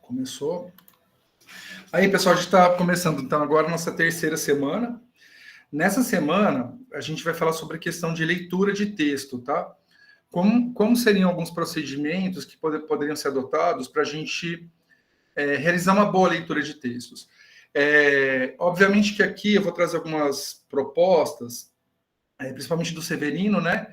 Começou. Aí, pessoal, a gente está começando, então, agora a nossa terceira semana. Nessa semana, a gente vai falar sobre a questão de leitura de texto, tá? Como seriam alguns procedimentos que poderiam ser adotados para a gente realizar uma boa leitura de textos. Obviamente que aqui eu vou trazer algumas propostas, principalmente do Severino, né?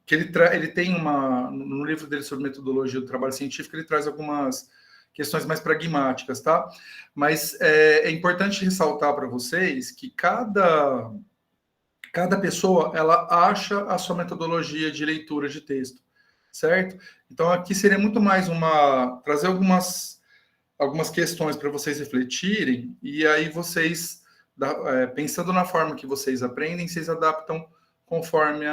Que ele tem no livro dele sobre metodologia do trabalho científico, ele traz algumas questões mais pragmáticas, tá? Mas é importante ressaltar para vocês que cada pessoa, ela acha a sua metodologia de leitura de texto, certo? Então, aqui seria muito mais trazer algumas questões para vocês refletirem, e aí vocês, pensando na forma que vocês aprendem, vocês adaptam conforme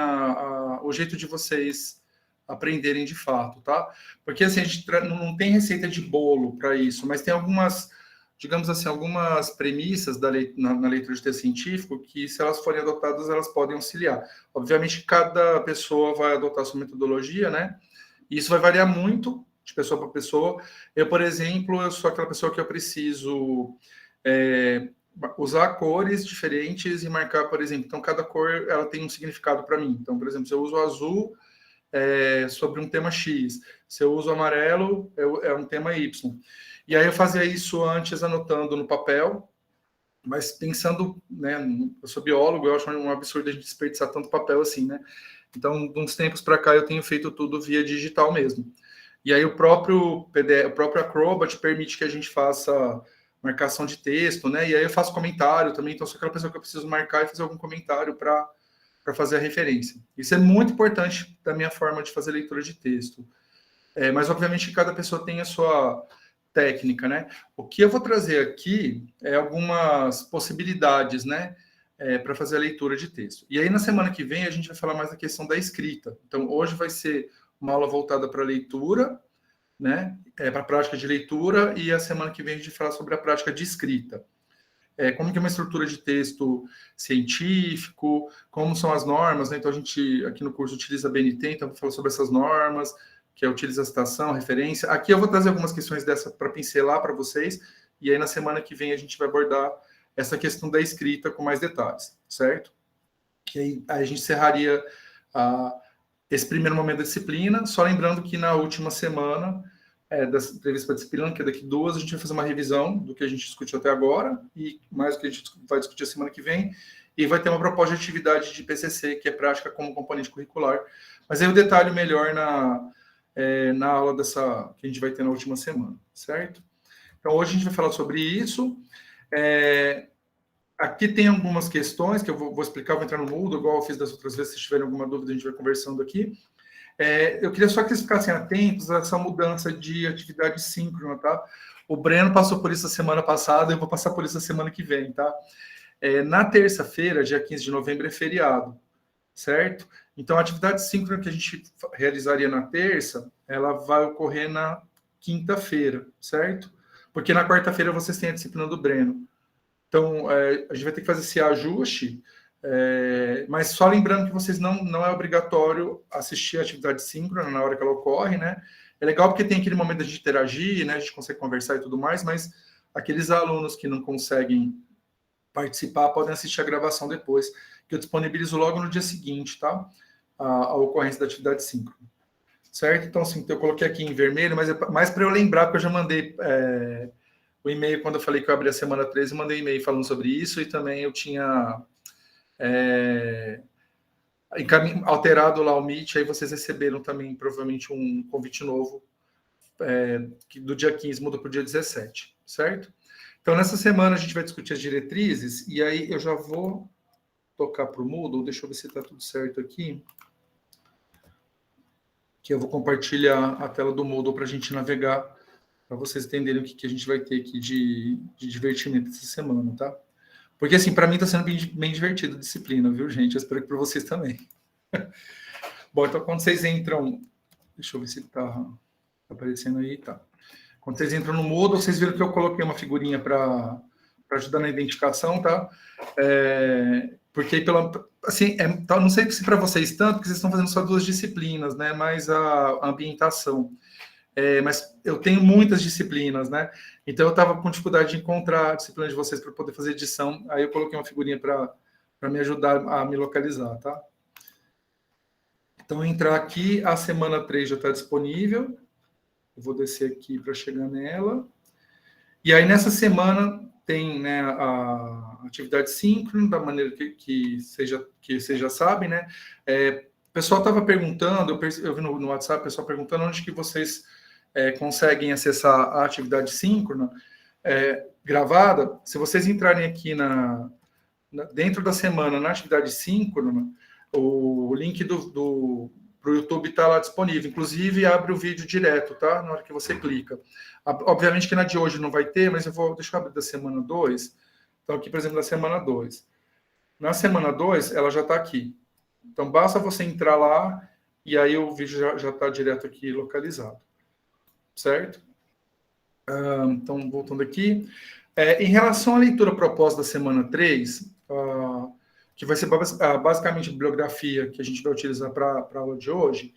o jeito de vocês aprenderem de fato, tá? Porque assim, a gente não tem receita de bolo para isso, mas tem algumas, digamos assim, algumas premissas na leitura de texto científico que, se elas forem adotadas, elas podem auxiliar. Obviamente, cada pessoa vai adotar a sua metodologia, né? E isso vai variar muito de pessoa para pessoa. Eu, por exemplo, eu sou aquela pessoa que eu preciso usar cores diferentes e marcar, por exemplo. Então, cada cor ela tem um significado para mim. Então, por exemplo, se eu uso azul sobre um tema X, se eu uso amarelo é um tema Y. E aí eu fazia isso antes anotando no papel, mas pensando, né, eu sou biólogo, eu acho um absurdo a gente desperdiçar tanto papel assim, né? Então, de uns tempos para cá, eu tenho feito tudo via digital mesmo. E aí o próprio PDF, o próprio Acrobat permite que a gente faça marcação de texto, né? E aí eu faço comentário também, então sou aquela pessoa que eu preciso marcar e fazer algum comentário para fazer a referência. Isso é muito importante da minha forma de fazer leitura de texto. Mas, obviamente, cada pessoa tem a sua técnica, né? O que eu vou trazer aqui é algumas possibilidades, né? Para fazer a leitura de texto. E aí, na semana que vem, a gente vai falar mais da questão da escrita. Então, hoje vai ser uma aula voltada para a leitura, né? Para a prática de leitura, e a semana que vem a gente vai falar sobre a prática de escrita. Como que é uma estrutura de texto científico, como são as normas, né? Então, a gente, aqui no curso, utiliza a BNT, então, vou falar sobre essas normas, que utiliza a citação, referência. Aqui eu vou trazer algumas questões dessa para pincelar para vocês, e aí, na semana que vem, a gente vai abordar essa questão da escrita com mais detalhes, certo? Que aí a gente encerraria esse primeiro momento da disciplina, só lembrando que na última semana das entrevistas para a disciplina, que é daqui 2, a gente vai fazer uma revisão do que a gente discutiu até agora, e mais do que a gente vai discutir a semana que vem, e vai ter uma proposta de atividade de PCC, que é prática como componente curricular. Mas aí eu detalho melhor na aula que a gente vai ter na última semana, certo? Então, hoje a gente vai falar sobre isso. Aqui tem algumas questões que eu vou explicar, vou entrar no Moodle, igual eu fiz das outras vezes. Se tiverem alguma dúvida, a gente vai conversando aqui. Eu queria só que vocês ficassem atentos a essa mudança de atividade síncrona, tá? O Breno passou por isso a semana passada, eu vou passar por isso a semana que vem, tá? Na terça-feira, dia 15 de novembro, é feriado, certo? Então, a atividade síncrona que a gente realizaria na terça, ela vai ocorrer na quinta-feira, certo? Porque na quarta-feira vocês têm a disciplina do Breno. Então, a gente vai ter que fazer esse ajuste, mas só lembrando que vocês não é obrigatório assistir a atividade síncrona na hora que ela ocorre, né? É legal porque tem aquele momento de interagir, né? A gente consegue conversar e tudo mais, mas aqueles alunos que não conseguem participar podem assistir a gravação depois, que eu disponibilizo logo no dia seguinte, tá? A ocorrência da atividade síncrona. Certo? Então, assim, eu coloquei aqui em vermelho, mas é mais para eu lembrar, porque eu já mandei o e-mail, quando eu falei que eu abri a semana 13, eu mandei um e-mail falando sobre isso, e também eu tinha alterado lá o Meet, aí vocês receberam também, provavelmente, um convite novo, que do dia 15 muda para o dia 17, certo? Então, nessa semana, a gente vai discutir as diretrizes, e aí eu já vou tocar para o Moodle, deixa eu ver se está tudo certo aqui, que eu vou compartilhar a tela do Moodle para a gente navegar, para vocês entenderem o que a gente vai ter aqui de divertimento essa semana, tá? Porque, assim, para mim está sendo bem divertido a disciplina, viu, gente? Eu espero que para vocês também. Bom, então, quando vocês entram... Deixa eu ver se está aparecendo aí, tá. Quando vocês entram no Moodle, vocês viram que eu coloquei uma figurinha para ajudar na identificação, tá? Porque, assim, não sei se para vocês tanto, porque vocês estão fazendo só 2 disciplinas, né? Mais a ambientação. mas eu tenho muitas disciplinas, né? Então eu estava com dificuldade de encontrar a disciplina de vocês para poder fazer edição. Aí eu coloquei uma figurinha para me ajudar a me localizar, tá? Então, entrar aqui, a semana 3 já está disponível. Eu vou descer aqui para chegar nela. E aí, nessa semana, tem, né, a atividade síncrona, da maneira que vocês já sabem, né? O pessoal estava perguntando, eu vi no WhatsApp o pessoal perguntando onde que vocês conseguem acessar a atividade síncrona gravada. Se vocês entrarem aqui dentro da semana, na atividade síncrona, o link para o YouTube está lá disponível. Inclusive, abre o vídeo direto, tá? Na hora que você clica. Obviamente que na de hoje não vai ter, mas deixa eu abrir da semana 2. Então, aqui, por exemplo, da semana 2. Na semana 2, ela já está aqui. Então, basta você entrar lá e aí o vídeo já está direto aqui localizado. Certo? Então, voltando aqui. Em relação à leitura proposta da semana 3, que vai ser basicamente a bibliografia que a gente vai utilizar para a aula de hoje,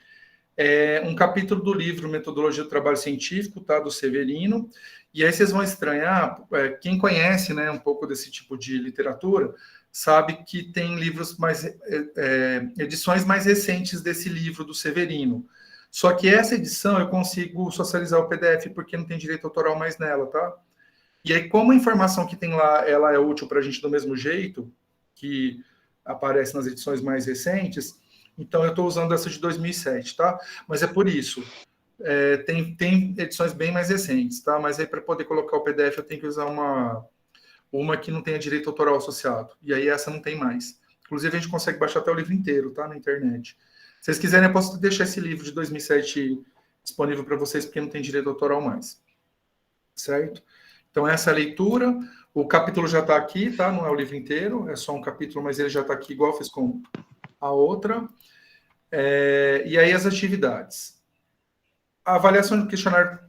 é um capítulo do livro Metodologia do Trabalho Científico, tá, do Severino, e aí vocês vão estranhar, quem conhece, né, um pouco desse tipo de literatura, sabe que tem livros edições mais recentes desse livro do Severino. Só que essa edição eu consigo socializar o PDF porque não tem direito autoral mais nela, tá? E aí, como a informação que tem lá, ela é útil para a gente do mesmo jeito que aparece nas edições mais recentes, então eu estou usando essa de 2007, tá? Mas é por isso. Tem edições bem mais recentes, tá? Mas aí, para poder colocar o PDF, eu tenho que usar uma que não tenha direito autoral associado. E aí, essa não tem mais. Inclusive, a gente consegue baixar até o livro inteiro, tá? Na internet. Se vocês quiserem, eu posso deixar esse livro de 2007 disponível para vocês, porque não tem direito autoral mais. Certo? Então, essa é a leitura. O capítulo já está aqui, tá? Não é o livro inteiro, é só um capítulo, mas ele já está aqui, igual eu fiz com a outra. E aí, as atividades. A avaliação do questionário,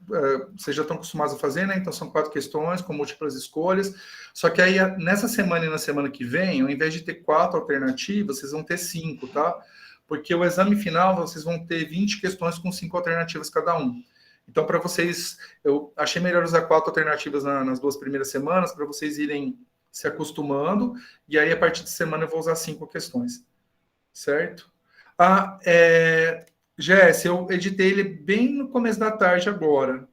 vocês já estão acostumados a fazer, né? Então, são 4 questões com múltiplas escolhas. Só que aí, nessa semana e na semana que vem, ao invés de ter 4 alternativas, vocês vão ter 5, tá? Porque o exame final, vocês vão ter 20 questões com 5 alternativas cada um. Então, para vocês, eu achei melhor usar 4 alternativas nas 2 primeiras semanas, para vocês irem se acostumando, e aí, a partir de semana, eu vou usar 5 questões. Certo? Jéssica, eu editei ele bem no começo da tarde agora.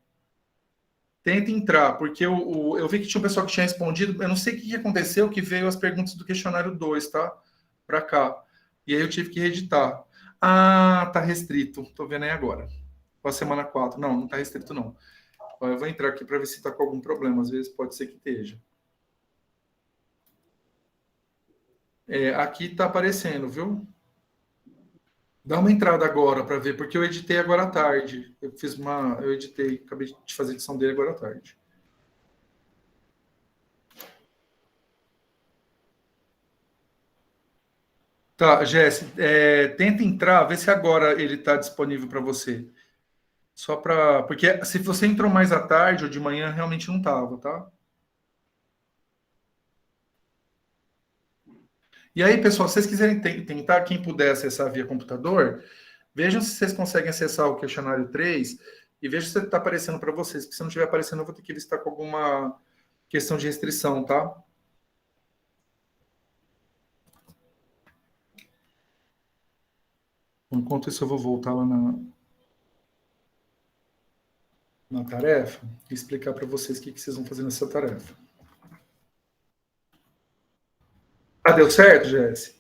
Tenta entrar, porque eu vi que tinha um pessoal que tinha respondido, eu não sei o que aconteceu, que veio as perguntas do questionário 2, tá? Para cá. E aí eu tive que reeditar. Tá restrito. Tô vendo aí agora. Para a semana 4. Não está restrito, não. Eu vou entrar aqui para ver se está com algum problema. Às vezes pode ser que esteja. Aqui está aparecendo, viu? Dá uma entrada agora para ver, porque eu editei agora à tarde. Eu editei, acabei de fazer a edição dele agora à tarde. Tá, Jéssica, tenta entrar, vê se agora ele está disponível para você. Só para. Porque se você entrou mais à tarde ou de manhã, realmente não estava, tá? E aí, pessoal, se vocês quiserem tentar, quem puder acessar via computador, vejam se vocês conseguem acessar o questionário 3 e vejam se está aparecendo para vocês. Porque se não estiver aparecendo, eu vou ter que ver se está com alguma questão de restrição, tá? Enquanto isso, eu vou voltar lá na tarefa e explicar para vocês o que vocês vão fazer nessa tarefa. Deu certo, Jéssica?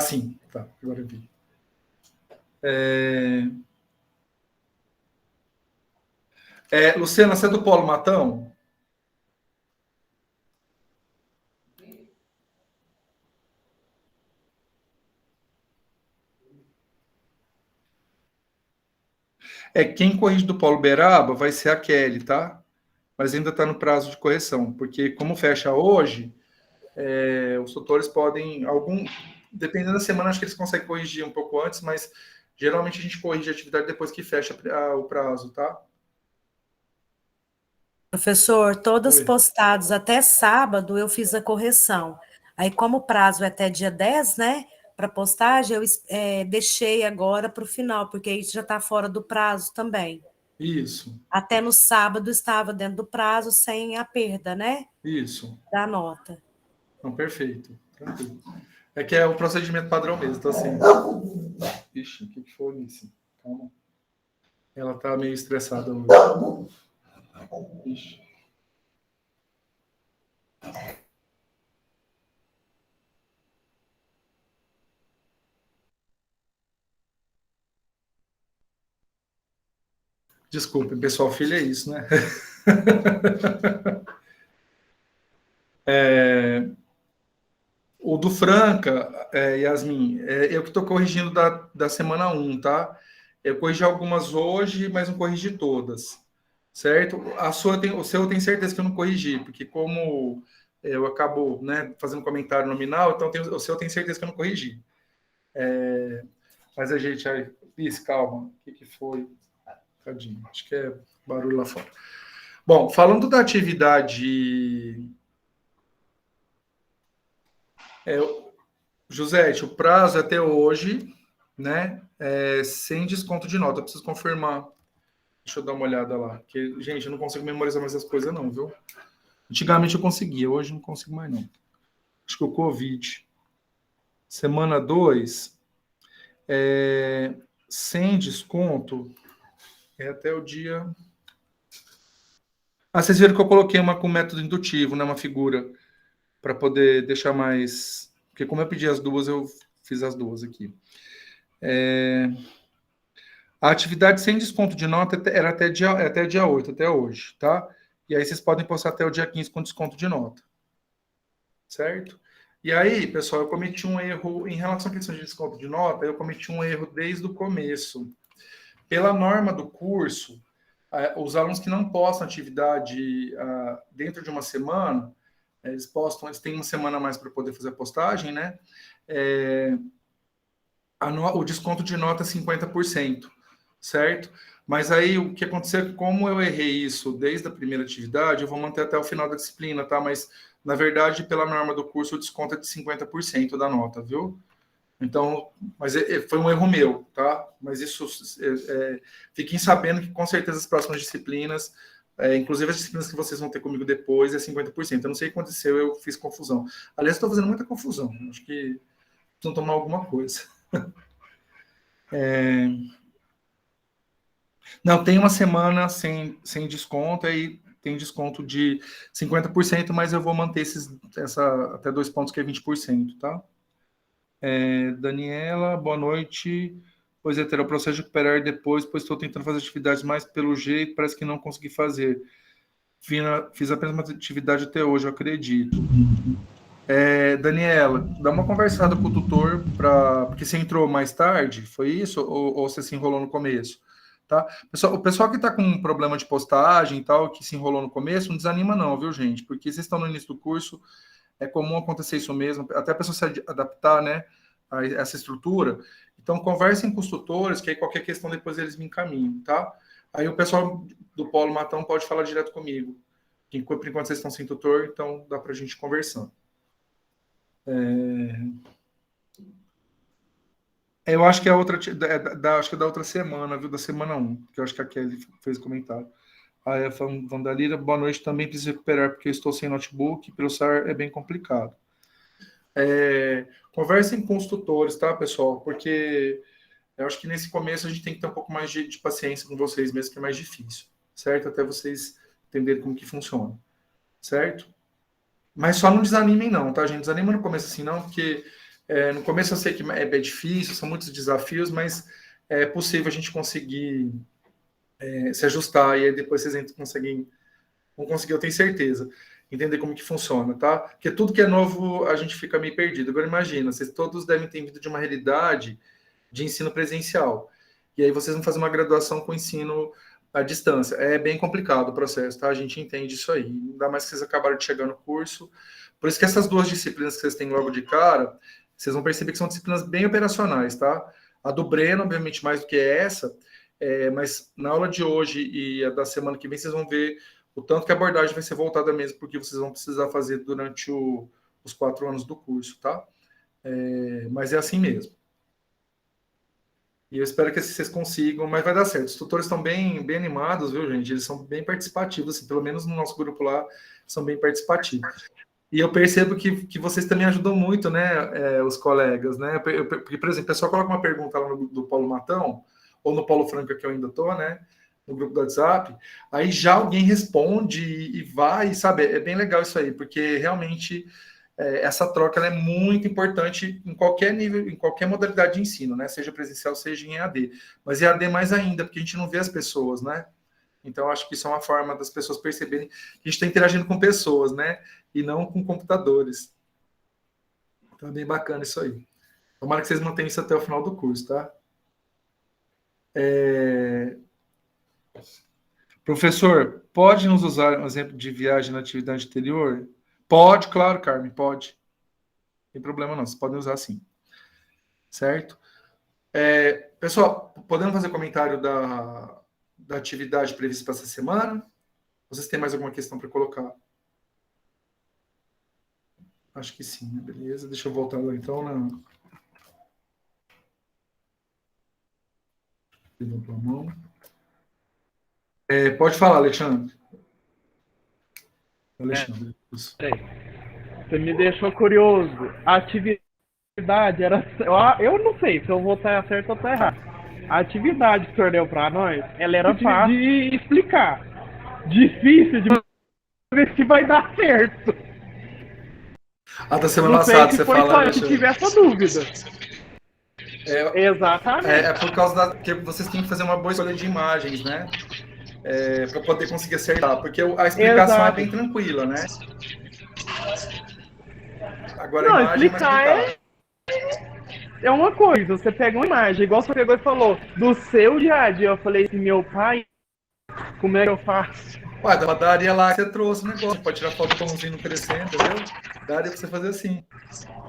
Sim, tá. Agora eu vi. Luciana, você é do Polo Matão? Quem corrige do Polo Beraba vai ser a Kelly, tá? Mas ainda está no prazo de correção, porque como fecha hoje, os tutores podem, dependendo da semana, acho que eles conseguem corrigir um pouco antes, mas geralmente a gente corrige a atividade depois que fecha o prazo, tá? Professor, todas postadas até sábado eu fiz a correção. Aí, como o prazo é até dia 10, né? Para postagem, eu deixei agora para o final, porque aí já está fora do prazo também. Isso. Até no sábado estava dentro do prazo, sem a perda, né? Isso. Da nota. Não, perfeito. Tranquilo. É que é o procedimento padrão mesmo. Então, assim. Ixi, o que foi isso? Calma. Ela tá meio estressada hoje. Ixi. Desculpem, pessoal, filho é isso, né? O do Franca, Yasmin, eu que estou corrigindo da semana 1, tá? Eu corrigi algumas hoje, mas não corrigi todas, certo? O seu eu tenho certeza que eu não corrigi, porque como eu acabo, né, fazendo comentário nominal, então o seu eu tenho certeza que eu não corrigi. Mas a gente aí, isso, calma, o que foi? Tadinho, acho que é barulho lá fora. Bom, falando da atividade, é, Josete, o prazo é até hoje, né? Sem desconto de nota. Eu preciso confirmar. Deixa eu dar uma olhada lá. Porque, gente, eu não consigo memorizar mais as coisas, não, viu? Antigamente eu conseguia, hoje não consigo mais, não. Acho que o Covid. Semana 2, sem desconto, é até o dia. Ah, vocês viram que eu coloquei uma com método indutivo, né? Uma figura, para poder deixar mais. Porque, como eu pedi as duas, eu fiz as duas aqui. A atividade sem desconto de nota era até dia 8, até hoje, tá? E aí vocês podem postar até o dia 15 com desconto de nota, certo? E aí, pessoal, eu cometi um erro em relação à questão de desconto de nota, eu cometi um erro desde o começo. Pela norma do curso, os alunos que não postam atividade dentro de uma semana, eles têm uma semana a mais para poder fazer a postagem, né? O desconto de nota é 50%, certo? Mas aí o que aconteceu, como eu errei isso desde a primeira atividade, eu vou manter até o final da disciplina, tá? Mas, na verdade, pela norma do curso, o desconto é de 50% da nota, viu? Então, mas foi um erro meu, tá? Mas isso, fiquem sabendo que com certeza as próximas disciplinas, inclusive as disciplinas que vocês vão ter comigo depois, é 50%. Eu não sei o que aconteceu, eu fiz confusão. Aliás, estou fazendo muita confusão. Acho que precisam tomar alguma coisa. Não, tem uma semana sem desconto, aí tem desconto de 50%, mas eu vou manter até 2 pontos, que é 20%, tá? Daniela, boa noite. Pois é, terá o processo de recuperar depois, pois estou tentando fazer atividades, mas pelo jeito parece que não consegui fazer. Fiz apenas uma atividade até hoje, eu acredito. Daniela, dá uma conversada com o tutor, porque você entrou mais tarde, foi isso? Ou você se enrolou no começo? Tá? O pessoal que está com problema de postagem e tal, que se enrolou no começo, não desanima não, viu, gente? Porque vocês estão no início do curso, é comum acontecer isso mesmo, até a pessoa se adaptar, né, a essa estrutura. Então, conversem com os tutores, que aí qualquer questão depois eles me encaminham, tá? Aí o pessoal do Polo Matão pode falar direto comigo. Por enquanto vocês estão sem tutor, então dá para a gente conversar. Eu acho que é outra, acho que é da outra semana, viu? Da semana 1, que eu acho que a Kelly fez comentário. Aí a Vandalira, boa noite, também preciso recuperar, porque eu estou sem notebook, pelo celular é bem complicado. Conversem com os tutores, tá, pessoal? Porque eu acho que nesse começo a gente tem que ter um pouco mais de paciência com vocês mesmo, que é mais difícil, certo? Até vocês entenderem como que funciona, certo? Mas só não desanimem não, tá, gente? Desanima no começo assim não, porque no começo eu sei que é difícil, são muitos desafios, mas é possível a gente conseguir se ajustar, e aí depois vocês vão conseguir, eu tenho certeza, entender como que funciona, tá? Porque tudo que é novo a gente fica meio perdido. Agora imagina, vocês todos devem ter vindo de uma realidade de ensino presencial, e aí vocês vão fazer uma graduação com ensino à distância. É bem complicado o processo, tá? A gente entende isso aí. Ainda mais que vocês acabaram de chegar no curso. Por isso que essas duas disciplinas que vocês têm logo de cara, vocês vão perceber que são disciplinas bem operacionais, tá? A do Breno, obviamente, mais do que essa, mas na aula de hoje e a da semana que vem, vocês vão ver o tanto que a abordagem vai ser voltada mesmo, porque vocês vão precisar fazer durante os 4 anos do curso, tá? Mas é assim mesmo. E eu espero que vocês consigam, mas vai dar certo. Os tutores estão bem animados, viu, gente? Eles são bem participativos, assim, pelo menos no nosso grupo lá, são bem participativos. E eu percebo que vocês também ajudam muito, né, os colegas, né? Porque, por exemplo, o pessoal coloca uma pergunta lá no do Paulo Matão, ou no Paulo Franca, que eu ainda estou, né? No grupo do WhatsApp, aí já alguém responde e vai, sabe? É bem legal isso aí, porque realmente essa troca ela é muito importante em qualquer nível, em qualquer modalidade de ensino, né? Seja presencial, seja em EAD. Mas EAD mais ainda, porque a gente não vê as pessoas, né? Então, acho que isso é uma forma das pessoas perceberem que a gente está interagindo com pessoas, né? E não com computadores. Então, é bem bacana isso aí. Tomara que vocês mantenham isso até o final do curso, tá? Professor, pode nos usar um exemplo de viagem na atividade anterior? Pode, claro, Carmen, pode. Não tem problema não, vocês podem usar sim. Certo? Pessoal, podemos fazer comentário da atividade prevista para essa semana? Vocês têm mais alguma questão para colocar? Acho que sim, né? Beleza. Deixa eu voltar lá então na. Levantou a mão. Pode falar, Alexandre. Alexandre. Isso. Você me deixou curioso. A atividade era. Eu não sei se eu vou estar certo ou estar errado. A atividade que o senhor deu para nós, ela era fácil de explicar. Difícil de ver se vai dar certo. Da semana passada você fala. Se tiver essa dúvida. Exatamente. É por causa que vocês têm que fazer uma boa escolha de imagens, né? Para poder conseguir acertar, porque a explicação é bem tranquila, né? Agora a imagem explicar é uma coisa, você pega uma imagem, igual você pegou e falou, do seu dia a dia. Eu falei assim, meu pai, como é que eu faço? Ué, da padaria lá que você trouxe o negócio, pode tirar foto do pãozinho crescendo, entendeu? Daria pra você fazer assim.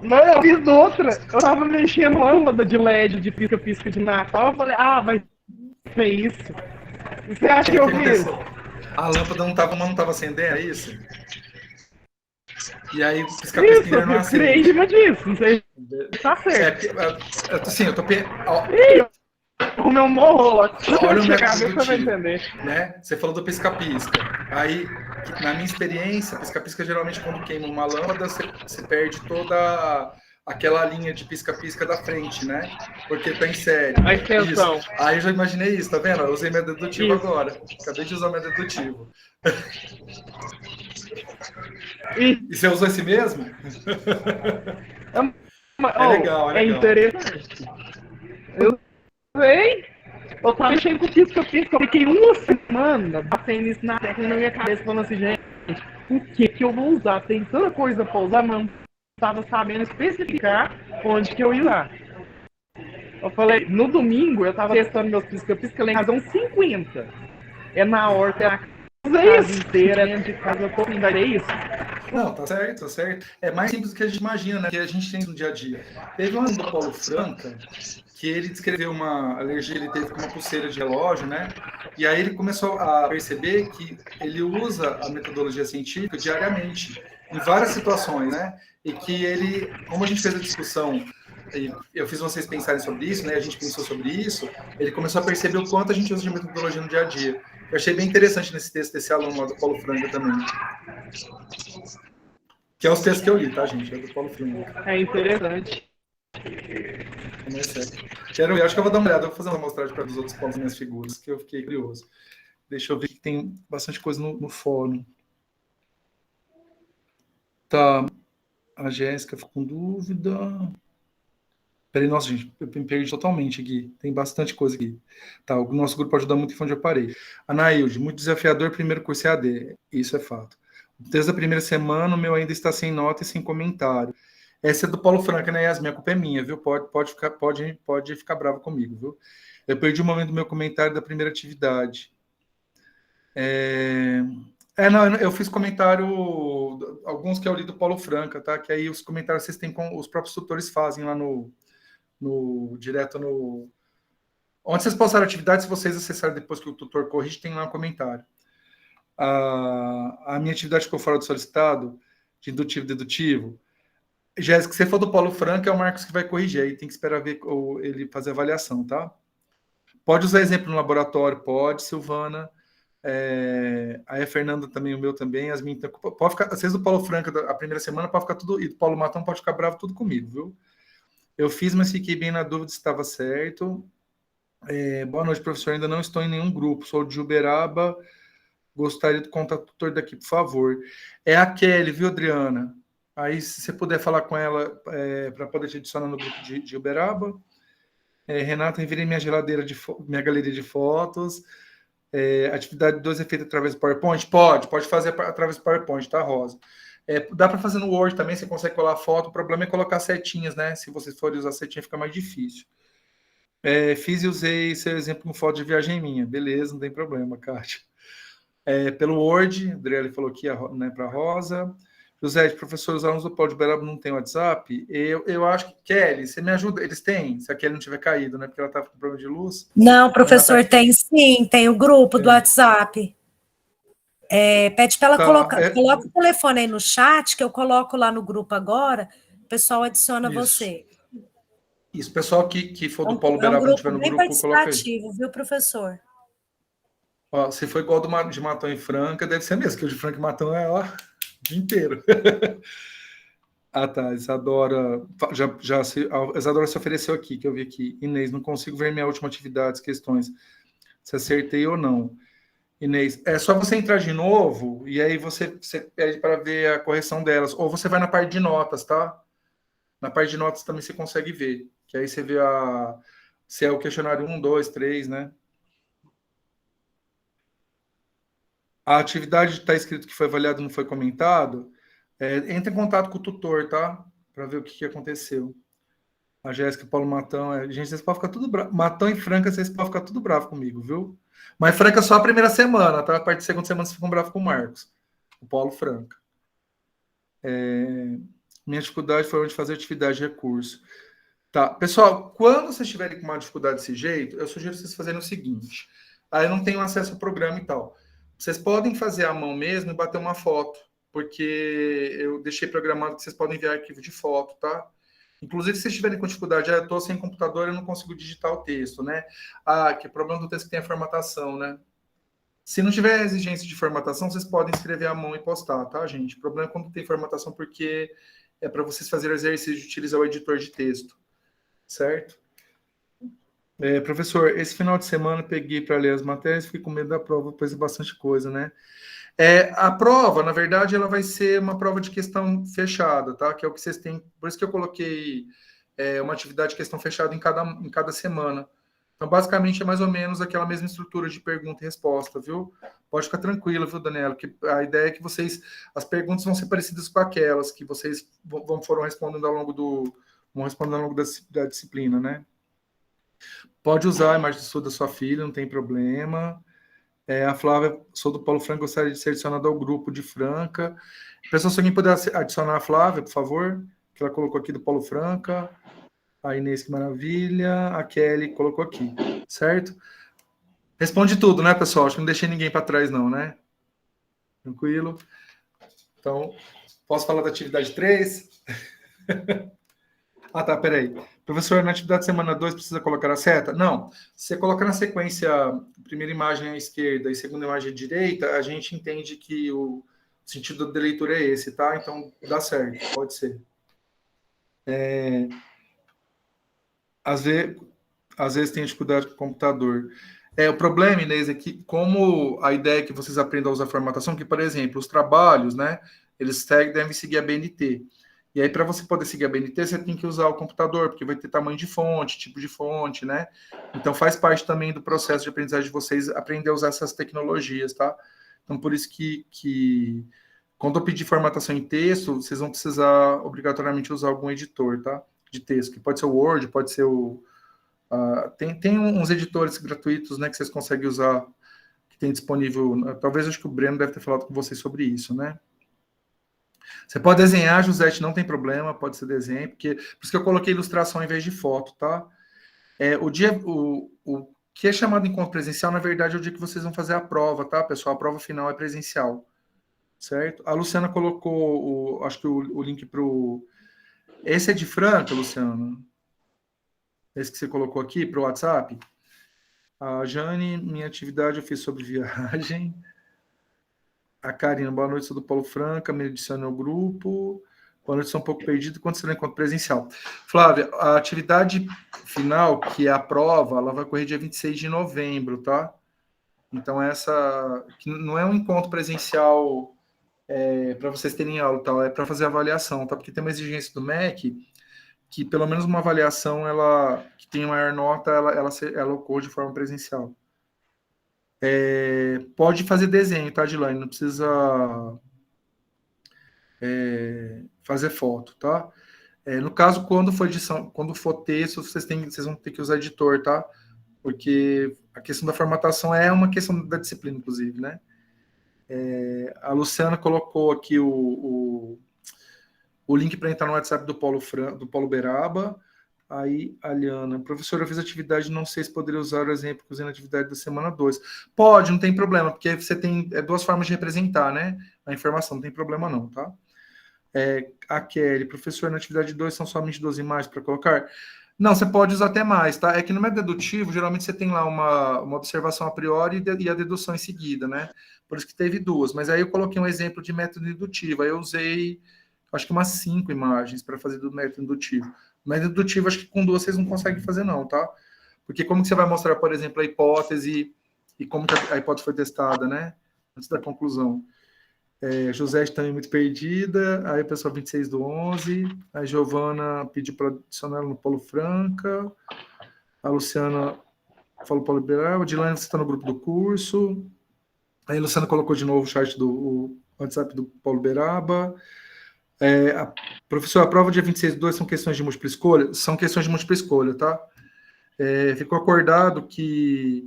Não, eu fiz outra. Eu tava mexendo lâmpada de LED, de pisca-pisca de Natal. Eu falei, vai ser isso. Você acha que eu fiz? A lâmpada não tava acendendo, é isso? E aí, pisca-pisca não acende. Eu criei em cima disso, não sei se tá certo. Assim, eu tô... O meu morro, olha o método dedutivo, né? Você falou do pisca-pisca. Aí, na minha experiência, pisca-pisca geralmente quando queima uma lâmpada, você perde toda aquela linha de pisca-pisca da frente, né? Porque tá em série. A extensão. Isso. Aí eu já imaginei isso, tá vendo? Eu usei método dedutivo agora. Acabei de usar o método dedutivo. E você usou esse mesmo? É legal. É interessante. Eu sei. Eu tava mexendo com o pisca-pisca. Eu fiquei uma semana batendo isso na minha cabeça, falando assim, gente, o que eu vou usar? Tem tanta coisa pra usar, mas não estava sabendo especificar onde que eu ia usar. Eu falei, no domingo eu tava testando meus pisca-pisca, lá em casa uns 50. Na horta, a casa inteira, dentro de casa, eu tô indo, é isso? Não, tá certo. É mais simples do que a gente imagina, né? Que a gente tem no dia a dia. Teve um do Paulo Franca, que ele descreveu uma alergia, ele teve com uma pulseira de relógio, né? E aí ele começou a perceber que ele usa a metodologia científica diariamente, em várias situações, né? E que ele, como a gente fez a discussão, e eu fiz vocês pensarem sobre isso, né? A gente pensou sobre isso, ele começou a perceber o quanto a gente usa de metodologia no dia a dia. Eu achei bem interessante nesse texto desse aluno lá do Paulo Franca também. Que é os textos que eu li, tá, gente? É do Paulo Franca. É interessante. Quero ver, acho que eu vou dar uma olhada, vou fazer uma amostragem para os outros povos minhas figuras, que eu fiquei curioso. Deixa eu ver que tem bastante coisa no fórum. Tá. A Jéssica ficou com dúvida. Peraí, nossa, gente, eu me perdi totalmente aqui. Tem bastante coisa aqui. Tá, o nosso grupo ajuda muito em onde eu parei. Anaílde, muito desafiador, primeiro curso EAD. Isso é fato. Desde a primeira semana, o meu ainda está sem nota e sem comentário. Essa é do Paulo Franca, né, Yasmin? A culpa é minha, viu? Pode ficar bravo comigo, viu? Eu perdi o momento do meu comentário da primeira atividade. Não, eu fiz comentário, alguns que eu li do Paulo Franca, tá? Que aí os comentários vocês têm com os próprios tutores fazem lá direto no... Onde vocês postaram a atividade, se vocês acessarem depois que o tutor corrige, tem lá um comentário. A minha atividade ficou fora do solicitado, de indutivo e dedutivo. Jéssica, você for do Paulo Franca, é o Marcos que vai corrigir, aí tem que esperar ver ele fazer a avaliação, tá? Pode usar exemplo no laboratório? Pode, Silvana. Aí a Fernanda também, o meu também, as minhas. Pode ficar, às vezes o Paulo Franca, a primeira semana, pode ficar tudo. E o Paulo Matão pode ficar bravo tudo comigo, viu? Eu fiz, mas fiquei bem na dúvida se estava certo. Boa noite, professor. Ainda não estou em nenhum grupo, sou de Uberaba. Gostaria do contato do tutor daqui, por favor. É a Kelly, viu, Adriana? Aí, se você puder falar com ela para poder te adicionar no grupo de Uberaba. Renata, enviei minha minha galeria de fotos. Atividade 2 é feita através do PowerPoint? Pode fazer através do PowerPoint, tá, Rosa? Dá para fazer no Word também, você consegue colar foto. O problema é colocar setinhas, né? Se vocês forem usar setinha, fica mais difícil. Fiz e usei seu exemplo com foto de viagem minha. Beleza, não tem problema, Kátia. Pelo Word, Adriele falou aqui, né, para a Rosa. José, professor, os alunos do Paulo de Uberaba não tem WhatsApp? Eu acho que, Kelly, você me ajuda? Eles têm, se a Kelly não tiver caído, né? Porque ela estava com problema de luz. Não, professor, tem sim, tem o grupo do WhatsApp. Pede para ela colocar, coloca o telefone aí no chat, que eu coloco lá no grupo agora, o pessoal adiciona você. Isso, pessoal que for do Paulo Uberaba, não tiver no grupo, coloca aí. Viu, professor? Ó, se for igual do de Matão e Franca, deve ser mesmo, que o de Franca e Matão é ó, o dia inteiro. Tá, Isadora, Isadora se ofereceu aqui, que eu vi aqui. Inês, não consigo ver minha última atividade, questões, se acertei ou não. Inês, é só você entrar de novo e aí você pede para ver a correção delas. Ou você vai na parte de notas, tá? Na parte de notas também você consegue ver. Que aí você vê se é o questionário 1, 2, 3, né? A atividade está escrito que foi avaliado, não foi comentado. Entre em contato com o tutor, tá? Para ver o que aconteceu. A Jéssica, Paulo Matão. Gente, vocês podem ficar tudo bravo. Matão e Franca, vocês podem ficar tudo bravo comigo, viu? Mas Franca só a primeira semana, tá? A partir da segunda semana vocês ficam bravos com o Marcos. O Paulo Franca. Minha dificuldade foi onde fazer atividade de recurso. Tá, pessoal, quando vocês estiverem com uma dificuldade desse jeito, eu sugiro vocês fazerem o seguinte. Aí eu não tenho acesso ao programa e tal. Vocês podem fazer à mão mesmo e bater uma foto, porque eu deixei programado que vocês podem enviar arquivo de foto, tá? Inclusive, se vocês estiverem com dificuldade, eu estou sem computador, eu não consigo digitar o texto, né? Que é o problema do texto que tem a formatação, né? Se não tiver exigência de formatação, vocês podem escrever à mão e postar, tá, gente? O problema é quando tem formatação, porque é para vocês fazerem o exercício de utilizar o editor de texto, certo? Professor, esse final de semana peguei para ler as matérias, fiquei com medo da prova, pois é bastante coisa, né? A prova, na verdade, ela vai ser uma prova de questão fechada, tá? Que é o que vocês têm. Por isso que eu coloquei uma atividade de questão fechada em cada semana. Então, basicamente, é mais ou menos aquela mesma estrutura de pergunta e resposta, viu? Pode ficar tranquilo, viu, Daniela? Que a ideia é que as perguntas vão ser parecidas com aquelas que vocês foram respondendo ao longo da disciplina, né? Pode usar a imagem de estudo da sua filha, não tem problema. A Flávia, sou do Paulo Franca, gostaria de ser adicionada ao grupo de Franca. Pessoal, se alguém puder adicionar a Flávia, por favor, que ela colocou aqui do Paulo Franca. A Inês, que maravilha. A Kelly colocou aqui, certo? Responde tudo, né, pessoal? Acho que não deixei ninguém para trás, não, né? Tranquilo. Então, posso falar da atividade 3? Tá, peraí. Professor, na atividade semana 2 precisa colocar a seta? Não. Se você colocar na sequência, primeira imagem à esquerda e segunda imagem à direita, a gente entende que o sentido da leitura é esse, tá? Então, dá certo, pode ser. Às vezes tem dificuldade com o computador. O problema, Inês, é que como a ideia é que vocês aprendam a usar a formatação, que, por exemplo, os trabalhos, né, eles devem seguir a BNT. E aí, para você poder seguir a BNT, você tem que usar o computador, porque vai ter tamanho de fonte, tipo de fonte, né? Então, faz parte também do processo de aprendizagem de vocês aprender a usar essas tecnologias, tá? Então, por isso que quando eu pedir formatação em texto, vocês vão precisar obrigatoriamente usar algum editor, tá? De texto, que pode ser o Word, pode ser o... tem uns editores gratuitos, né, que vocês conseguem usar, que tem disponível... Talvez, acho que o Breno deve ter falado com vocês sobre isso, né? Você pode desenhar, Josete, não tem problema, pode ser desenho, por isso que eu coloquei ilustração em vez de foto, tá? O que é chamado de encontro presencial, na verdade, é o dia que vocês vão fazer a prova, tá, pessoal? A prova final é presencial, certo? A Luciana colocou, acho que o link para o... Esse é de Franca, Luciana? Esse que você colocou aqui para o WhatsApp? A Jane, minha atividade eu fiz sobre viagem. A Karina, boa noite, sou do Paulo Franca, me adicione ao grupo. Boa noite, sou um pouco perdido. Quando será encontro presencial? Flávia, a atividade final, que é a prova, ela vai correr dia 26 de novembro, tá? Então, essa que não é um encontro presencial para vocês terem aula, tal, é para fazer avaliação, tá? Porque tem uma exigência do MEC que pelo menos uma avaliação que tem maior nota, ela ocorre de forma presencial. Pode fazer desenho, tá, Dilane? Não precisa fazer foto, tá? No caso, quando for edição, quando for texto, vocês vão ter que usar editor, tá? Porque a questão da formatação é uma questão da disciplina, inclusive, né? A Luciana colocou aqui o link para entrar no WhatsApp do Paulo Beraba. Aí, a Liana, professora, eu fiz atividade, não sei se poderia usar o exemplo que usei na atividade da semana 2. Pode, não tem problema, porque você tem duas formas de representar, né? A informação, não tem problema não, tá? A Kelly, professor, na atividade 2 são somente 12 imagens para colocar? Não, você pode usar até mais, tá? É que no método dedutivo, geralmente você tem lá uma observação a priori e a dedução em seguida, né? Por isso que teve duas. Mas aí eu coloquei um exemplo de método dedutivo. Aí eu usei, acho que umas 5 imagens para fazer do método dedutivo. O método dedutivo, acho que com 2 vocês não conseguem fazer, não, tá? Porque como que você vai mostrar, por exemplo, a hipótese e como que a hipótese foi testada, né? Antes da conclusão. José também muito perdida. Aí o pessoal 26/11. A Giovana pediu para adicionar no Paulo Franca. A Luciana falou Paulo Liberal. A Dilane, você está no grupo do curso. Aí a Luciana colocou de novo o chat do WhatsApp do Paulo Beraba. Professor, a prova dia 26/2 são questões de múltipla escolha? São questões de múltipla escolha, tá? Ficou acordado que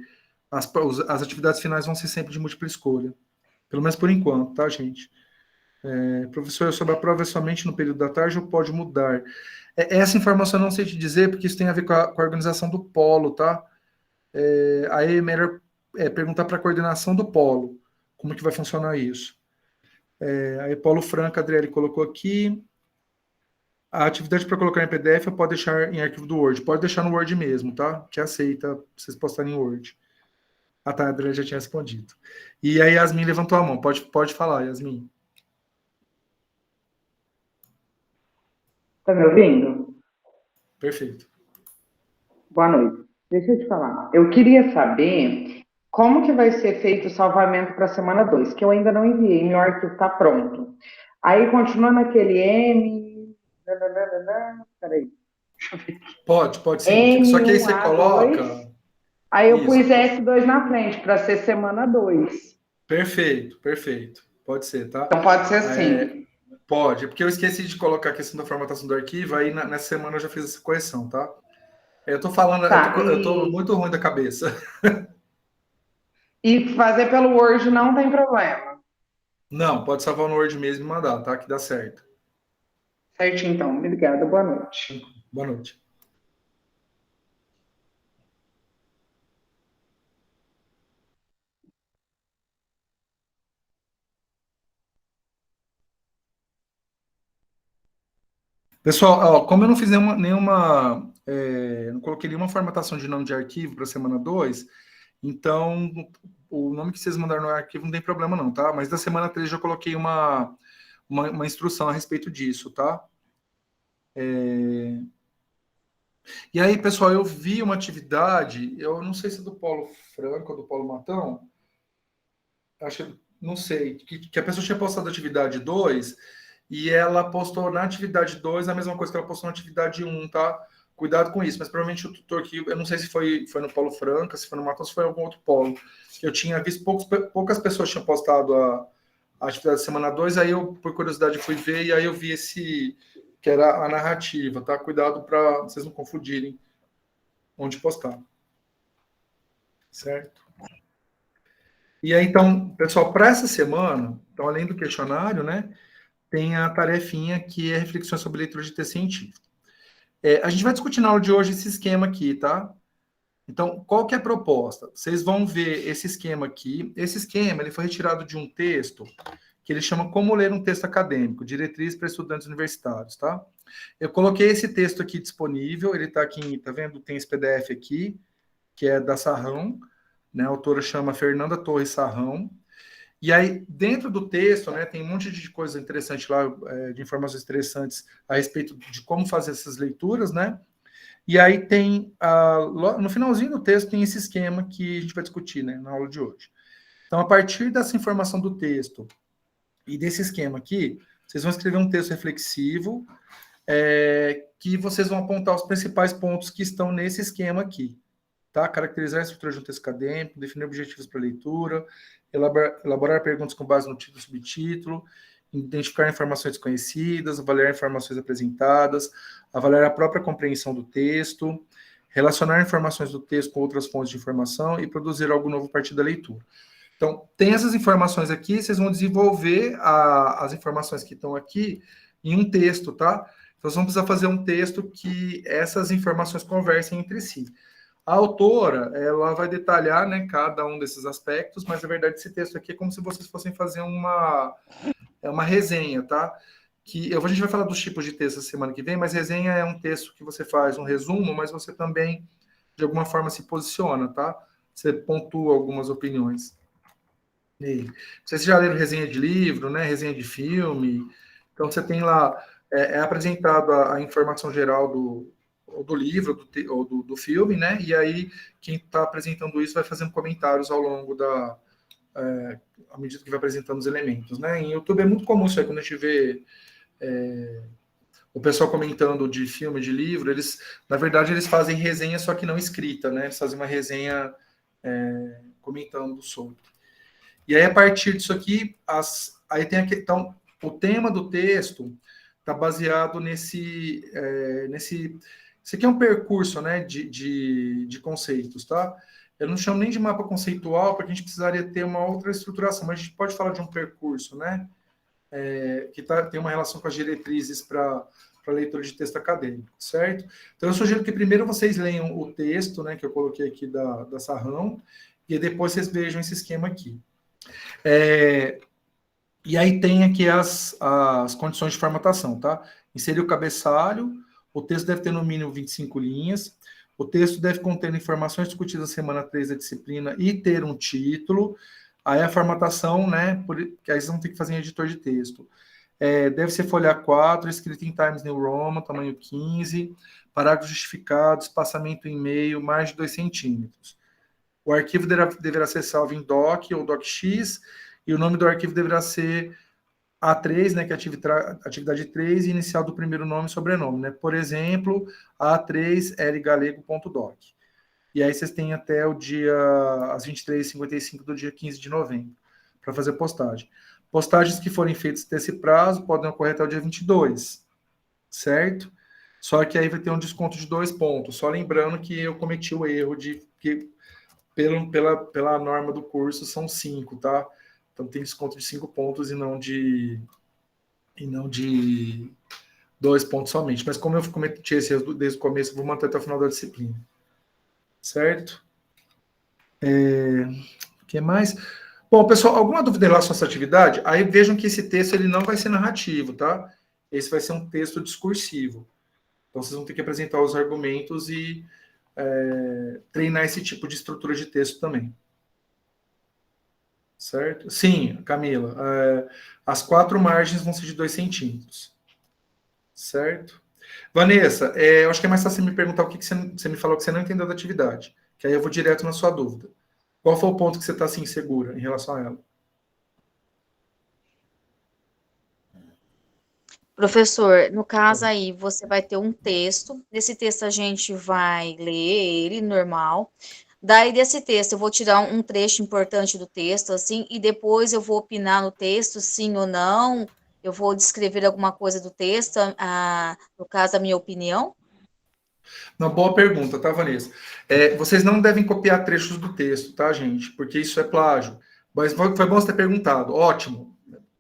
as atividades finais vão ser sempre de múltipla escolha. Pelo menos por enquanto, tá, gente? Professor, sobre a prova é somente no período da tarde ou pode mudar? Essa informação eu não sei te dizer, porque isso tem a ver com a organização do polo, tá? Aí é melhor perguntar para a coordenação do polo, como que vai funcionar isso. Aí Paulo Franca, Adriele colocou aqui. A atividade para colocar em PDF pode deixar em arquivo do Word. Pode deixar no Word mesmo, tá? Que aceita vocês postarem em Word. Ah, tá, a Adriele já tinha respondido. E aí, Yasmin levantou a mão. Pode falar, Yasmin. Tá me ouvindo? Perfeito. Boa noite. Deixa eu te falar. Eu queria saber como que vai ser feito o salvamento para a semana 2, que eu ainda não enviei, meu arquivo está pronto. Aí, continua naquele M... Peraí. Pode sim. M1, Só que aí você A2, coloca... Aí eu Isso. pus S2 na frente, para ser semana 2. Perfeito. Pode ser, tá? Então pode ser assim. Pode, porque eu esqueci de colocar a questão da formatação do arquivo, aí nessa semana eu já fiz essa correção, tá? Eu tô falando, Tá, eu tô muito ruim da cabeça. E fazer pelo Word não tem problema. Não, pode salvar no Word mesmo e mandar, tá? Que dá certo. Certinho, então. Obrigada, boa noite. Boa noite. Pessoal, ó, como eu não fiz não coloquei nenhuma formatação de nome de arquivo para semana 2, então o nome que vocês mandaram no arquivo não tem problema não, tá? Mas da semana 3 já coloquei uma instrução a respeito disso, tá? E aí, pessoal, eu vi uma atividade, eu não sei se é do Paulo Franco ou do Paulo Matão, não sei, que a pessoa tinha postado a atividade 2 e ela postou na atividade 2 a mesma coisa que ela postou na atividade 1, tá? Cuidado com isso, mas provavelmente o tutor aqui, eu não sei se foi no Paulo Franca, se foi no Matão, se foi em algum outro polo. Eu tinha visto poucas pessoas tinham postado a atividade da semana 2, aí eu, por curiosidade, fui ver e aí eu vi esse, que era a narrativa, tá? Cuidado para vocês não confundirem onde postar. Certo? E aí, então, pessoal, para essa semana, então, além do questionário, né, tem a tarefinha que é reflexões sobre leitura de texto científico. A gente vai discutir na aula de hoje esse esquema aqui, tá? Então, qual que é a proposta? Vocês vão ver esse esquema aqui. Esse esquema, ele foi retirado de um texto que ele chama Como Ler um Texto Acadêmico, Diretriz para Estudantes Universitários, tá? Eu coloquei esse texto aqui disponível, ele está aqui, tá vendo? Tem esse PDF aqui, que é da Sarrão, né? A autora chama Fernanda Torres Sarrão. E aí, dentro do texto, né, tem um monte de coisa interessante lá, de informações interessantes a respeito de como fazer essas leituras, né? E aí tem, no finalzinho do texto, tem esse esquema que a gente vai discutir, né, na aula de hoje. Então, a partir dessa informação do texto e desse esquema aqui, vocês vão escrever um texto reflexivo, que vocês vão apontar os principais pontos que estão nesse esquema aqui. Tá? Caracterizar a estrutura de um texto acadêmico, definir objetivos para a leitura, elaborar perguntas com base no título e subtítulo, identificar informações desconhecidas, avaliar informações apresentadas, avaliar a própria compreensão do texto, relacionar informações do texto com outras fontes de informação e produzir algo novo a partir da leitura. Então, tem essas informações aqui, vocês vão desenvolver as informações que estão aqui em um texto, tá? Então, vocês vão precisar fazer um texto que essas informações conversem entre si. A autora, ela vai detalhar, né, cada um desses aspectos, mas, na verdade, esse texto aqui é como se vocês fossem fazer uma resenha, tá? A gente vai falar dos tipos de texto a semana que vem, mas resenha é um texto que você faz um resumo, mas você também, de alguma forma, se posiciona, tá? Você pontua algumas opiniões nele. Vocês já leram resenha de livro, né? Resenha de filme. Então, você tem lá, apresentado a informação geral do livro ou do filme, né? E aí, quem está apresentando isso vai fazendo comentários ao longo à medida que vai apresentando os elementos, né? Em YouTube é muito comum isso aí, quando a gente vê o pessoal comentando de filme, de livro, na verdade, eles fazem resenha, só que não escrita, né? Eles fazem uma resenha comentando sobre. E aí, a partir disso aqui, aí tem aqui, então, o tema do texto está baseado nesse. Isso aqui é um percurso, né, de conceitos, tá? Eu não chamo nem de mapa conceitual, porque a gente precisaria ter uma outra estruturação, mas a gente pode falar de um percurso, né? Que tem uma relação com as diretrizes para leitura de texto acadêmico, certo? Então, eu sugiro que primeiro vocês leiam o texto, né, que eu coloquei aqui da Sarrão, e depois vocês vejam esse esquema aqui. E aí tem aqui as condições de formatação, tá? Inserir o cabeçalho, o texto deve ter no mínimo 25 linhas, o texto deve conter informações discutidas na semana 3 da disciplina e ter um título. Aí a formatação, né, que aí vocês vão ter que fazer em editor de texto. Deve ser folha 4, escrito em Times New Roman, tamanho 15, parágrafos justificados, espaçamento em meio, mais de 2 centímetros. O arquivo deverá ser salvo em doc ou docx, e o nome do arquivo deverá ser A3, né, que é atividade 3, e inicial do primeiro nome e sobrenome, né? Por exemplo, A3lgalego.doc. E aí vocês têm até às 23h55 do dia 15 de novembro, para fazer postagem. Postagens que forem feitas nesse prazo podem ocorrer até o dia 22, certo? Só que aí vai ter um desconto de 2 pontos. Só lembrando que eu cometi o erro de que, pela norma do curso, são 5, tá? Então tem desconto de 5 pontos e não de 2 pontos somente. Mas como eu cometi esse erro desde o começo, eu vou manter até o final da disciplina. Certo? O que mais? Bom, pessoal, alguma dúvida em relação a essa atividade? Aí vejam que esse texto ele não vai ser narrativo, tá? Esse vai ser um texto discursivo. Então, vocês vão ter que apresentar os argumentos e treinar esse tipo de estrutura de texto também. Certo? Sim, Camila. As 4 margens vão ser de 2 centímetros. Certo? Vanessa, eu acho que é mais fácil você me perguntar o que você me falou que você não entendeu da atividade. Que aí eu vou direto na sua dúvida. Qual foi o ponto que você está assim insegura em relação a ela? Professor, no caso aí, você vai ter um texto. Nesse texto a gente vai ler ele, normal. Daí, desse texto, eu vou tirar um trecho importante do texto, assim, e depois eu vou opinar no texto, sim ou não. Eu vou descrever alguma coisa do texto, no caso, a minha opinião. Uma boa pergunta, tá, Vanessa? Vocês não devem copiar trechos do texto, tá, gente? Porque isso é plágio. Mas foi bom você ter perguntado. Ótimo.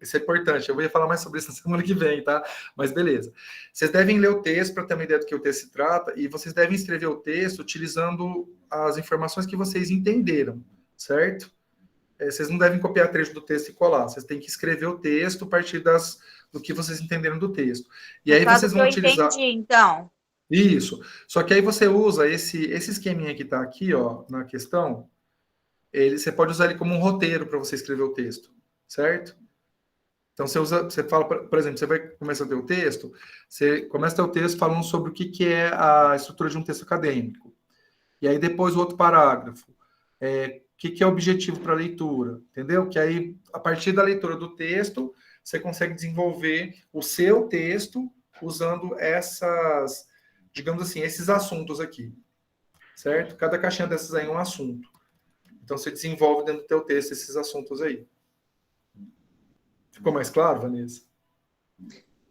Isso é importante. Eu vou falar mais sobre isso na semana que vem, tá? Mas beleza. Vocês devem ler o texto para ter uma ideia do que o texto se trata e vocês devem escrever o texto utilizando as informações que vocês entenderam, certo? Vocês não devem copiar trecho do texto e colar. Vocês têm que escrever o texto a partir do que vocês entenderam do texto. E aí vocês vão utilizar... Eu entendi, então. Isso. Só que aí você usa esse esqueminha que está aqui, ó, na questão, você pode usar ele como um roteiro para você escrever o texto, certo? Então, você fala, por exemplo, você vai começar a ter o texto, você começa a ter o texto falando sobre o que é a estrutura de um texto acadêmico. E aí, depois, o outro parágrafo. O que é objetivo para a leitura, entendeu? Que aí, a partir da leitura do texto, você consegue desenvolver o seu texto usando essas, digamos assim, esses assuntos aqui, certo? Cada caixinha dessas aí é um assunto. Então, você desenvolve dentro do teu texto esses assuntos aí. Ficou mais claro, Vanessa?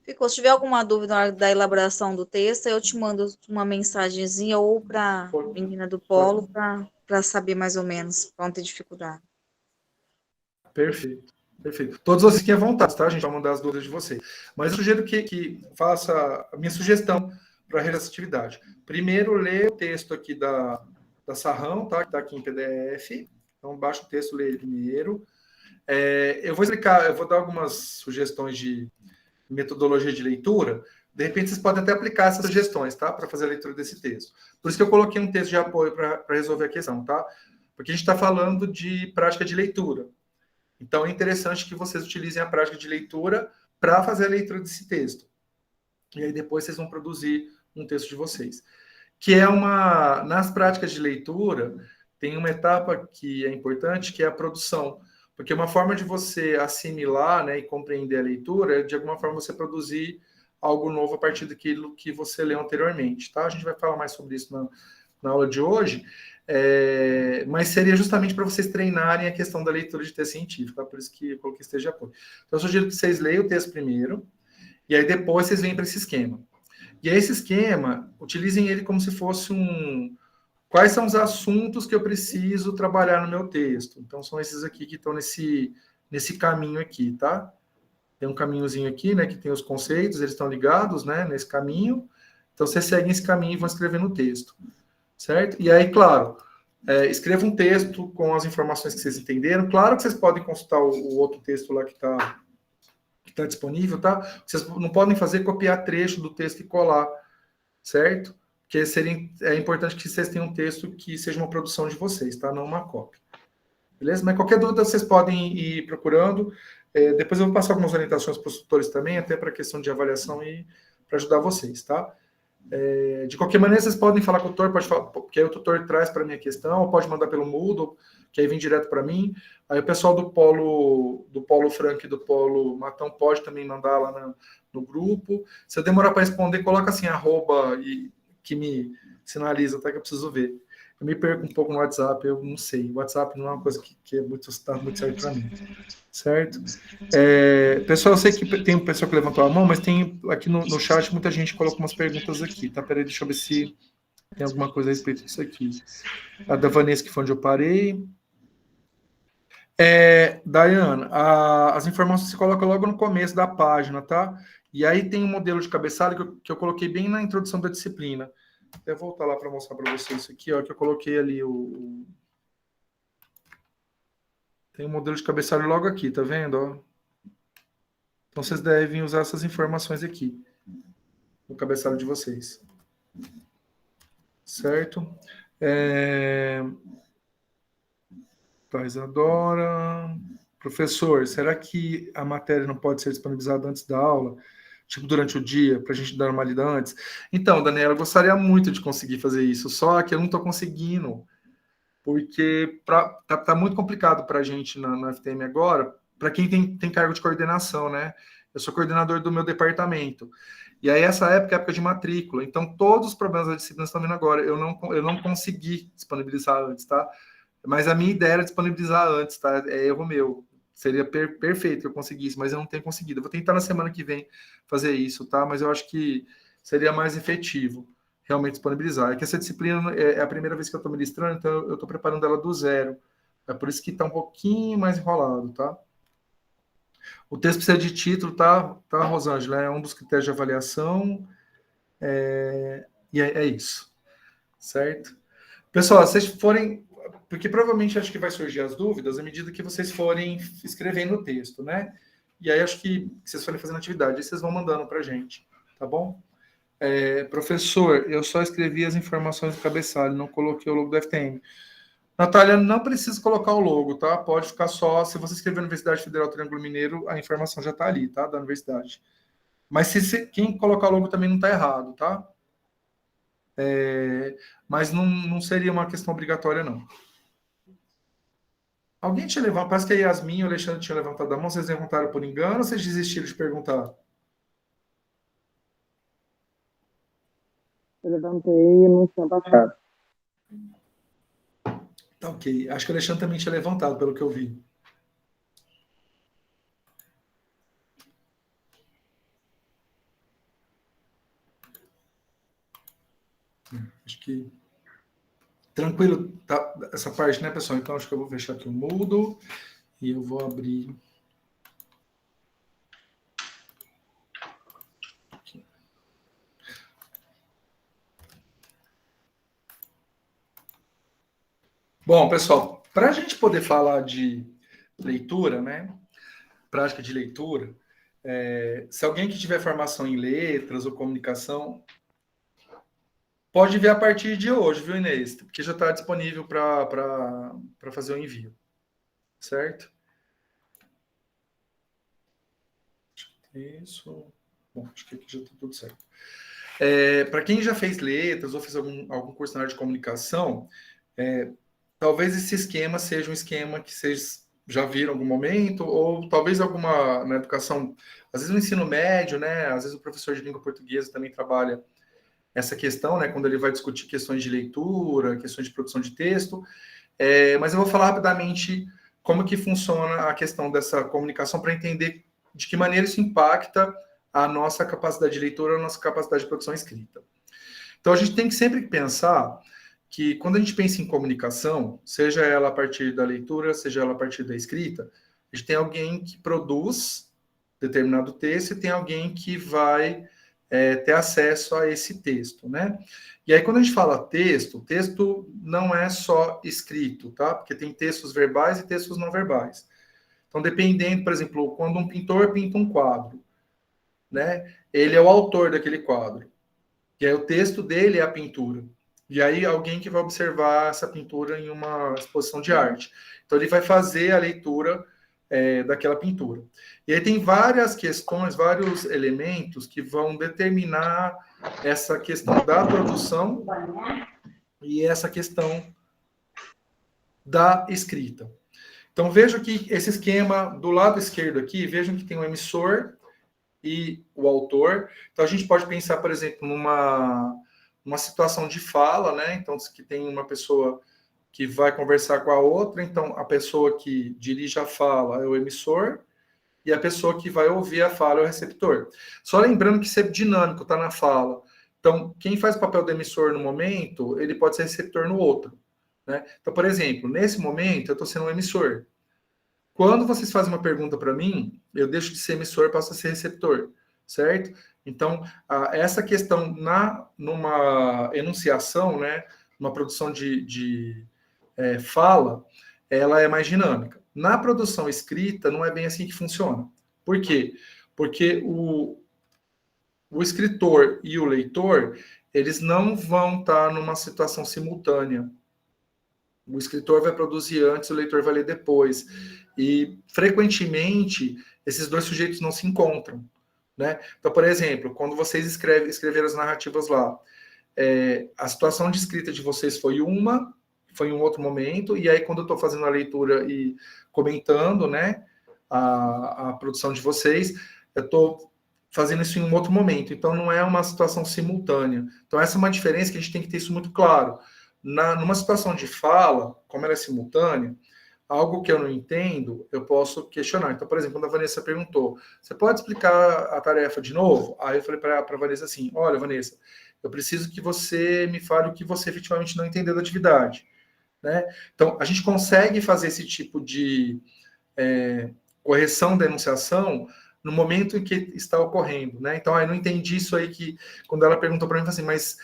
Ficou. Se tiver alguma dúvida na hora da elaboração do texto, eu te mando uma mensagenzinha ou para a menina do Polo para saber mais ou menos para não ter dificuldade. Perfeito. Perfeito. Todos vocês fiquem à vontade, tá? A gente vai mandar as dúvidas de vocês. Mas eu sugiro que faça a minha sugestão para a atividade. Primeiro, lê o texto aqui da Sarrão, tá? Que está aqui em PDF. Então, baixa o texto, lê ele primeiro. Eu vou explicar, eu vou dar algumas sugestões de metodologia de leitura. De repente, vocês podem até aplicar essas sugestões, tá? Para fazer a leitura desse texto. Por isso que eu coloquei um texto de apoio para resolver a questão, tá? Porque a gente está falando de prática de leitura. Então, é interessante que vocês utilizem a prática de leitura para fazer a leitura desse texto. E aí, depois, vocês vão produzir um texto de vocês. Que é nas práticas de leitura, tem uma etapa que é importante, que é a produção. Porque uma forma de você assimilar, né, e compreender a leitura é, de alguma forma, você produzir algo novo a partir daquilo que você leu anteriormente, tá? A gente vai falar mais sobre isso na aula de hoje, mas seria justamente para vocês treinarem a questão da leitura de texto científico, tá? Por isso que eu coloquei esse texto de apoio. Então, eu sugiro que vocês leiam o texto primeiro, e aí depois vocês vêm para esse esquema. E aí, esse esquema, utilizem ele como se fosse quais são os assuntos que eu preciso trabalhar no meu texto? Então, são esses aqui que estão nesse caminho aqui, tá? Tem um caminhozinho aqui, né, que tem os conceitos, eles estão ligados, né, nesse caminho. Então, vocês seguem esse caminho e vão escrever no texto, certo? E aí, claro, escreva um texto com as informações que vocês entenderam. Claro que vocês podem consultar o outro texto lá que está disponível, tá? Vocês não podem copiar trecho do texto e colar, certo? Porque é importante que vocês tenham um texto que seja uma produção de vocês, tá? Não uma cópia. Beleza? Mas qualquer dúvida vocês podem ir procurando. Depois eu vou passar algumas orientações para os tutores também, até para a questão de avaliação e para ajudar vocês, tá? De qualquer maneira, vocês podem falar com o tutor, pode falar, porque aí o tutor traz para mim a questão, ou pode mandar pelo Moodle, que aí vem direto para mim. Aí o pessoal do Polo Frank e do Polo Matão pode também mandar lá no grupo. Se eu demorar para responder, coloca assim, @ que me sinaliza, até que eu preciso ver. Eu me perco um pouco no WhatsApp, eu não sei. O WhatsApp não é uma coisa que está muito certo para mim. Certo? Pessoal, eu sei que tem um pessoal que levantou a mão, mas tem aqui no chat muita gente colocou umas perguntas aqui, tá? Peraí, deixa eu ver se tem alguma coisa a respeito disso aqui. A da Vanessa, que foi onde eu parei. Dayana, as informações você coloca logo no começo da página, tá? E aí tem um modelo de cabeçalho que eu coloquei bem na introdução da disciplina. Vou voltar lá para mostrar para vocês isso aqui, ó, que eu coloquei ali Tem um modelo de cabeçalho logo aqui, tá vendo? Ó? Então, vocês devem usar essas informações aqui no cabeçalho de vocês. Certo? Isadora. Professor, será que a matéria não pode ser disponibilizada antes da aula? Tipo, durante o dia, para a gente dar uma lida antes? Então, Daniela, eu gostaria muito de conseguir fazer isso, só que eu não estou conseguindo, porque tá muito complicado para a gente na FTM agora, para quem tem cargo de coordenação, né? Eu sou coordenador do meu departamento. E aí, essa época é época de matrícula. Então, todos os problemas da disciplina estão vindo agora. Eu não consegui disponibilizar antes, tá? Mas a minha ideia era disponibilizar antes, tá? É erro meu. Seria perfeito que eu conseguisse, mas eu não tenho conseguido. Eu vou tentar na semana que vem fazer isso, tá? Mas eu acho que seria mais efetivo realmente disponibilizar. É que essa disciplina é a primeira vez que eu estou ministrando, então eu estou preparando ela do zero. É por isso que está um pouquinho mais enrolado, tá? O texto precisa de título, tá, Rosângela? É um dos critérios de avaliação. E é isso. Certo? Pessoal, se vocês forem... Porque provavelmente acho que vai surgir as dúvidas à medida que vocês forem escrevendo o texto, né? E aí acho que vocês forem fazendo atividade, aí vocês vão mandando para a gente, tá bom? Professor, eu só escrevi as informações do cabeçalho, não coloquei o logo do FTM. Natália, não precisa colocar o logo, tá? Pode ficar só, se você escrever Universidade Federal Triângulo Mineiro, a informação já está ali, tá? Da universidade. Mas quem colocar o logo também não está errado, tá? Mas não seria uma questão obrigatória, não. Alguém tinha levantado, parece que a Yasmin e o Alexandre tinham levantado a mão, vocês levantaram por engano ou vocês desistiram de perguntar? Eu levantei e não tinha passado. Tá ok. Acho que o Alexandre também tinha levantado, pelo que eu vi. Acho que... Tranquilo, tá? Essa parte, né, pessoal? Então, acho que eu vou fechar aqui o mudo e eu vou abrir... Aqui. Bom, pessoal, para a gente poder falar de leitura, né? Prática de leitura, se alguém que tiver formação em letras ou comunicação, pode ver a partir de hoje, viu, Inês? Porque já está disponível para fazer o envio. Certo? Isso. Bom, acho que aqui já está tudo certo. Para quem já fez letras ou fez algum curso na área de comunicação, talvez esse esquema seja um esquema que vocês já viram em algum momento, ou talvez alguma na educação, às vezes no ensino médio, né? Às vezes o professor de língua portuguesa também trabalha essa questão, né? Quando ele vai discutir questões de leitura, questões de produção de texto. Mas eu vou falar rapidamente como que funciona a questão dessa comunicação para entender de que maneira isso impacta a nossa capacidade de leitura, a nossa capacidade de produção escrita. Então, a gente tem que sempre pensar que quando a gente pensa em comunicação, seja ela a partir da leitura, seja ela a partir da escrita, a gente tem alguém que produz determinado texto e tem alguém que vai ter acesso a esse texto, né? E aí, quando a gente fala texto, o texto não é só escrito, tá? Porque tem textos verbais e textos não verbais. Então, dependendo, por exemplo, quando um pintor pinta um quadro, né? Ele é o autor daquele quadro. E aí o texto dele é a pintura. E aí alguém que vai observar essa pintura em uma exposição de arte. Então ele vai fazer a leitura daquela pintura. E aí tem várias questões, vários elementos que vão determinar essa questão da produção e essa questão da escrita. Então vejam que esse esquema do lado esquerdo aqui, vejam que tem o emissor e o autor. Então a gente pode pensar, por exemplo, numa situação de fala, né? Então, que tem uma pessoa que vai conversar com a outra, então a pessoa que dirige a fala é o emissor e a pessoa que vai ouvir a fala é o receptor. Só lembrando que isso é dinâmico, tá na fala. Então, quem faz o papel do emissor no momento, ele pode ser receptor no outro, né? Então, por exemplo, nesse momento eu estou sendo um emissor. Quando vocês fazem uma pergunta para mim, eu deixo de ser emissor e passo a ser receptor, certo? Então, essa questão numa enunciação, né, numa produção de fala, ela é mais dinâmica. Na produção escrita, não é bem assim que funciona. Por quê? Porque o escritor e o leitor, eles não vão estar numa situação simultânea. O escritor vai produzir antes, o leitor vai ler depois. E, frequentemente, esses dois sujeitos não se encontram, né? Então, por exemplo, quando vocês escreveram as narrativas lá, a situação de escrita de vocês foi em um outro momento, e aí quando eu estou fazendo a leitura e comentando, né, a produção de vocês, eu estou fazendo isso em um outro momento. Então, não é uma situação simultânea. Então, essa é uma diferença que a gente tem que ter isso muito claro. Numa situação de fala, como ela é simultânea, algo que eu não entendo, eu posso questionar. Então, por exemplo, quando a Vanessa perguntou, você pode explicar a tarefa de novo? Aí eu falei para a Vanessa assim, olha, Vanessa, eu preciso que você me fale o que você efetivamente não entendeu da atividade, né? Então, a gente consegue fazer esse tipo de correção da enunciação no momento em que está ocorrendo, né? Então, eu não entendi isso aí que, quando ela perguntou para mim, assim, mas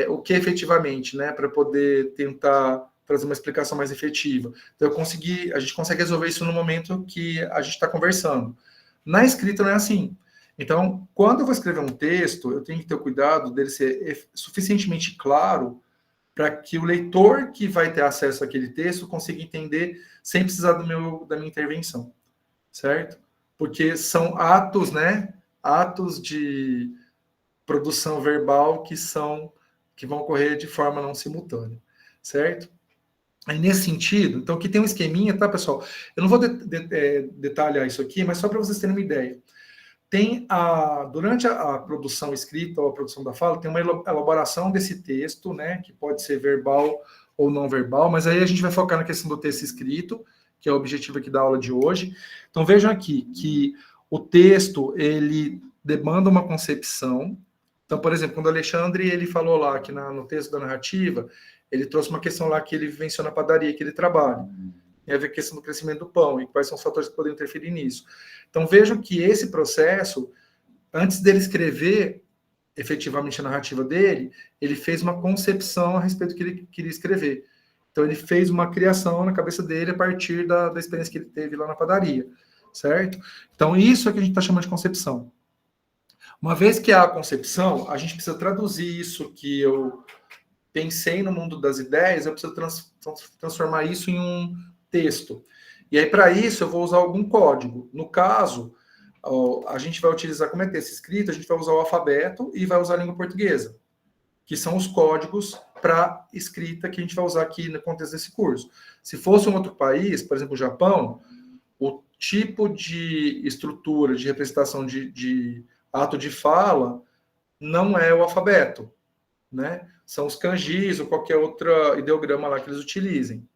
o que efetivamente, né? Para poder tentar trazer uma explicação mais efetiva. Então, a gente consegue resolver isso no momento que a gente está conversando. Na escrita não é assim. Então, quando eu vou escrever um texto, eu tenho que ter o cuidado dele ser suficientemente claro para que o leitor que vai ter acesso àquele texto consiga entender sem precisar da minha intervenção, certo? Porque são atos, né? Atos de produção verbal que vão ocorrer de forma não simultânea, certo? Aí, nesse sentido, então, que tem um esqueminha, tá, pessoal? Eu não vou detalhar isso aqui, mas só para vocês terem uma ideia. Durante a produção escrita ou a produção da fala, tem uma elaboração desse texto, né, que pode ser verbal ou não verbal, mas aí a gente vai focar na questão do texto escrito, que é o objetivo aqui da aula de hoje. Então, vejam aqui que o texto, ele demanda uma concepção. Então, por exemplo, quando o Alexandre ele falou lá que no texto da narrativa, ele trouxe uma questão lá que ele vivenciou na padaria que ele trabalha. Tem a ver com a questão do crescimento do pão e quais são os fatores que podem interferir nisso. Então, vejam que esse processo, antes dele escrever efetivamente a narrativa dele, ele fez uma concepção a respeito do que ele queria escrever. Então, ele fez uma criação na cabeça dele a partir da experiência que ele teve lá na padaria, certo? Então, isso é que a gente está chamando de concepção. Uma vez que há a concepção, a gente precisa traduzir isso que eu pensei no mundo das ideias, eu preciso transformar isso em um texto. E aí, para isso, eu vou usar algum código. No caso, a gente vai utilizar, como é texto escrito, a gente vai usar o alfabeto e vai usar a língua portuguesa, que são os códigos para escrita que a gente vai usar aqui no contexto desse curso. Se fosse um outro país, por exemplo, o Japão, o tipo de estrutura, de representação de ato de fala não é o alfabeto, né? São os kanjis ou qualquer outro ideograma lá que eles utilizem.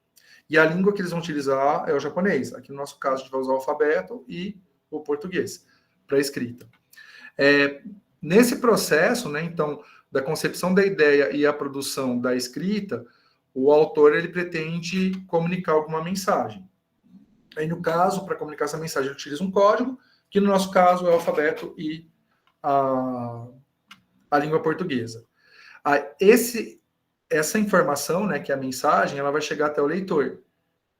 E a língua que eles vão utilizar é o japonês. Aqui no nosso caso, a gente vai usar o alfabeto e o português para escrita. Nesse processo, né, então, da concepção da ideia e a produção da escrita, o autor ele pretende comunicar alguma mensagem. Aí, no caso, para comunicar essa mensagem, ele utiliza um código, que no nosso caso é o alfabeto e a língua portuguesa. Essa informação, né, que é a mensagem, ela vai chegar até o leitor,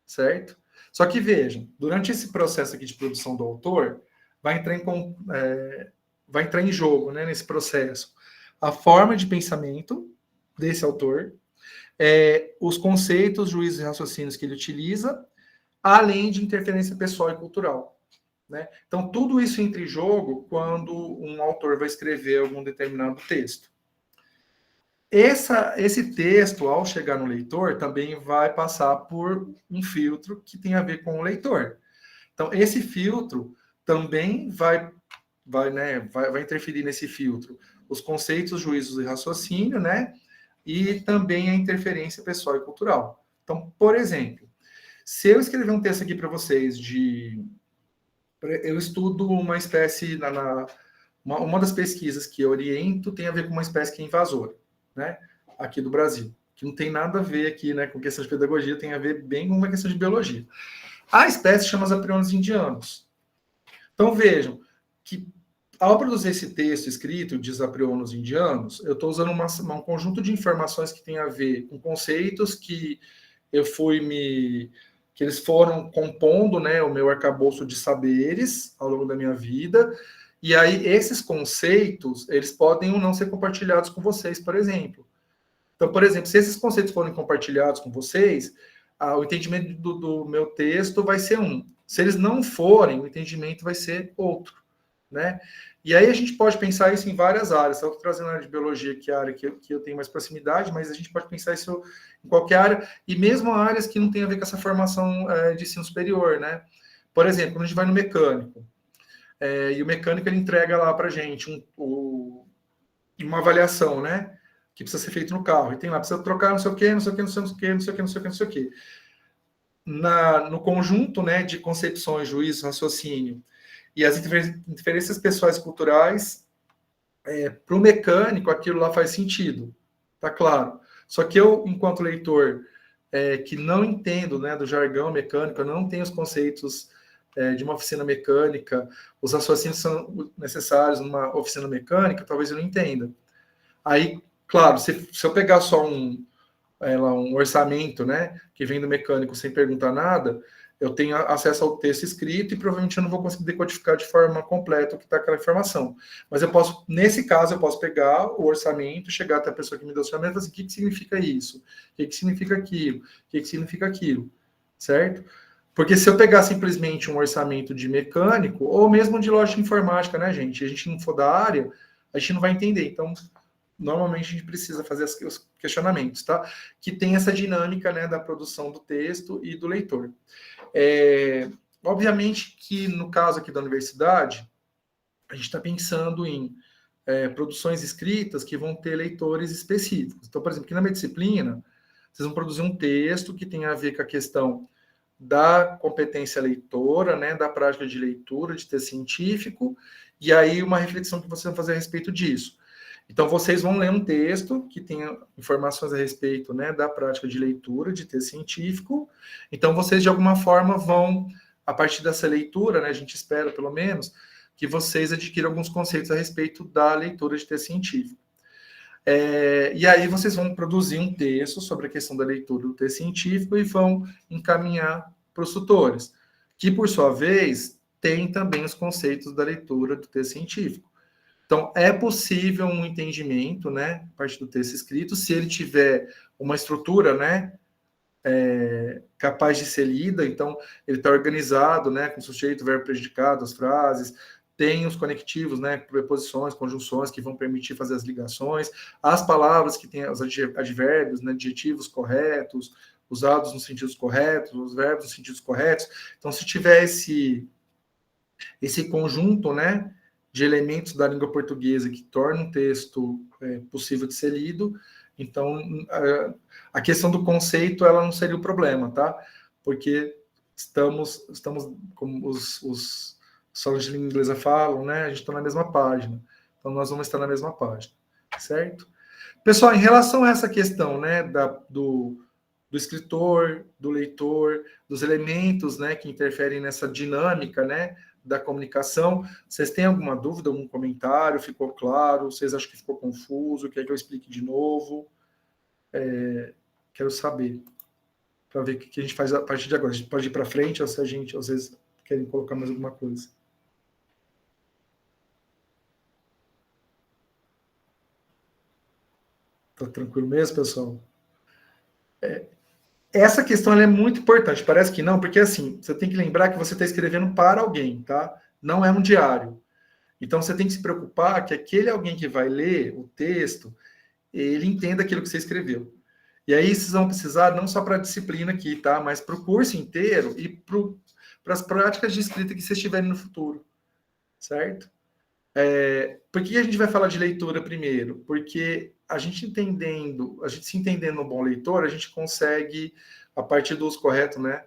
certo? Só que vejam, durante esse processo aqui de produção do autor, vai entrar em jogo, né, nesse processo, a forma de pensamento desse autor, os conceitos, juízos e raciocínios que ele utiliza, além de interferência pessoal e cultural, né? Então, tudo isso entra em jogo quando um autor vai escrever algum determinado texto. Esse texto, ao chegar no leitor, também vai passar por um filtro que tem a ver com o leitor. Então, esse filtro também vai interferir nesse filtro os conceitos, juízos e raciocínio, né? E também a interferência pessoal e cultural. Então, por exemplo, se eu escrever um texto aqui para vocês eu estudo uma espécie, uma das pesquisas que eu oriento tem a ver com uma espécie que é invasora, né, aqui do Brasil, que não tem nada a ver aqui, né, com questão de pedagogia, tem a ver bem com uma questão de biologia. A espécie chama os apriônios indianos. Então, vejam que, ao produzir esse texto escrito de apriônios indianos, eu estou usando um conjunto de informações que tem a ver com conceitos que que eles foram compondo, né, o meu arcabouço de saberes ao longo da minha vida, e aí esses conceitos, eles podem ou não ser compartilhados com vocês, por exemplo. Então, por exemplo, se esses conceitos forem compartilhados com vocês, o entendimento do meu texto vai ser um. Se eles não forem, o entendimento vai ser outro, né? E aí a gente pode pensar isso em várias áreas. Estou trazendo a área de biologia, que é a área que eu tenho mais proximidade, mas a gente pode pensar isso em qualquer área, e mesmo áreas que não tem a ver com essa formação de ensino superior, né? Por exemplo, quando a gente vai no mecânico, e o mecânico ele entrega lá para a gente uma avaliação, né? Que precisa ser feito no carro. E tem lá, precisa trocar não sei o quê, não sei o quê, não sei o quê, não sei o quê, não sei o quê, não sei o quê. No conjunto, né, de concepções, juízo, raciocínio e as interferências pessoais e culturais, para o mecânico, aquilo lá faz sentido, tá claro. Só que eu, enquanto leitor, que não entendo, né, do jargão mecânico, eu não tenho os conceitos de uma oficina mecânica, os raciocínios são necessários numa oficina mecânica, talvez eu não entenda. Aí, claro, se eu pegar só um orçamento, né, que vem do mecânico sem perguntar nada, eu tenho acesso ao texto escrito e provavelmente eu não vou conseguir decodificar de forma completa o que está aquela informação. Mas eu posso, nesse caso, eu posso pegar o orçamento, chegar até a pessoa que me deu o orçamento e falar assim, o que significa isso? O que significa aquilo? O que significa aquilo? Certo? Porque se eu pegar simplesmente um orçamento de mecânico, ou mesmo de loja de informática, né, gente? A gente não for da área, a gente não vai entender. Então, normalmente a gente precisa fazer os questionamentos, tá? Que tem essa dinâmica, né, da produção do texto e do leitor. Obviamente que no caso aqui da universidade, a gente está pensando em produções escritas que vão ter leitores específicos. Então, por exemplo, aqui na minha disciplina, vocês vão produzir um texto que tem a ver com a questão da competência leitora, né, da prática de leitura, de texto científico, e aí uma reflexão que vocês vão fazer a respeito disso. Então, vocês vão ler um texto que tenha informações a respeito, né, da prática de leitura, de texto científico. Então, vocês, de alguma forma, vão, a partir dessa leitura, né, a gente espera, pelo menos, que vocês adquiram alguns conceitos a respeito da leitura de texto científico. E aí, vocês vão produzir um texto sobre a questão da leitura do texto científico e vão encaminhar para os tutores, que, por sua vez, tem também os conceitos da leitura do texto científico. Então, é possível um entendimento, né, a partir do texto escrito, se ele tiver uma estrutura, né, capaz de ser lida, então ele está organizado, né, com sujeito, verbo, predicado, as frases, tem os conectivos, né, preposições, conjunções que vão permitir fazer as ligações, as palavras que têm os advérbios, né, adjetivos corretos, usados nos sentidos corretos, os verbos nos sentidos corretos. Então, se tiver esse conjunto, né, de elementos da língua portuguesa que torna um texto possível de ser lido, então a questão do conceito ela não seria o problema, tá? Porque estamos como os alunos de língua inglesa falam, né? A gente está na mesma página, então nós vamos estar na mesma página, certo? Pessoal, em relação a essa questão, né, do escritor, do leitor, dos elementos, né, que interferem nessa dinâmica, né, da comunicação, vocês têm alguma dúvida, algum comentário? Ficou claro? Vocês acham que ficou confuso? Quer que eu explique de novo? Quero saber, para ver o que a gente faz a partir de agora. A gente pode ir para frente, ou se a gente, às vezes, querem colocar mais alguma coisa. Tá tranquilo mesmo, pessoal? Essa questão ela é muito importante, parece que não, porque assim, você tem que lembrar que você está escrevendo para alguém, tá? Não é um diário. Então, você tem que se preocupar que aquele alguém que vai ler o texto, ele entenda aquilo que você escreveu. E aí, vocês vão precisar, não só para a disciplina aqui, tá? Mas para o curso inteiro e para as práticas de escrita que vocês tiverem no futuro, certo? Por que a gente vai falar de leitura primeiro? Porque a gente se entendendo um bom leitor, a gente consegue, a partir do uso correto, né?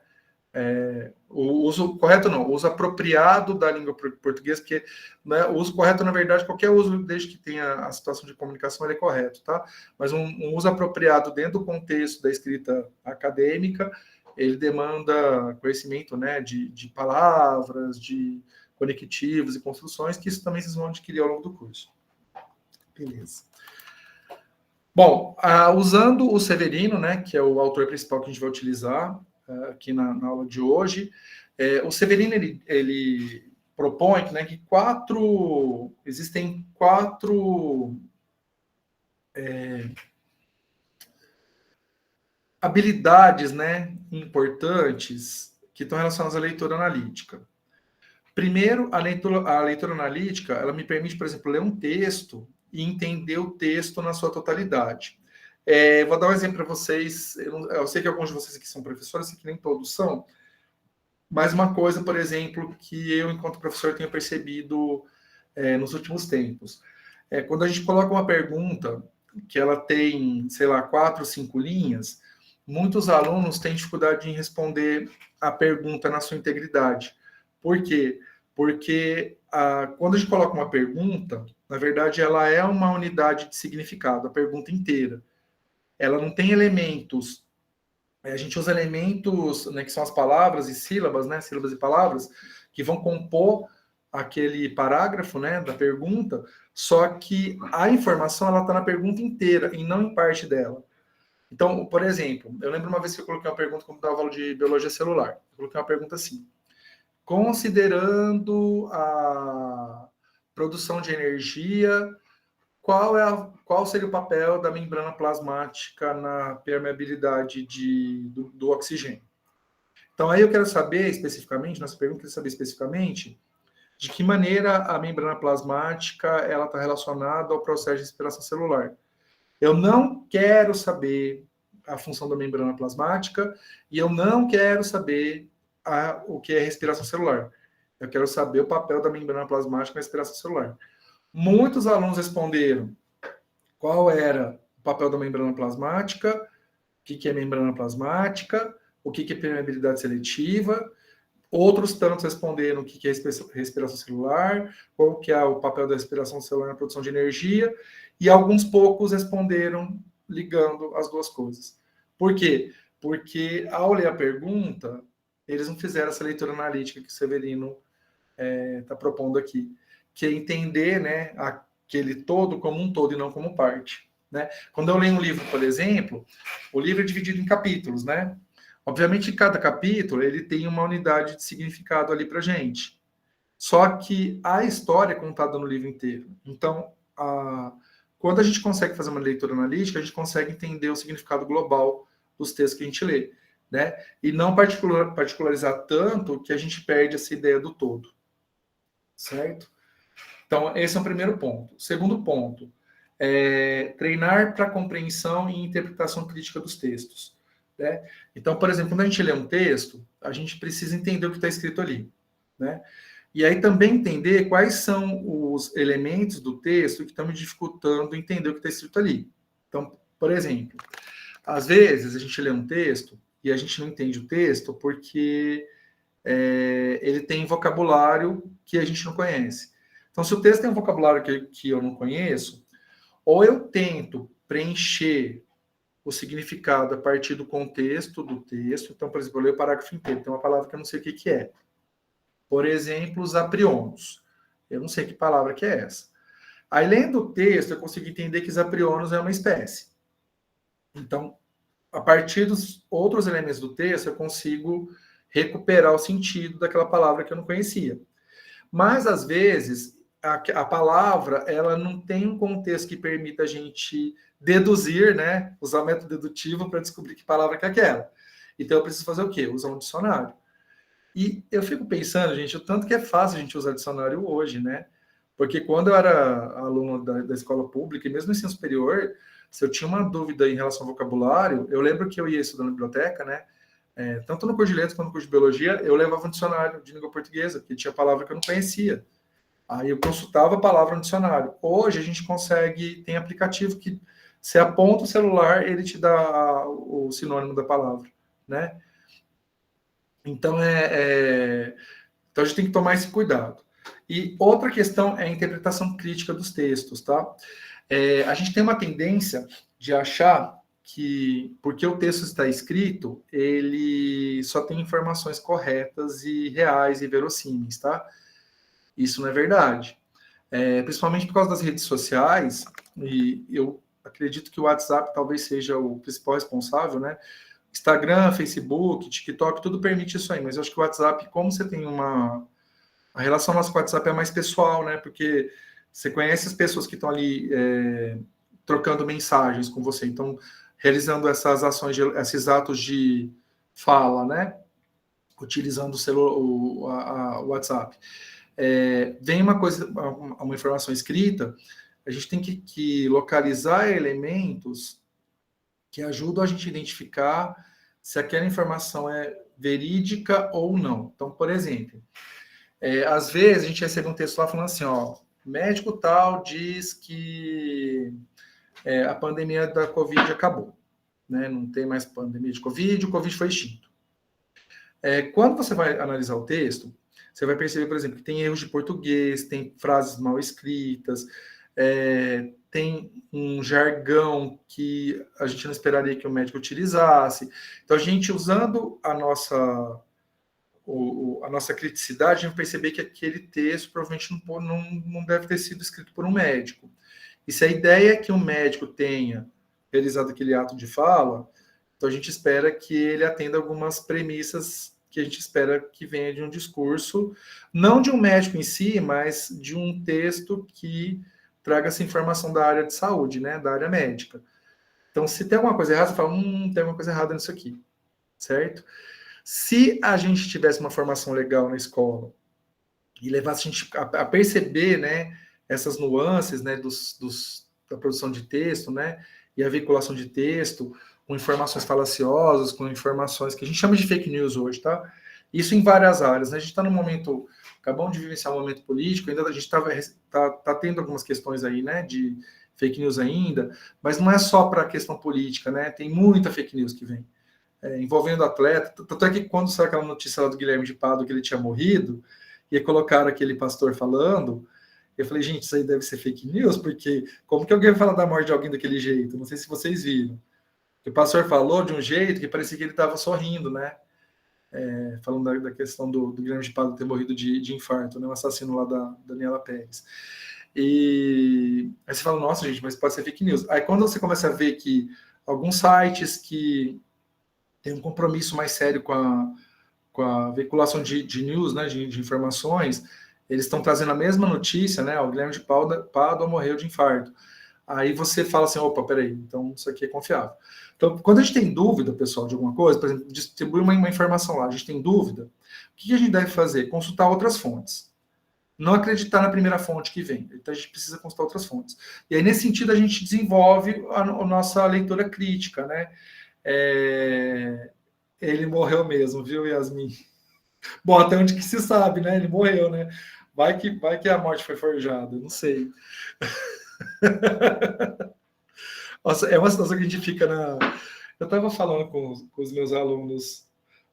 O uso correto não, o uso apropriado da língua portuguesa, porque, né, o uso correto, na verdade, qualquer uso, desde que tenha a situação de comunicação, ele é correto, tá? Mas um uso apropriado dentro do contexto da escrita acadêmica, ele demanda conhecimento, né, de palavras, de conectivos e construções, que isso também vocês vão adquirir ao longo do curso. Beleza. Bom, usando o Severino, né, que é o autor principal que a gente vai utilizar aqui na aula de hoje, o Severino, ele propõe, né, que existem quatro habilidades, né, importantes que estão relacionadas à leitura analítica. Primeiro, a leitura analítica, ela me permite, por exemplo, ler um texto e entender o texto na sua totalidade. Vou dar um exemplo para vocês. Eu sei que alguns de vocês aqui são professores, sei que nem todos são, mas uma coisa, por exemplo, que eu, enquanto professor, tenho percebido nos últimos tempos. Quando a gente coloca uma pergunta que ela tem, sei lá, 4 ou 5 linhas, muitos alunos têm dificuldade em responder a pergunta na sua integridade. Por quê? Porque quando a gente coloca uma pergunta, na verdade, ela é uma unidade de significado, a pergunta inteira. Ela não tem elementos. A gente usa elementos, né, que são as palavras e sílabas, né, sílabas e palavras, que vão compor aquele parágrafo, né, da pergunta, só que a informação ela está na pergunta inteira e não em parte dela. Então, por exemplo, eu lembro uma vez que eu coloquei uma pergunta quando dava aula de biologia celular. Eu coloquei uma pergunta assim: considerando a produção de energia, qual seria o papel da membrana plasmática na permeabilidade do oxigênio? Então, aí eu quero saber especificamente, nessa pergunta, eu quero saber especificamente de que maneira a membrana plasmática ela está relacionada ao processo de respiração celular. Eu não quero saber a função da membrana plasmática e eu não quero saber o que é respiração celular. Eu quero saber o papel da membrana plasmática na respiração celular. Muitos alunos responderam qual era o papel da membrana plasmática, o que é membrana plasmática, o que é permeabilidade seletiva. Outros tantos responderam o que é respiração celular, qual que é o papel da respiração celular na produção de energia, e alguns poucos responderam ligando as duas coisas. Por quê? Porque ao ler a pergunta, eles não fizeram essa leitura analítica que o Severino está propondo aqui, que é entender, né, aquele todo como um todo e não como parte. Né? Quando eu leio um livro, por exemplo, o livro é dividido em capítulos, né? Obviamente, cada capítulo ele tem uma unidade de significado ali para gente. Só que a história é contada no livro inteiro. Então, quando a gente consegue fazer uma leitura analítica, a gente consegue entender o significado global dos textos que a gente lê, né? E não particularizar tanto que a gente perde essa ideia do todo. Certo? Então, esse é o primeiro ponto. O segundo ponto é treinar para compreensão e interpretação crítica dos textos. Né? Então, por exemplo, quando a gente lê um texto, a gente precisa entender o que está escrito ali. Né? E aí também entender quais são os elementos do texto que estão me dificultando entender o que está escrito ali. Então, por exemplo, às vezes a gente lê um texto e a gente não entende o texto porque ele tem vocabulário que a gente não conhece. Então, se o texto tem um vocabulário que eu não conheço, ou eu tento preencher o significado a partir do contexto do texto. Então, por exemplo, eu leio o parágrafo inteiro, tem uma palavra que eu não sei o que é. Por exemplo, os aprionos. Eu não sei que palavra que é essa. Aí, lendo o texto, eu consigo entender que os aprionos é uma espécie. Então, a partir dos outros elementos do texto, eu consigo recuperar o sentido daquela palavra que eu não conhecia. Mas, às vezes, a palavra ela não tem um contexto que permita a gente deduzir, né? Usar método dedutivo para descobrir que palavra que é aquela. Então, eu preciso fazer o quê? Usar um dicionário. E eu fico pensando, gente, o tanto que é fácil a gente usar dicionário hoje, né? Porque quando eu era aluno da escola pública, e mesmo no ensino superior, se eu tinha uma dúvida em relação ao vocabulário, eu lembro que eu ia estudar na biblioteca, né? Tanto no curso de letras quanto no curso de biologia, eu levava um dicionário de língua portuguesa, porque tinha palavra que eu não conhecia. Aí eu consultava a palavra no dicionário. Hoje a gente consegue, tem aplicativo que você aponta o celular, ele te dá o sinônimo da palavra, né? Então, então a gente tem que tomar esse cuidado. E outra questão é a interpretação crítica dos textos, tá? A gente tem uma tendência de achar que, porque o texto está escrito, ele só tem informações corretas e reais e verossímeis, tá? Isso não é verdade. Principalmente por causa das redes sociais, e eu acredito que o WhatsApp talvez seja o principal responsável, né? Instagram, Facebook, TikTok, tudo permite isso aí, mas eu acho que o WhatsApp, como você tem a relação nossa com o WhatsApp é mais pessoal, né? Porque você conhece as pessoas que estão ali trocando mensagens com você, então realizando essas ações, esses atos de fala, né? Utilizando o WhatsApp. Vem uma informação escrita, a gente tem que localizar elementos que ajudam a gente a identificar se aquela informação é verídica ou não. Então, por exemplo, às vezes a gente recebe um texto lá falando assim, ó, médico tal diz que a pandemia da Covid acabou, né? Não tem mais pandemia de Covid, o Covid foi extinto. Quando você vai analisar o texto, você vai perceber, por exemplo, que tem erros de português, tem frases mal escritas, tem um jargão que a gente não esperaria que o médico utilizasse. Então, a gente, usando a nossa criticidade, a gente vai perceber que aquele texto provavelmente não deve ter sido escrito por um médico. E se a ideia é que o médico tenha realizado aquele ato de fala, então a gente espera que ele atenda algumas premissas que a gente espera que venha de um discurso, não de um médico em si, mas de um texto que traga essa informação da área de saúde, né, da área médica. Então, se tem alguma coisa errada, você fala, tem alguma coisa errada nisso aqui, certo? Se a gente tivesse uma formação legal na escola e levasse a gente a perceber, né, essas nuances, né, da produção de texto, né, e a veiculação de texto, com informações falaciosas, com informações que a gente chama de fake news hoje, tá? Isso em várias áreas, né? A gente está num momento, acabamos de vivenciar um momento político, ainda a gente tá tendo algumas questões aí, né, de fake news ainda, mas não é só para a questão política, né? Tem muita fake news que vem, envolvendo atleta. Tanto é que quando saiu aquela notícia lá do Guilherme de Pádua que ele tinha morrido, e colocaram aquele pastor falando, eu falei, gente, isso aí deve ser fake news, porque como que alguém vai falar da morte de alguém daquele jeito? Não sei se vocês viram. O pastor falou de um jeito que parecia que ele estava sorrindo, né? Falando da questão do Guilherme de Pádua ter morrido de infarto, né? O assassino lá da Daniela Pérez. E aí você fala, nossa, gente, mas pode ser fake news. Aí quando você começa a ver que alguns sites que têm um compromisso mais sério com a veiculação de news, né, de informações, eles estão trazendo a mesma notícia, né? O Guilherme de Pádua morreu de infarto. Aí você fala assim, opa, peraí, então isso aqui é confiável. Então, quando a gente tem dúvida, pessoal, de alguma coisa, por exemplo, distribui uma informação lá, a gente tem dúvida, o que a gente deve fazer? Consultar outras fontes. Não acreditar na primeira fonte que vem. Então, a gente precisa consultar outras fontes. E aí, nesse sentido, a gente desenvolve a nossa leitura crítica, né? Ele morreu mesmo, viu, Yasmin? Bom, até onde que se sabe, né? Ele morreu, né? Vai que a morte foi forjada, não sei. Nossa, é uma situação que a gente fica na... Eu estava falando com os meus alunos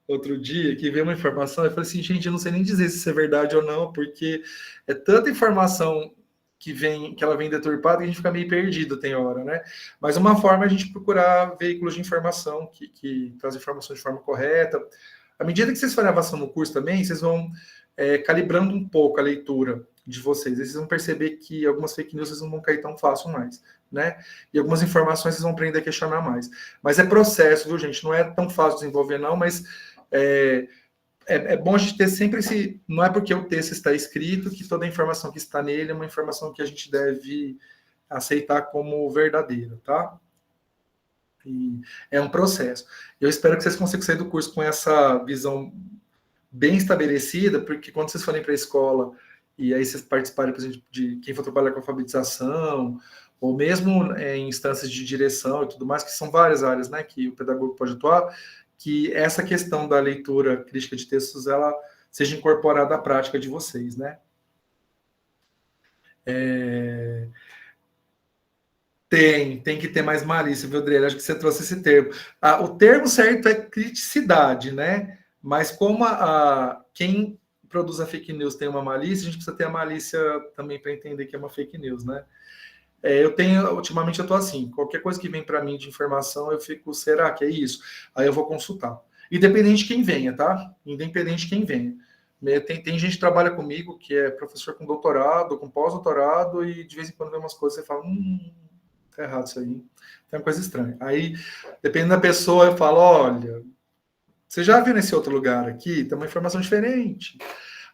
outro dia, que veio uma informação, eu falei assim, gente, eu não sei nem dizer se isso é verdade ou não, porque é tanta informação que ela vem deturpada que a gente fica meio perdido, tem hora, né? Mas uma forma é a gente procurar veículos de informação que trazem informação de forma correta. À medida que vocês forem avançando no curso também, vocês vão calibrando um pouco a leitura de vocês. Vocês vão perceber que algumas fake news vocês não vão cair tão fácil mais, né? E algumas informações vocês vão aprender a questionar mais. Mas é processo, viu, gente? Não é tão fácil desenvolver, não, mas é bom a gente ter sempre esse... Não é porque o texto está escrito que toda a informação que está nele é uma informação que a gente deve aceitar como verdadeira, tá? E é um processo. Eu espero que vocês consigam sair do curso com essa visão bem estabelecida, porque quando vocês forem para a escola e aí vocês participarem, por exemplo, de quem for trabalhar com alfabetização, ou mesmo em instâncias de direção e tudo mais, que são várias áreas, né, que o pedagogo pode atuar, que essa questão da leitura crítica de textos, ela seja incorporada à prática de vocês, né? Tem que ter mais malícia, viu, Adriana? Acho que você trouxe esse termo. O termo certo é criticidade, né? Mas como quem produz a fake news tem uma malícia, a gente precisa ter a malícia também para entender que é uma fake news, né? Ultimamente eu estou assim, qualquer coisa que vem para mim de informação, eu fico, será que é isso? Aí eu vou consultar. Independente de quem venha, tá? Independente de quem venha. Tem gente que trabalha comigo, que é professor com doutorado, com pós-doutorado, e de vez em quando vê umas coisas e você fala, tá errado isso aí, tem uma coisa estranha. Aí, dependendo da pessoa, eu falo, olha, você já viu nesse outro lugar aqui? Tem uma informação diferente.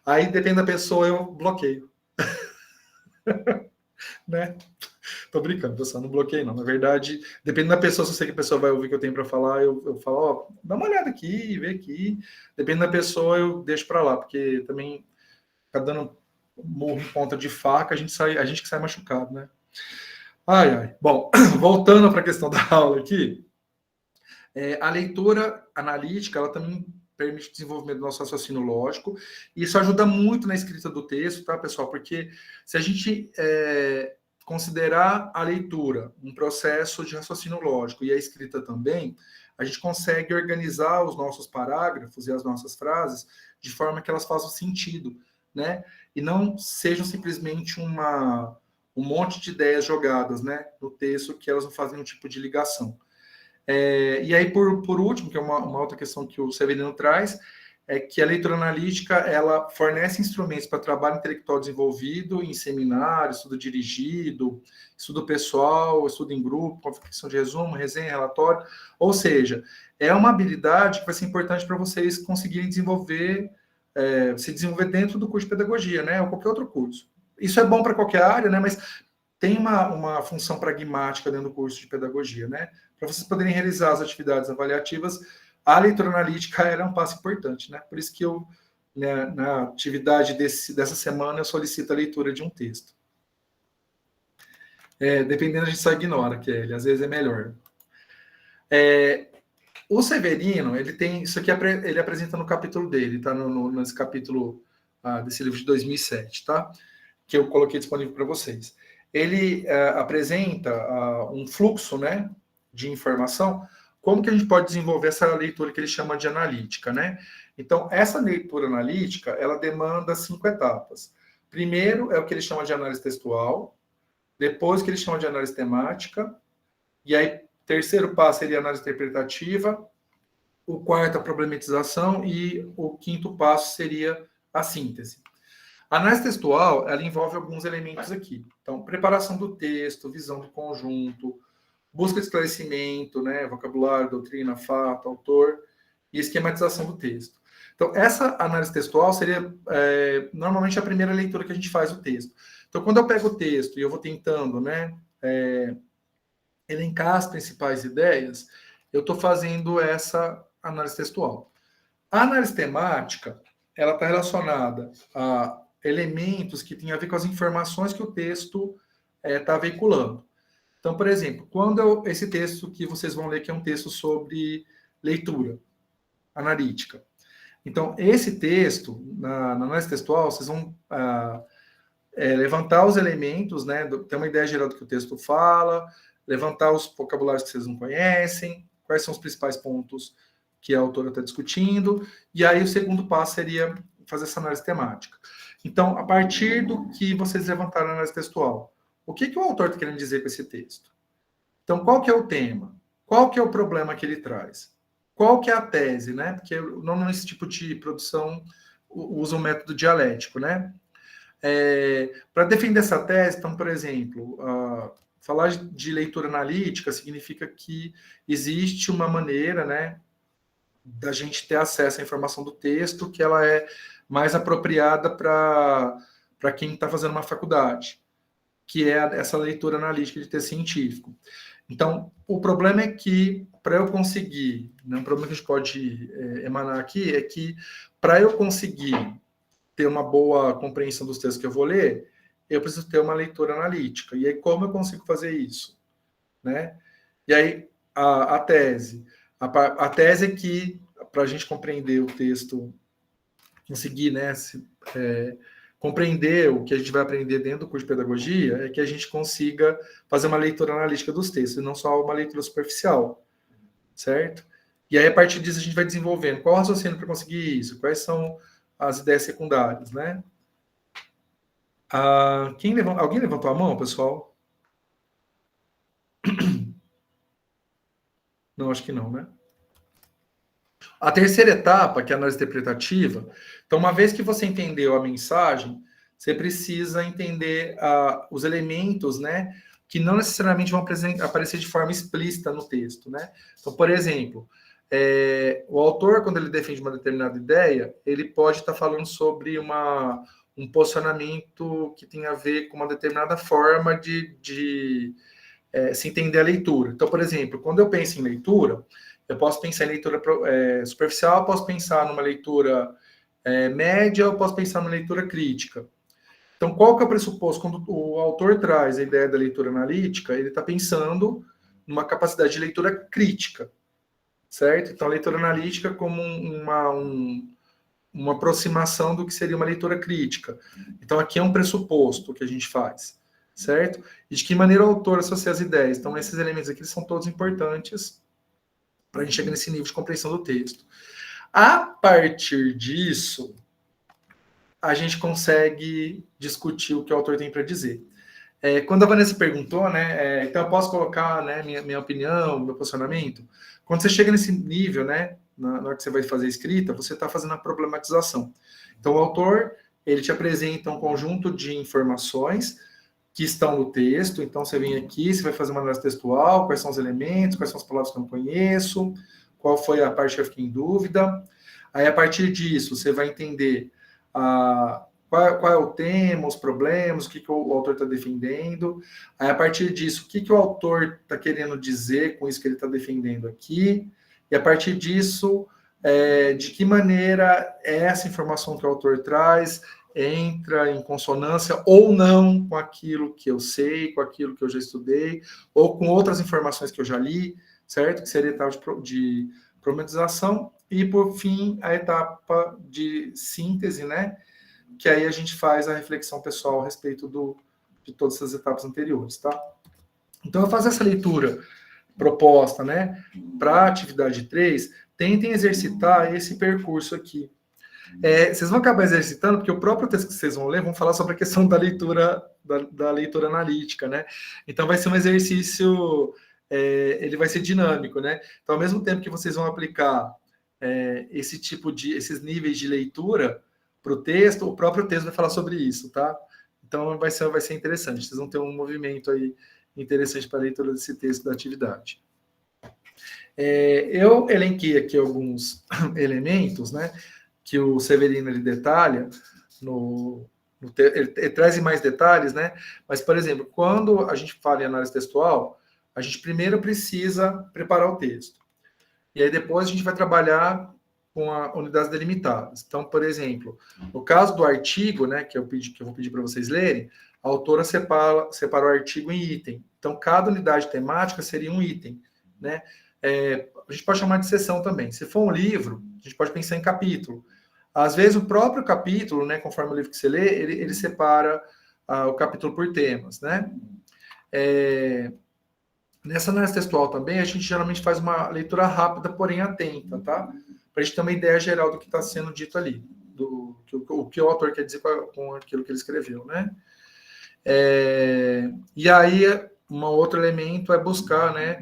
Aí, dependendo da pessoa, eu bloqueio. Né? Tô brincando, pessoal, não bloqueio não. Na verdade, dependendo da pessoa, se eu sei que a pessoa vai ouvir o que eu tenho para falar, eu falo, ó, dá uma olhada aqui, vê aqui. Dependendo da pessoa, eu deixo para lá, porque também tá dando murro em ponta de faca, a gente que sai machucado, né? Ai. Bom, voltando para a questão da aula aqui, a leitura analítica, ela também permite o desenvolvimento do nosso raciocínio lógico, e isso ajuda muito na escrita do texto, tá, pessoal? Porque se a gente considerar a leitura um processo de raciocínio lógico e a escrita também, a gente consegue organizar os nossos parágrafos e as nossas frases de forma que elas façam sentido, né? E não sejam simplesmente um monte de ideias jogadas, né, no texto, que elas não fazem nenhum tipo de ligação. E aí, por último, que é uma outra questão que o Severino traz, é que a leitura analítica, ela fornece instrumentos para trabalho intelectual desenvolvido em seminário, estudo dirigido, estudo pessoal, estudo em grupo, confecção de resumo, resenha, relatório. Ou seja, é uma habilidade que vai ser importante para vocês conseguirem desenvolver, se desenvolver dentro do curso de pedagogia, né? Ou qualquer outro curso. Isso é bom para qualquer área, né? Mas tem uma função pragmática dentro do curso de pedagogia, né? Para vocês poderem realizar as atividades avaliativas, a leitura analítica era um passo importante, né? Por isso que eu, né, na atividade dessa semana, eu solicito a leitura de um texto. Dependendo, a gente só ignora, Kelly, às vezes é melhor. O Severino, ele tem... Isso aqui ele apresenta no capítulo dele, tá? Nesse capítulo desse livro de 2007, tá? Que eu coloquei disponível para vocês. Ele apresenta um fluxo, né, de informação. Como que a gente pode desenvolver essa leitura que ele chama de analítica, né? Então, essa leitura analítica, ela demanda 5 etapas. Primeiro é o que ele chama de análise textual, depois o que ele chama de análise temática, e aí, terceiro passo seria a análise interpretativa, o quarto, a problematização, e o quinto passo seria a síntese. A análise textual, ela envolve alguns elementos aqui. Então, preparação do texto, visão do conjunto, busca de esclarecimento, né, vocabulário, doutrina, fato, autor, e esquematização do texto. Então, essa análise textual seria, normalmente, a primeira leitura que a gente faz do texto. Então, quando eu pego o texto e eu vou tentando, né, elencar as principais ideias, eu estou fazendo essa análise textual. A análise temática, ela está relacionada a elementos que têm a ver com as informações que o texto está veiculando. Então, por exemplo, esse texto que vocês vão ler, que é um texto sobre leitura analítica. Então, esse texto, na análise textual, vocês vão levantar os elementos, né, ter uma ideia geral do que o texto fala, levantar os vocabulários que vocês não conhecem, quais são os principais pontos que a autora está discutindo, e aí o segundo passo seria fazer essa análise temática. Então, a partir do que vocês levantaram na análise textual, o que o autor está querendo dizer com esse texto? Então, qual que é o tema? Qual que é o problema que ele traz? Qual que é a tese, né? Porque normalmente esse tipo de produção usa um método dialético, né? Para defender essa tese, então, por exemplo, falar de leitura analítica significa que existe uma maneira, né, da gente ter acesso à informação do texto que ela é mais apropriada para quem está fazendo uma faculdade, que é essa leitura analítica de texto científico. Então, o problema é que, para eu conseguir, né, um problema que a gente pode emanar aqui é que, para eu conseguir ter uma boa compreensão dos textos que eu vou ler, eu preciso ter uma leitura analítica. E aí, como eu consigo fazer isso? Né? E aí, a tese. A tese é que, para a gente compreender o texto, conseguir, né, compreender o que a gente vai aprender dentro do curso de pedagogia, é que a gente consiga fazer uma leitura analítica dos textos, e não só uma leitura superficial, certo? E aí, a partir disso, a gente vai desenvolvendo qual o raciocínio para conseguir isso, quais são as ideias secundárias, né? Alguém levantou a mão, pessoal? Não, acho que não, né? A terceira etapa, que é a análise interpretativa, então, uma vez que você entendeu a mensagem, você precisa entender os elementos, né, que não necessariamente vão aparecer de forma explícita no texto, né? Então, por exemplo, o autor, quando ele defende uma determinada ideia, ele pode estar falando sobre um posicionamento que tem a ver com uma determinada forma de se entender a leitura. Então, por exemplo, quando eu penso em leitura, eu posso pensar em leitura superficial, eu posso pensar numa leitura média, eu posso pensar numa leitura crítica. Então, qual que é o pressuposto? Quando o autor traz a ideia da leitura analítica, ele está pensando numa capacidade de leitura crítica, certo? Então, a leitura analítica como uma aproximação do que seria uma leitura crítica. Então, aqui é um pressuposto que a gente faz, certo? E de que maneira o autor associa as ideias. Então, esses elementos aqui são todos importantes para a gente chegar nesse nível de compreensão do texto. A partir disso, a gente consegue discutir o que o autor tem para dizer. Quando a Vanessa perguntou, né, então eu posso colocar, né, minha opinião, meu posicionamento? Quando você chega nesse nível, né, na hora que você vai fazer a escrita, você está fazendo a problematização. Então, o autor, ele te apresenta um conjunto de informações que estão no texto. Então, você vem aqui, você vai fazer uma análise textual, quais são os elementos, quais são as palavras que eu não conheço, qual foi a parte que eu fiquei em dúvida. Aí, a partir disso, você vai entender qual é o tema, os problemas, o que o autor está defendendo. Aí, a partir disso, o que o autor está querendo dizer com isso que ele está defendendo aqui. E, a partir disso, de que maneira essa informação que o autor traz entra em consonância ou não com aquilo que eu sei, com aquilo que eu já estudei, ou com outras informações que eu já li, certo? Que seria a etapa de problematização. E, por fim, a etapa de síntese, né? Que aí a gente faz a reflexão pessoal a respeito de todas essas etapas anteriores, tá? Então, eu faço essa leitura proposta, né? Para a atividade 3, tentem exercitar esse percurso aqui. Vocês vão acabar exercitando, porque o próprio texto que vocês vão ler vão falar sobre a questão da leitura, da leitura analítica, né? Então, vai ser um exercício, ele vai ser dinâmico, né? Então, ao mesmo tempo que vocês vão aplicar esses níveis de leitura para o texto, o próprio texto vai falar sobre isso, tá? Então, vai ser interessante. Vocês vão ter um movimento aí interessante para a leitura desse texto da atividade. Eu elenquei aqui alguns elementos, né, que o Severino ele detalha, ele traz mais detalhes, né? Mas, por exemplo, quando a gente fala em análise textual, a gente primeiro precisa preparar o texto. E aí depois a gente vai trabalhar com unidades delimitadas. Então, por exemplo, no caso do artigo, né, que eu vou pedir para vocês lerem, a autora separa o artigo em item. Então, cada unidade temática seria um item, né? A gente pode chamar de seção também. Se for um livro, a gente pode pensar em capítulo. Às vezes, o próprio capítulo, né, conforme o livro que você lê, ele separa o capítulo por temas, né? Nessa análise textual também, a gente geralmente faz uma leitura rápida, porém atenta, tá? Para a gente ter uma ideia geral do que está sendo dito ali, o que o autor quer dizer com aquilo que ele escreveu, né? E aí, um outro elemento é buscar, né?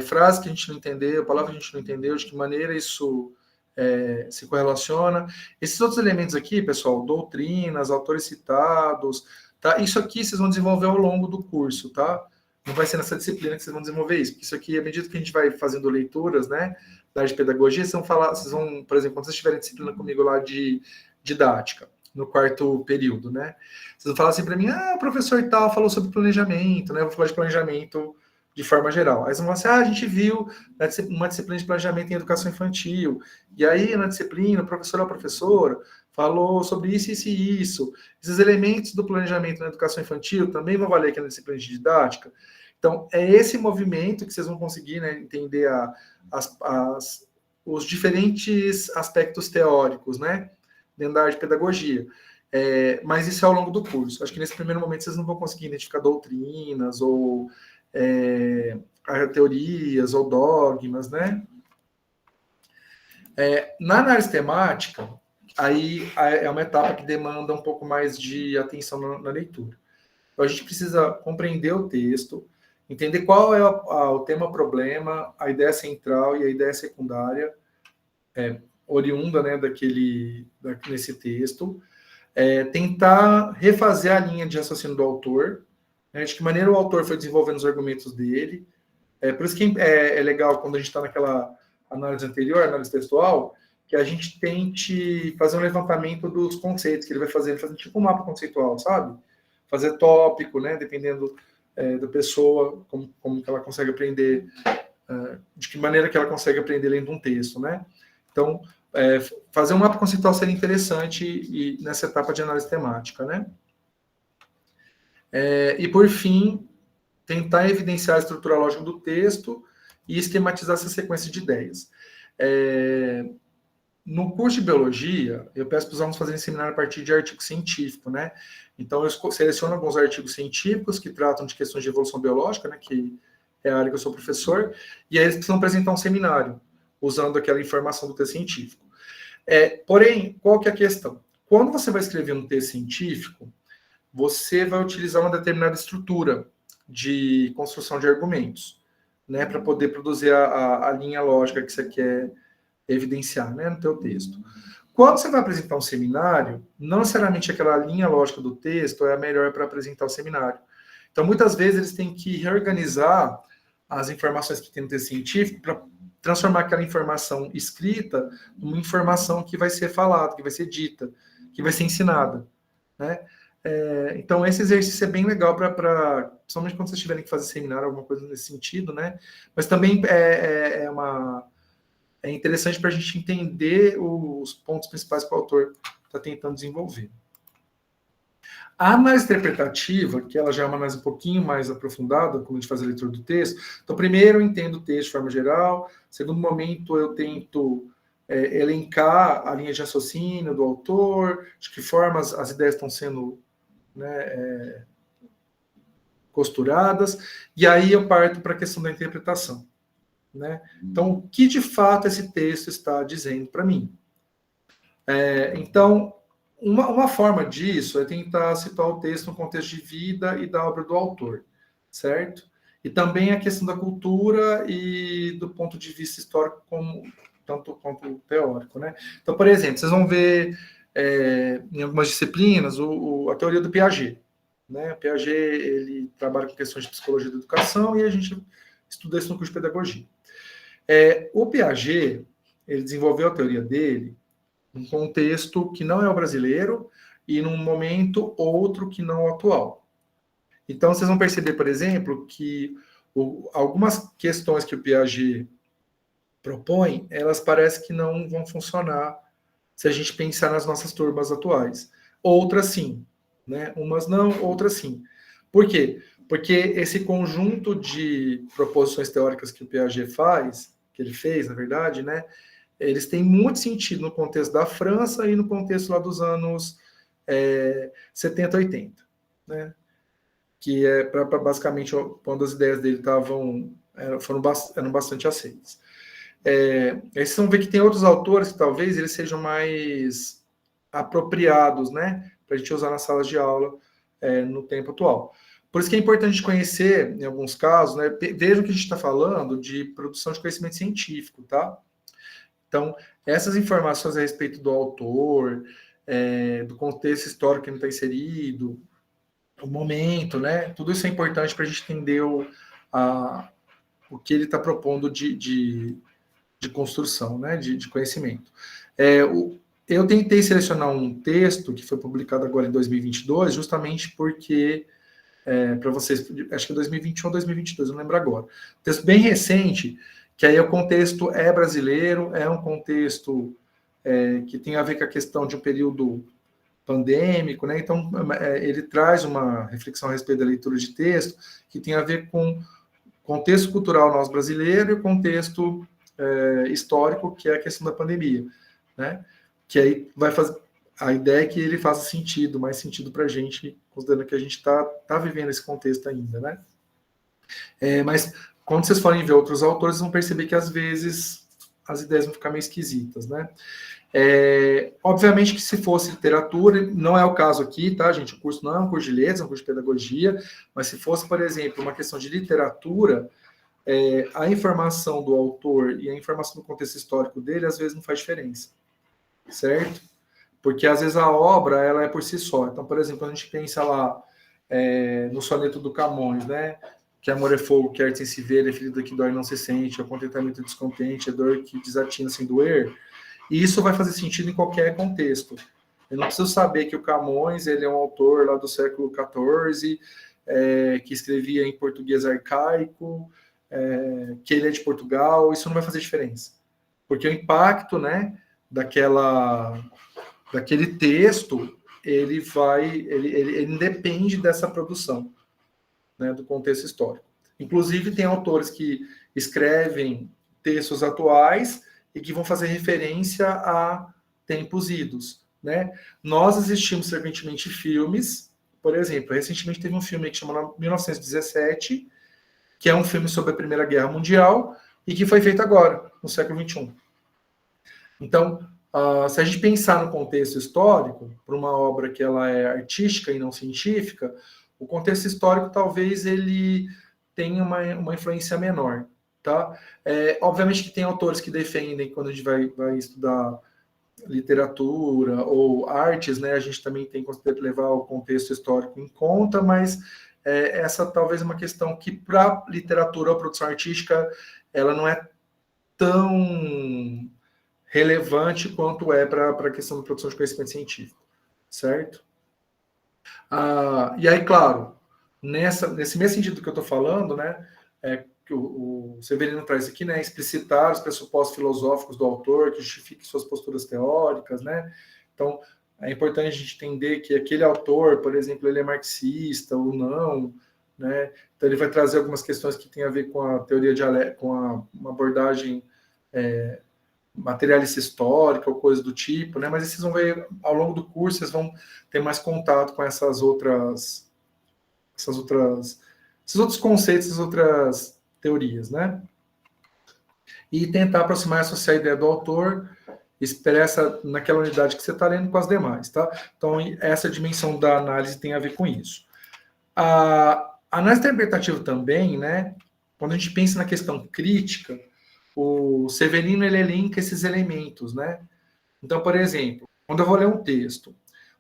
Frases que a gente não entendeu, palavras que a gente não entendeu, de que maneira isso se correlaciona. Esses outros elementos aqui, pessoal, doutrinas, autores citados, tá? Isso aqui vocês vão desenvolver ao longo do curso, tá? Não vai ser nessa disciplina que vocês vão desenvolver isso, porque isso aqui, à medida que a gente vai fazendo leituras, né, da área de pedagogia, vocês vão, por exemplo, quando vocês tiverem disciplina comigo lá de didática, no 4º período, né, vocês vão falar assim para mim, o professor tal falou sobre planejamento, né, eu vou falar de planejamento de forma geral. Aí vocês vão falar assim, a gente viu uma disciplina de planejamento em educação infantil, e aí na disciplina, o professor ou a professora falou sobre isso, isso e isso. Esses elementos do planejamento na educação infantil também vão valer aqui na disciplina de didática. Então, é esse movimento que vocês vão conseguir, né, entender os diferentes aspectos teóricos, né, dentro da área de pedagogia. Mas isso é ao longo do curso. Acho que nesse primeiro momento vocês não vão conseguir identificar doutrinas ou teorias ou dogmas, né? Na análise temática, aí é uma etapa que demanda um pouco mais de atenção na leitura. Então, a gente precisa compreender o texto, entender qual é o tema-problema, a ideia central e a ideia secundária, oriunda, né, nesse texto, tentar refazer a linha de raciocínio do autor, né, de que maneira o autor foi desenvolvendo os argumentos dele. Por isso que é legal, quando a gente está naquela análise anterior, análise textual, que a gente tente fazer um levantamento dos conceitos que ele vai fazer tipo um mapa conceitual, sabe? Fazer tópico, né? Dependendo da pessoa, como que ela consegue aprender, de que maneira que ela consegue aprender lendo um texto, né? Então, fazer um mapa conceitual seria interessante nessa etapa de análise temática, né? E, por fim, tentar evidenciar a estrutura lógica do texto e esquematizar essa sequência de ideias. No curso de biologia, eu peço para os alunos fazerem seminário a partir de artigo científico, né? Então, eu seleciono alguns artigos científicos que tratam de questões de evolução biológica, né? Que é a área que eu sou professor, e aí eles precisam apresentar um seminário, usando aquela informação do texto científico. Porém, qual que é a questão? Quando você vai escrever um texto científico, você vai utilizar uma determinada estrutura de construção de argumentos, né? Para poder produzir a linha lógica que você quer evidenciar, né, no teu texto. Quando você vai apresentar um seminário, não necessariamente aquela linha lógica do texto é a melhor para apresentar o seminário. Então, muitas vezes, eles têm que reorganizar as informações que tem no texto científico para transformar aquela informação escrita numa informação que vai ser falada, que vai ser dita, que vai ser ensinada, né? Então, esse exercício é bem legal principalmente quando vocês tiverem que fazer seminário, alguma coisa nesse sentido, né? Mas também é interessante para a gente entender os pontos principais que o autor está tentando desenvolver. A análise interpretativa, que ela já é uma análise um pouquinho mais aprofundada, como a gente faz a leitura do texto. Então, primeiro, eu entendo o texto de forma geral. Segundo momento, eu tento elencar a linha de raciocínio do autor, de que forma as ideias estão sendo, né, costuradas. E aí eu parto para a questão da interpretação, né? Então, o que de fato esse texto está dizendo para mim? Então, uma forma disso é tentar situar o texto no contexto de vida e da obra do autor, certo? E também a questão da cultura e do ponto de vista histórico, tanto quanto teórico, né? Então, por exemplo, vocês vão ver em algumas disciplinas a teoria do Piaget, né? O Piaget, ele trabalha com questões de psicologia da educação e a gente estuda isso no curso de pedagogia. O Piaget, ele desenvolveu a teoria dele num contexto que não é o brasileiro e num momento outro que não o atual. Então, vocês vão perceber, por exemplo, que algumas questões que o Piaget propõe, elas parecem que não vão funcionar se a gente pensar nas nossas turmas atuais. Outras sim, né? Umas não, outras sim. Por quê? Porque esse conjunto de proposições teóricas que o Piaget que ele fez, na verdade, né? Eles têm muito sentido no contexto da França e no contexto lá dos anos 70, 80, né? Que para basicamente quando as ideias dele eram bastante aceitas. Aí vocês vão ver que tem outros autores que talvez eles sejam mais apropriados, né? Para a gente usar nas salas de aula no tempo atual. Por isso que é importante conhecer, em alguns casos, né? Vejam que a gente está falando de produção de conhecimento científico, tá? Então, essas informações a respeito do autor, do contexto histórico que ele está inserido, o momento, né? Tudo isso é importante para a gente entender o que ele está propondo de construção, né? De conhecimento. Eu tentei selecionar um texto que foi publicado agora em 2022, justamente porque, para vocês, acho que é 2021 ou 2022, não lembro agora. Um texto bem recente, que aí o contexto é brasileiro, é um contexto que tem a ver com a questão de um período pandêmico, né? Então, ele traz uma reflexão a respeito da leitura de texto que tem a ver com o contexto cultural nosso brasileiro e o contexto histórico, que é a questão da pandemia, né? Que aí vai fazer... A ideia é que ele faça sentido, mais sentido para a gente, considerando que a gente está vivendo esse contexto ainda, né? Mas quando vocês forem ver outros autores, vão perceber que às vezes as ideias vão ficar meio esquisitas, né? Obviamente que se fosse literatura, não é o caso aqui, tá, gente? O curso não é um curso de letras, é um curso de pedagogia, mas se fosse, por exemplo, uma questão de literatura, a informação do autor e a informação do contexto histórico dele, às vezes não faz diferença, certo? Porque às vezes a obra, ela é por si só. Então, por exemplo, quando a gente pensa lá no soneto do Camões, né? Que amor é fogo, que arte sem se ver, é ferida que dói não se sente, é contentamento descontente, é dor que desatina sem doer. E isso vai fazer sentido em qualquer contexto. Eu não preciso saber que o Camões, ele é um autor lá do século XIV, que escrevia em português arcaico, que ele é de Portugal, isso não vai fazer diferença. Porque o impacto, né, daquele texto, ele independe dessa produção, né, do contexto histórico. Inclusive, tem autores que escrevem textos atuais e que vão fazer referência a tempos idos, né? Nós assistimos frequentemente filmes, por exemplo, recentemente teve um filme que chama 1917, que é um filme sobre a Primeira Guerra Mundial e que foi feito agora, no século XXI. Então, se a gente pensar no contexto histórico, para uma obra que ela é artística e não científica, o contexto histórico talvez ele tenha uma influência menor, tá? Obviamente que tem autores que defendem, quando a gente vai estudar literatura ou artes, né, a gente também tem que levar o contexto histórico em conta, mas essa talvez é uma questão que, para literatura ou produção artística, ela não é tão relevante quanto é para a questão da produção de conhecimento científico, certo? E aí, claro, nesse mesmo sentido que eu estou falando, né, que o Severino traz aqui, né, explicitar os pressupostos filosóficos do autor, que justifique suas posturas teóricas, né? Então, é importante a gente entender que aquele autor, por exemplo, ele é marxista ou não, né? Então, ele vai trazer algumas questões que têm a ver com a teoria com uma abordagem materialista histórica ou coisa do tipo, né? Mas vocês vão ver, ao longo do curso, vocês vão ter mais contato com esses outros conceitos, essas outras teorias, né? E tentar aproximar e associar a ideia do autor expressa naquela unidade que você está lendo com as demais, tá? Então, essa dimensão da análise tem a ver com isso. A análise interpretativa também, né? Quando a gente pensa na questão crítica, o Severino, ele elenca esses elementos, né? Então, por exemplo, quando eu vou ler um texto,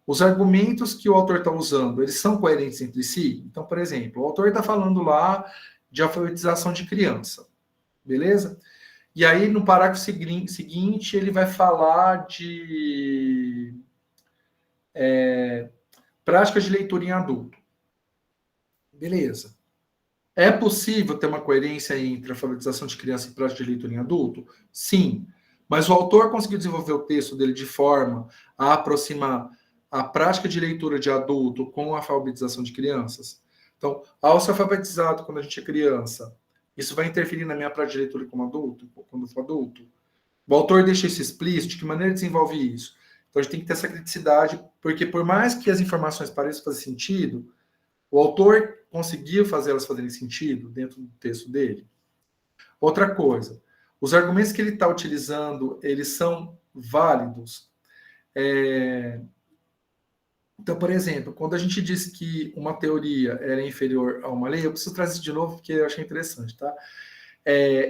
os argumentos que o autor está usando, eles são coerentes entre si? Então, por exemplo, o autor está falando lá de alfabetização de criança, beleza? E aí, no parágrafo seguinte, ele vai falar de práticas de leitura em adulto. Beleza. É possível ter uma coerência entre alfabetização de criança e prática de leitura em adulto? Sim. Mas o autor conseguiu desenvolver o texto dele de forma a aproximar a prática de leitura de adulto com a alfabetização de crianças? Então, ao ser alfabetizado quando a gente é criança, isso vai interferir na minha prática de leitura como adulto, quando eu for adulto? O autor deixa isso explícito, de que maneira ele desenvolve isso? Então, a gente tem que ter essa criticidade, porque por mais que as informações pareçam fazer sentido, o autor conseguiu fazer elas fazerem sentido dentro do texto dele? Outra coisa, os argumentos que ele está utilizando, eles são válidos? Então, por exemplo, quando a gente diz que uma teoria era inferior a uma lei, eu preciso trazer isso de novo porque eu achei interessante, tá?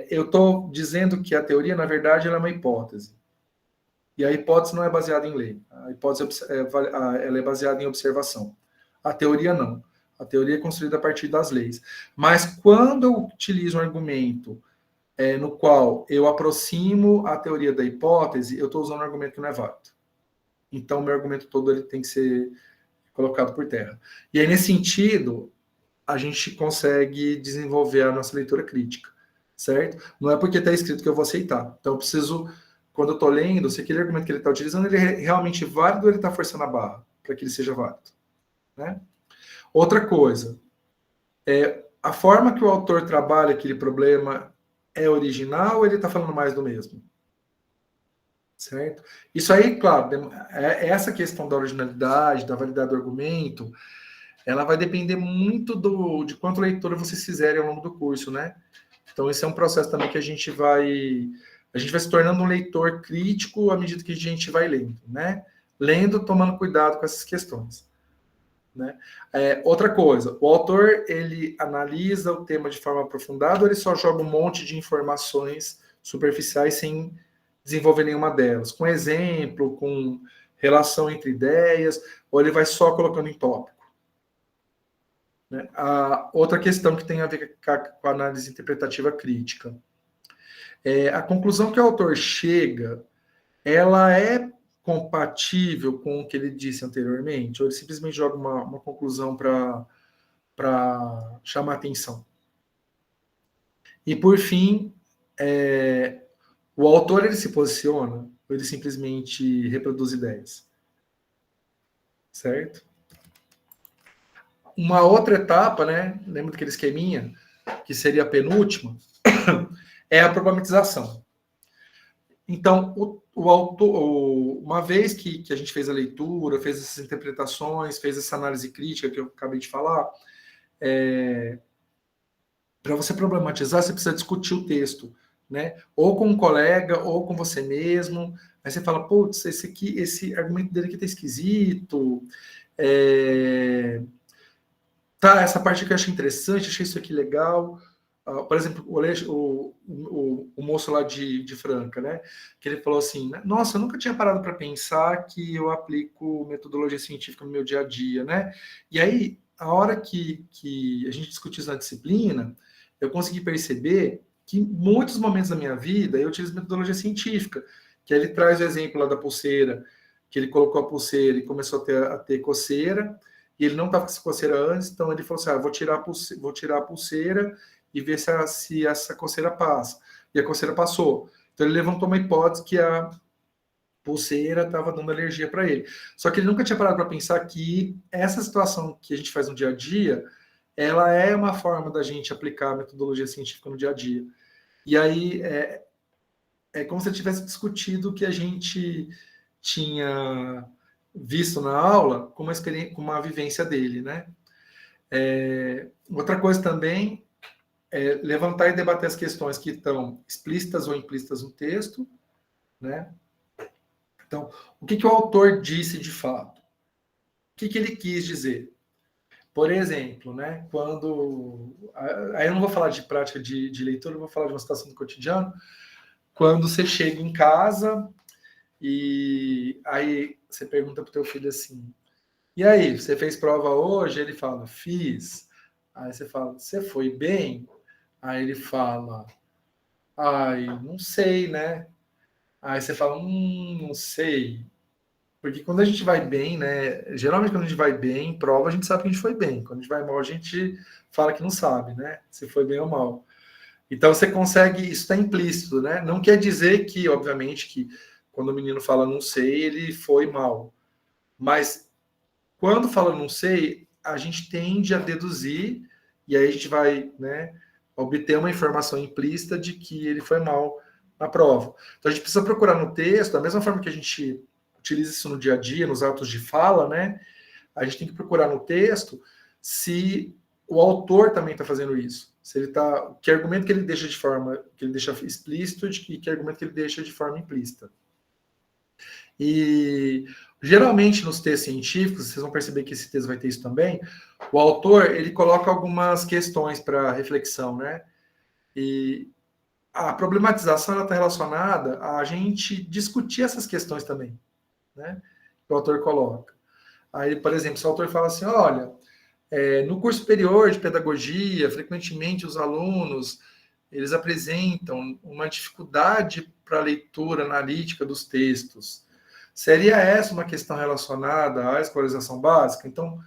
Eu estou dizendo que a teoria, na verdade, ela é uma hipótese. E a hipótese não é baseada em lei. A hipótese ela é baseada em observação. A teoria não. A teoria é construída a partir das leis. Mas quando eu utilizo um argumento no qual eu aproximo a teoria da hipótese, eu estou usando um argumento que não é válido. Então, o meu argumento todo ele tem que ser colocado por terra. E aí, nesse sentido, a gente consegue desenvolver a nossa leitura crítica, certo? Não é porque está escrito que eu vou aceitar. Então, eu preciso, quando eu estou lendo, se aquele argumento que ele está utilizando ele é realmente válido ou ele está forçando a barra para que ele seja válido, né? Outra coisa, a forma que o autor trabalha aquele problema é original ou ele está falando mais do mesmo? Certo? Isso aí, claro, essa questão da originalidade, da validade do argumento, ela vai depender muito de quanto leitura vocês fizerem ao longo do curso, né? Então, esse é um processo também que a gente vai se tornando um leitor crítico à medida que a gente vai lendo, né? Lendo, tomando cuidado com essas questões, né? Outra coisa, o autor, ele analisa o tema de forma aprofundada ou ele só joga um monte de informações superficiais sem desenvolver nenhuma delas, com exemplo, com relação entre ideias, ou ele vai só colocando em tópico? Né? A outra questão que tem a ver com a análise interpretativa crítica. A conclusão que o autor chega, ela é compatível com o que ele disse anteriormente, ou ele simplesmente joga uma conclusão para chamar atenção? E, por fim, o autor, ele se posiciona ou ele simplesmente reproduz ideias? Certo? Uma outra etapa, né? Lembra daquele esqueminha, que seria a penúltima, é a problematização. Então, o autor, uma vez que a gente fez a leitura, fez essas interpretações, fez essa análise crítica que eu acabei de falar, para você problematizar, você precisa discutir o texto, né? Ou com um colega, ou com você mesmo. Aí você fala, putz, esse argumento dele aqui tá esquisito. Essa parte aqui eu achei interessante, achei isso aqui legal. por exemplo, o moço lá de Franca, né? Que ele falou assim, nossa, eu nunca tinha parado para pensar que eu aplico metodologia científica no meu dia a dia, né? E aí, a hora que a gente discutiu isso na disciplina, eu consegui perceber que em muitos momentos da minha vida eu utilizo metodologia científica, que aí ele traz o exemplo lá da pulseira, que ele colocou a pulseira e começou a ter coceira, e ele não estava com essa coceira antes, então ele falou assim, vou tirar a pulseira e ver se essa coceira passa. E a coceira passou. Então ele levantou uma hipótese que a pulseira estava dando alergia para ele. Só que ele nunca tinha parado para pensar que essa situação que a gente faz no dia a dia, ela é uma forma da gente aplicar a metodologia científica no dia a dia. E aí é como se ele tivesse discutido o que a gente tinha visto na aula com uma experiência, com uma vivência dele, né? Outra coisa também é levantar e debater as questões que estão explícitas ou implícitas no texto, né? Então, o que o autor disse de fato? O que ele quis dizer? Por exemplo, né, quando... Aí eu não vou falar de prática de leitura, eu vou falar de uma situação do cotidiano. Quando você chega em casa e aí você pergunta para o teu filho assim, e aí, você fez prova hoje? Ele fala, fiz. Aí você fala, você foi bem? Aí ele fala, ai, não sei, né? Aí você fala, não sei. Porque quando a gente vai bem, né? Geralmente quando a gente vai bem em prova, a gente sabe que a gente foi bem. Quando a gente vai mal, a gente fala que não sabe, né? Se foi bem ou mal. Então você consegue, isso está implícito, né? Não quer dizer que, obviamente, que quando o menino fala não sei, ele foi mal. Mas quando fala não sei, a gente tende a deduzir, e aí a gente vai, né, obter uma informação implícita de que ele foi mal na prova. Então a gente precisa procurar no texto, da mesma forma que a gente utiliza isso no dia a dia, nos atos de fala, né? A gente tem que procurar no texto se o autor também está fazendo isso. Se ele tá, que argumento que ele deixa de forma, que ele deixa explícito e que argumento que ele deixa de forma implícita. E geralmente nos textos científicos, vocês vão perceber que esse texto vai ter isso também, o autor ele coloca algumas questões para reflexão, né? E a problematização está relacionada a gente discutir essas questões também, né? Que o autor coloca. Aí, por exemplo, se o autor fala assim, olha, no curso superior de pedagogia, frequentemente os alunos eles apresentam uma dificuldade para a leitura analítica dos textos. Seria essa uma questão relacionada à escolarização básica? Então,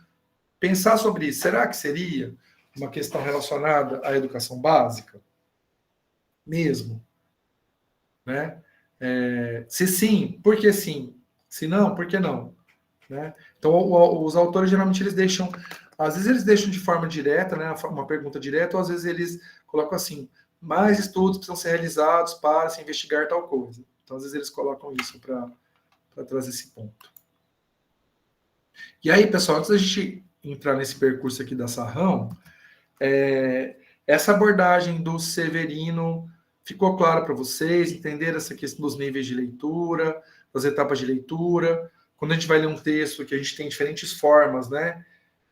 pensar sobre isso, será que seria uma questão relacionada à educação básica? Mesmo, né? Se sim, por que sim? Se não, por que não? Né? Então, os autores geralmente eles deixam, às vezes eles deixam de forma direta, né, uma pergunta direta, ou às vezes eles colocam assim, mais estudos precisam ser realizados para se investigar tal coisa. Então, às vezes eles colocam isso para trazer esse ponto. E aí, pessoal, antes da gente entrar nesse percurso aqui da Sarrão, essa abordagem do Severino ficou clara para vocês? Entenderam essa questão dos níveis de leitura, das etapas de leitura? Quando a gente vai ler um texto, que a gente tem diferentes formas, né,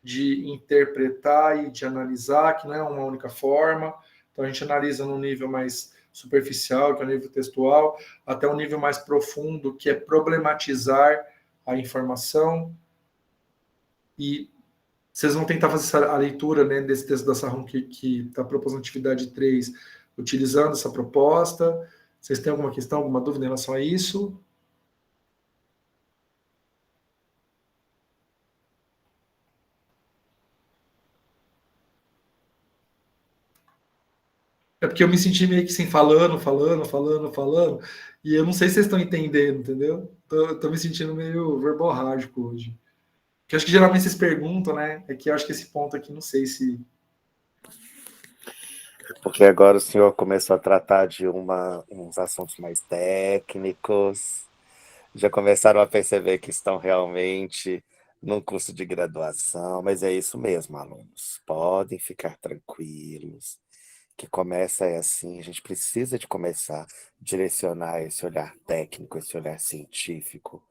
de interpretar e de analisar, que não é uma única forma. Então, a gente analisa no nível mais superficial, que é o nível textual, até um nível mais profundo, que é problematizar a informação. E vocês vão tentar fazer a leitura, né, desse texto da Sarrão que está propondo atividade 3, utilizando essa proposta. Vocês têm alguma questão, alguma dúvida em relação a isso? É porque eu me senti meio que assim, falando, e eu não sei se vocês estão entendendo, entendeu? Tô me sentindo meio verborrágico hoje. Porque acho que geralmente vocês perguntam, né? É que eu acho que esse ponto aqui, não sei se... Porque agora o senhor começou a tratar de uns assuntos mais técnicos, já começaram a perceber que estão realmente num curso de graduação, mas é isso mesmo, alunos. Podem ficar tranquilos, que começa assim, a gente precisa de começar a direcionar esse olhar técnico, esse olhar científico,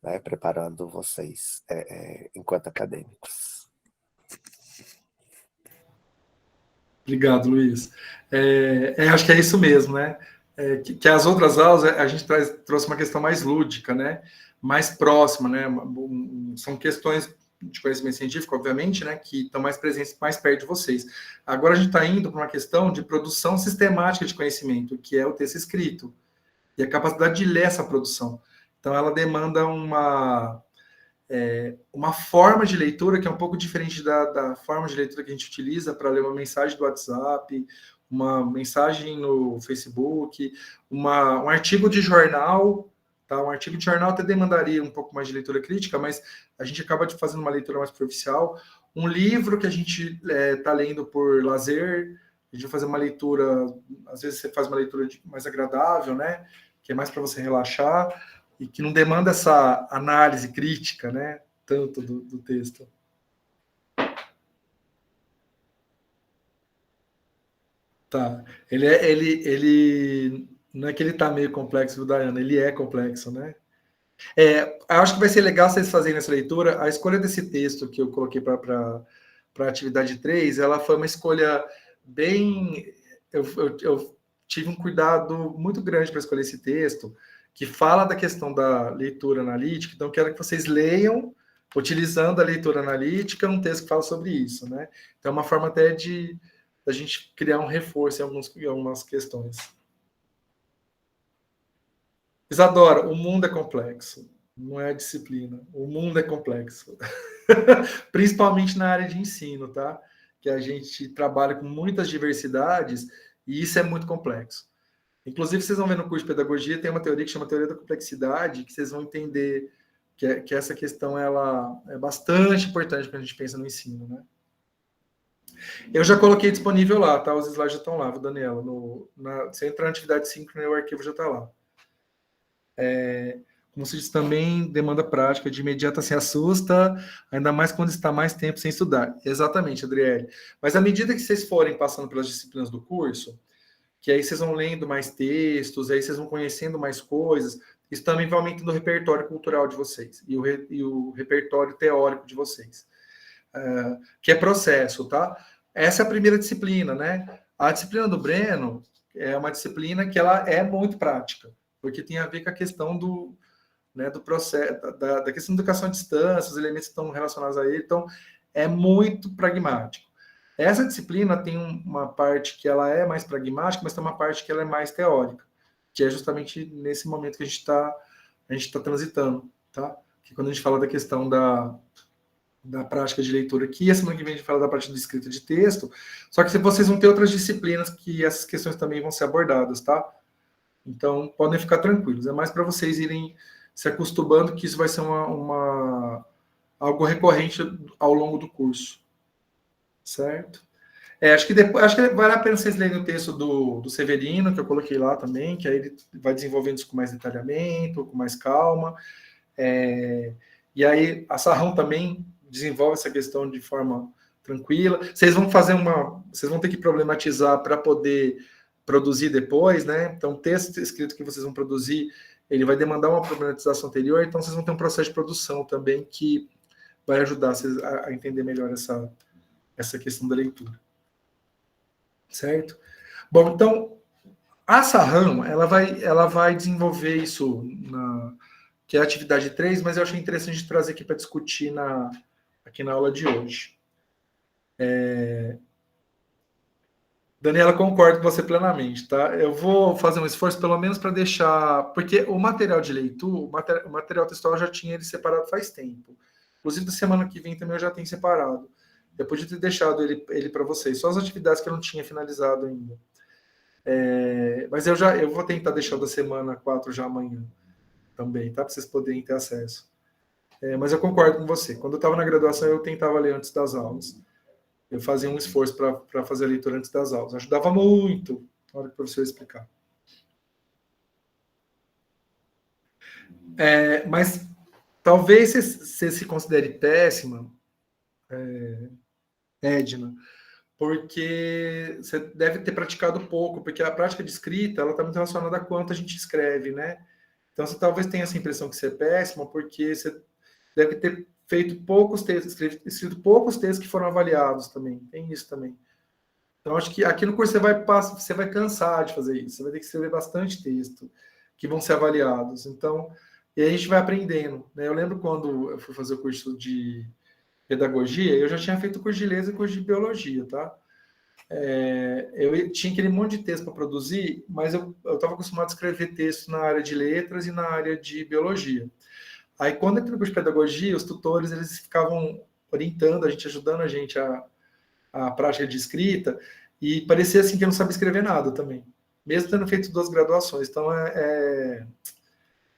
né, preparando vocês enquanto acadêmicos. Obrigado, Luiz. Acho que é isso mesmo, né? Que as outras aulas a gente trouxe uma questão mais lúdica, né? Mais próxima, né? São questões de conhecimento científico, obviamente, né? Que estão mais presentes, mais perto de vocês. Agora a gente está indo para uma questão de produção sistemática de conhecimento, que é o texto escrito, e a capacidade de ler essa produção. Então, ela demanda uma forma de leitura que é um pouco diferente da forma de leitura que a gente utiliza para ler uma mensagem do WhatsApp, uma mensagem no Facebook, um artigo de jornal, tá? Um artigo de jornal até demandaria um pouco mais de leitura crítica, mas a gente acaba fazendo uma leitura mais superficial. Um livro que a gente está lendo por lazer, a gente vai fazer uma leitura, às vezes você faz uma leitura mais agradável, né? Que é mais para você relaxar, e que não demanda essa análise crítica, né, tanto do texto. Tá. Ele não é que ele tá meio complexo, viu, Dayana? Ele é complexo, né? Acho que vai ser legal vocês fazerem essa leitura. A escolha desse texto que eu coloquei para a atividade 3, ela foi uma escolha bem... Eu tive um cuidado muito grande para escolher esse texto, que fala da questão da leitura analítica. Então, quero que vocês leiam, utilizando a leitura analítica, um texto que fala sobre isso, né? Então, é uma forma até da gente criar um reforço em algumas questões. Isadora, o mundo é complexo, não é a disciplina. O mundo é complexo. Principalmente na área de ensino, tá? Que a gente trabalha com muitas diversidades e isso é muito complexo. Inclusive, vocês vão ver no curso de pedagogia, tem uma teoria que chama teoria da complexidade, que vocês vão entender que essa questão ela é bastante importante quando a gente pensa no ensino, né? Eu já coloquei disponível lá, tá? Os slides já estão lá, viu, Daniela? Você entra na atividade síncrona e o arquivo já está lá. Como se diz também, demanda prática, de imediato se assusta, ainda mais quando está mais tempo sem estudar. Exatamente, Adriele. Mas à medida que vocês forem passando pelas disciplinas do curso, que aí vocês vão lendo mais textos, aí vocês vão conhecendo mais coisas, isso também vai aumentando o repertório cultural de vocês e o repertório teórico de vocês, que é processo, tá? Essa é a primeira disciplina, né? A disciplina do Breno é uma disciplina que ela é muito prática, porque tem a ver com a questão do processo, da questão da educação à distância, os elementos que estão relacionados a ele, então é muito pragmático. Essa disciplina tem uma parte que ela é mais pragmática, mas tem uma parte que ela é mais teórica, que é justamente nesse momento que a gente está transitando, tá? Que quando a gente fala da questão da prática de leitura aqui, e a semana que vem a gente fala da parte de escrita de texto, só que vocês vão ter outras disciplinas que essas questões também vão ser abordadas, tá? Então, podem ficar tranquilos. É mais para vocês irem se acostumando que isso vai ser algo recorrente ao longo do curso. Certo? Acho que vale a pena vocês lerem o texto do Severino, que eu coloquei lá também, que aí ele vai desenvolvendo isso com mais detalhamento, com mais calma. E aí a Sarrão também desenvolve essa questão de forma tranquila. Vocês vão ter que problematizar para poder produzir depois, né? Então, o texto escrito que vocês vão produzir, ele vai demandar uma problematização anterior, então vocês vão ter um processo de produção também que vai ajudar vocês a entender melhor essa questão da leitura. Certo? Bom, então, a Sarrão, ela vai desenvolver isso, que é a atividade 3, mas eu achei interessante trazer aqui para discutir aqui na aula de hoje. Daniela, concordo com você plenamente, tá? Eu vou fazer um esforço, pelo menos, para deixar... Porque o material de leitura, o material textual, eu já tinha ele separado faz tempo. Inclusive, da semana que vem também eu já tenho separado. Eu podia ter deixado ele para vocês, só as atividades que eu não tinha finalizado ainda. Mas eu vou tentar deixar da semana 4 já amanhã também, tá? Para vocês poderem ter acesso. Mas eu concordo com você. Quando eu estava na graduação, eu tentava ler antes das aulas. Eu fazia um esforço para fazer a leitura antes das aulas. Ajudava muito na hora que o professor explicar. Mas talvez você se considere péssima, Edna, porque você deve ter praticado pouco, porque a prática de escrita ela está muito relacionada a quanto a gente escreve, né? Então, você talvez tenha essa impressão que você é péssima, porque você deve ter feito poucos textos, escrito poucos textos que foram avaliados também. Tem isso também. Então, acho que aqui no curso você vai cansar de fazer isso. Você vai ter que escrever bastante texto que vão ser avaliados. Então, e aí a gente vai aprendendo, né? Eu lembro quando eu fui fazer o curso de pedagogia, eu já tinha feito o curso de letras e curso de biologia, tá? Eu tinha aquele monte de texto para produzir, mas eu estava acostumado a escrever texto na área de letras e na área de biologia. Aí, quando eu entrei no curso de pedagogia, os tutores eles ficavam orientando a gente, ajudando a gente a prática de escrita, e parecia assim que eu não sabia escrever nada também, mesmo tendo feito 2 graduações. Então,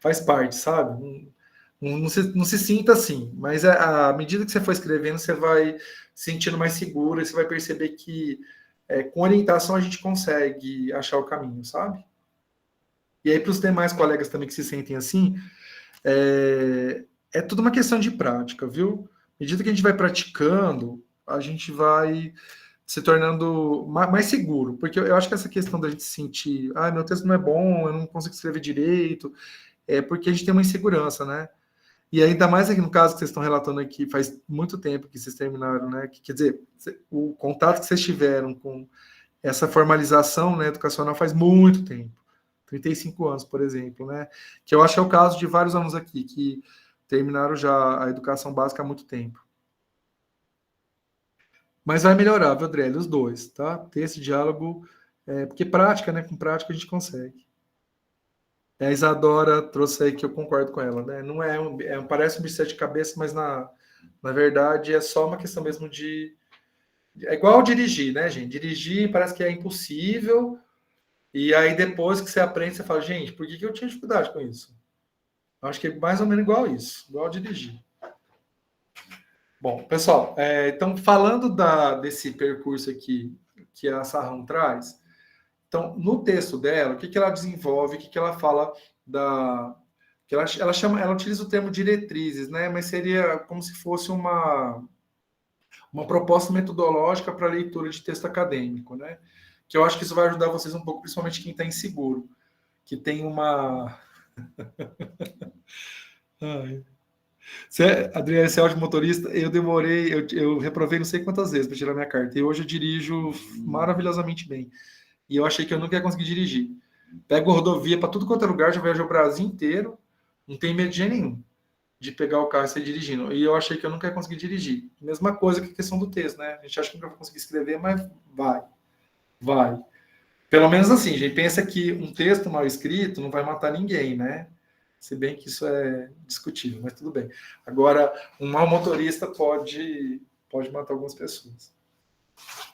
faz parte, sabe? Não se sinta assim, mas à medida que você for escrevendo, você vai se sentindo mais seguro e você vai perceber que com orientação a gente consegue achar o caminho, sabe? E aí, para os demais colegas também que se sentem assim, é tudo uma questão de prática, viu? À medida que a gente vai praticando, a gente vai se tornando mais seguro, porque eu acho que essa questão da gente se sentir, meu texto não é bom, eu não consigo escrever direito, é porque a gente tem uma insegurança, né? E ainda mais aqui no caso que vocês estão relatando aqui, faz muito tempo que vocês terminaram, né? Quer dizer, o contato que vocês tiveram com essa formalização, né, educacional faz muito tempo. 35 anos, por exemplo, né? Que eu acho que é o caso de vários alunos aqui que terminaram já a educação básica há muito tempo. Mas vai melhorar, viu, Adriele? Os dois, tá? Ter esse diálogo, porque prática, né? Com prática a gente consegue. A Isadora trouxe aí que eu concordo com ela, né? Não parece um bicho de sete cabeças, mas na verdade é só uma questão mesmo de. É igual dirigir, né, gente? Dirigir parece que é impossível, e aí depois que você aprende, você fala, gente, por que eu tinha dificuldade com isso? Eu acho que é mais ou menos igual isso, igual dirigir. Bom, pessoal, então falando desse percurso aqui que a Sarram traz, então, no texto dela, o que ela desenvolve, o que ela fala que ela utiliza o termo diretrizes, né? Mas seria como se fosse uma proposta metodológica para a leitura de texto acadêmico, né? Que eu acho que isso vai ajudar vocês um pouco, principalmente quem está inseguro, que tem uma... Adriana, você é áudio motorista, eu reprovei não sei quantas vezes para tirar minha carta, e hoje eu dirijo maravilhosamente bem. E eu achei que eu nunca ia conseguir dirigir. Pego rodovia para tudo quanto é lugar, já viajo o Brasil inteiro, não tem medo de nenhum de pegar o carro e sair dirigindo. E eu achei que eu nunca ia conseguir dirigir. Mesma coisa que a questão do texto, né? A gente acha que nunca vai conseguir escrever, mas vai. Pelo menos assim, a gente pensa que um texto mal escrito não vai matar ninguém, né? Se bem que isso é discutível, mas tudo bem. Agora, um mau motorista pode matar algumas pessoas.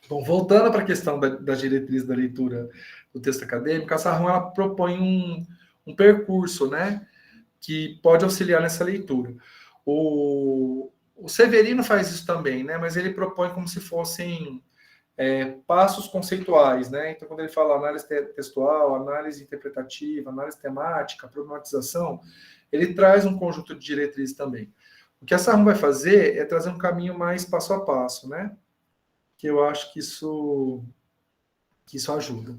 Bom, voltando para a questão da diretriz da leitura do texto acadêmico, a Sarram ela propõe um percurso, né, que pode auxiliar nessa leitura. O Severino faz isso também, né, mas ele propõe como se fossem passos conceituais, né? Então, quando ele fala análise textual, análise interpretativa, análise temática, problematização, ele traz um conjunto de diretrizes também. O que a Sarram vai fazer é trazer um caminho mais passo a passo, né? Que eu acho que isso ajuda.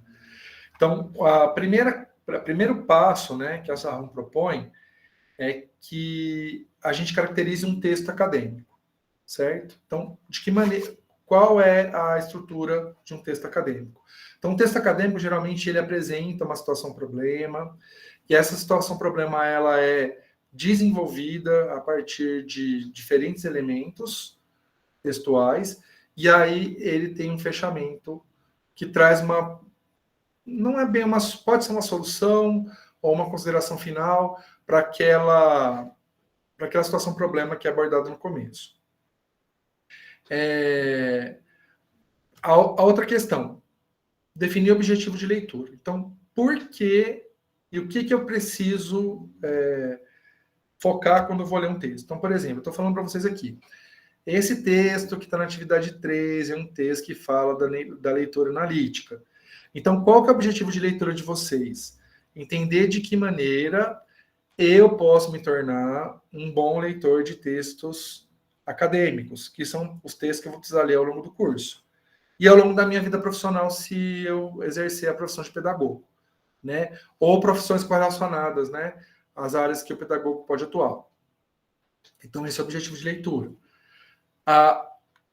Então, o primeiro passo, né, que a Sarram propõe é que a gente caracterize um texto acadêmico, certo? Então, de que maneira, qual é a estrutura de um texto acadêmico? Então, o texto acadêmico, geralmente, ele apresenta uma situação-problema, e essa situação-problema ela é desenvolvida a partir de diferentes elementos textuais, e aí ele tem um fechamento que traz não é bem pode ser uma solução ou uma consideração final para aquela situação-problema que é abordada no começo. A outra questão, definir o objetivo de leitura. Então, por que e o que eu preciso focar quando eu vou ler um texto? Então, por exemplo, eu estou falando para vocês aqui, esse texto que está na atividade 3 é um texto que fala da leitura analítica. Então, qual que é o objetivo de leitura de vocês? Entender de que maneira eu posso me tornar um bom leitor de textos acadêmicos, que são os textos que eu vou precisar ler ao longo do curso. E ao longo da minha vida profissional, se eu exercer a profissão de pedagogo, né? Ou profissões correlacionadas, né? As áreas que o pedagogo pode atuar. Então, esse é o objetivo de leitura.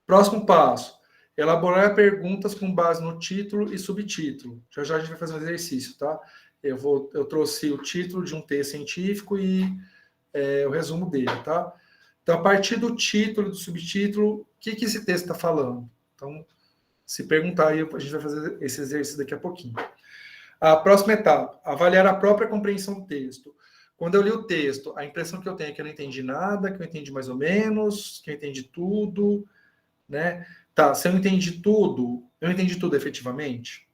Próximo passo. elaborar perguntas com base no título e subtítulo. Já já a gente vai fazer um exercício, tá? Eu trouxe o título de um texto científico e o resumo dele, tá? Então, a partir do título e do subtítulo, o que esse texto está falando? Então, se perguntar aí, a gente vai fazer esse exercício daqui a pouquinho. A próxima etapa, avaliar a própria compreensão do texto. Quando eu li o texto, a impressão que eu tenho é que eu não entendi nada, que eu entendi mais ou menos, que eu entendi tudo, né? Tá, se eu entendi tudo efetivamente?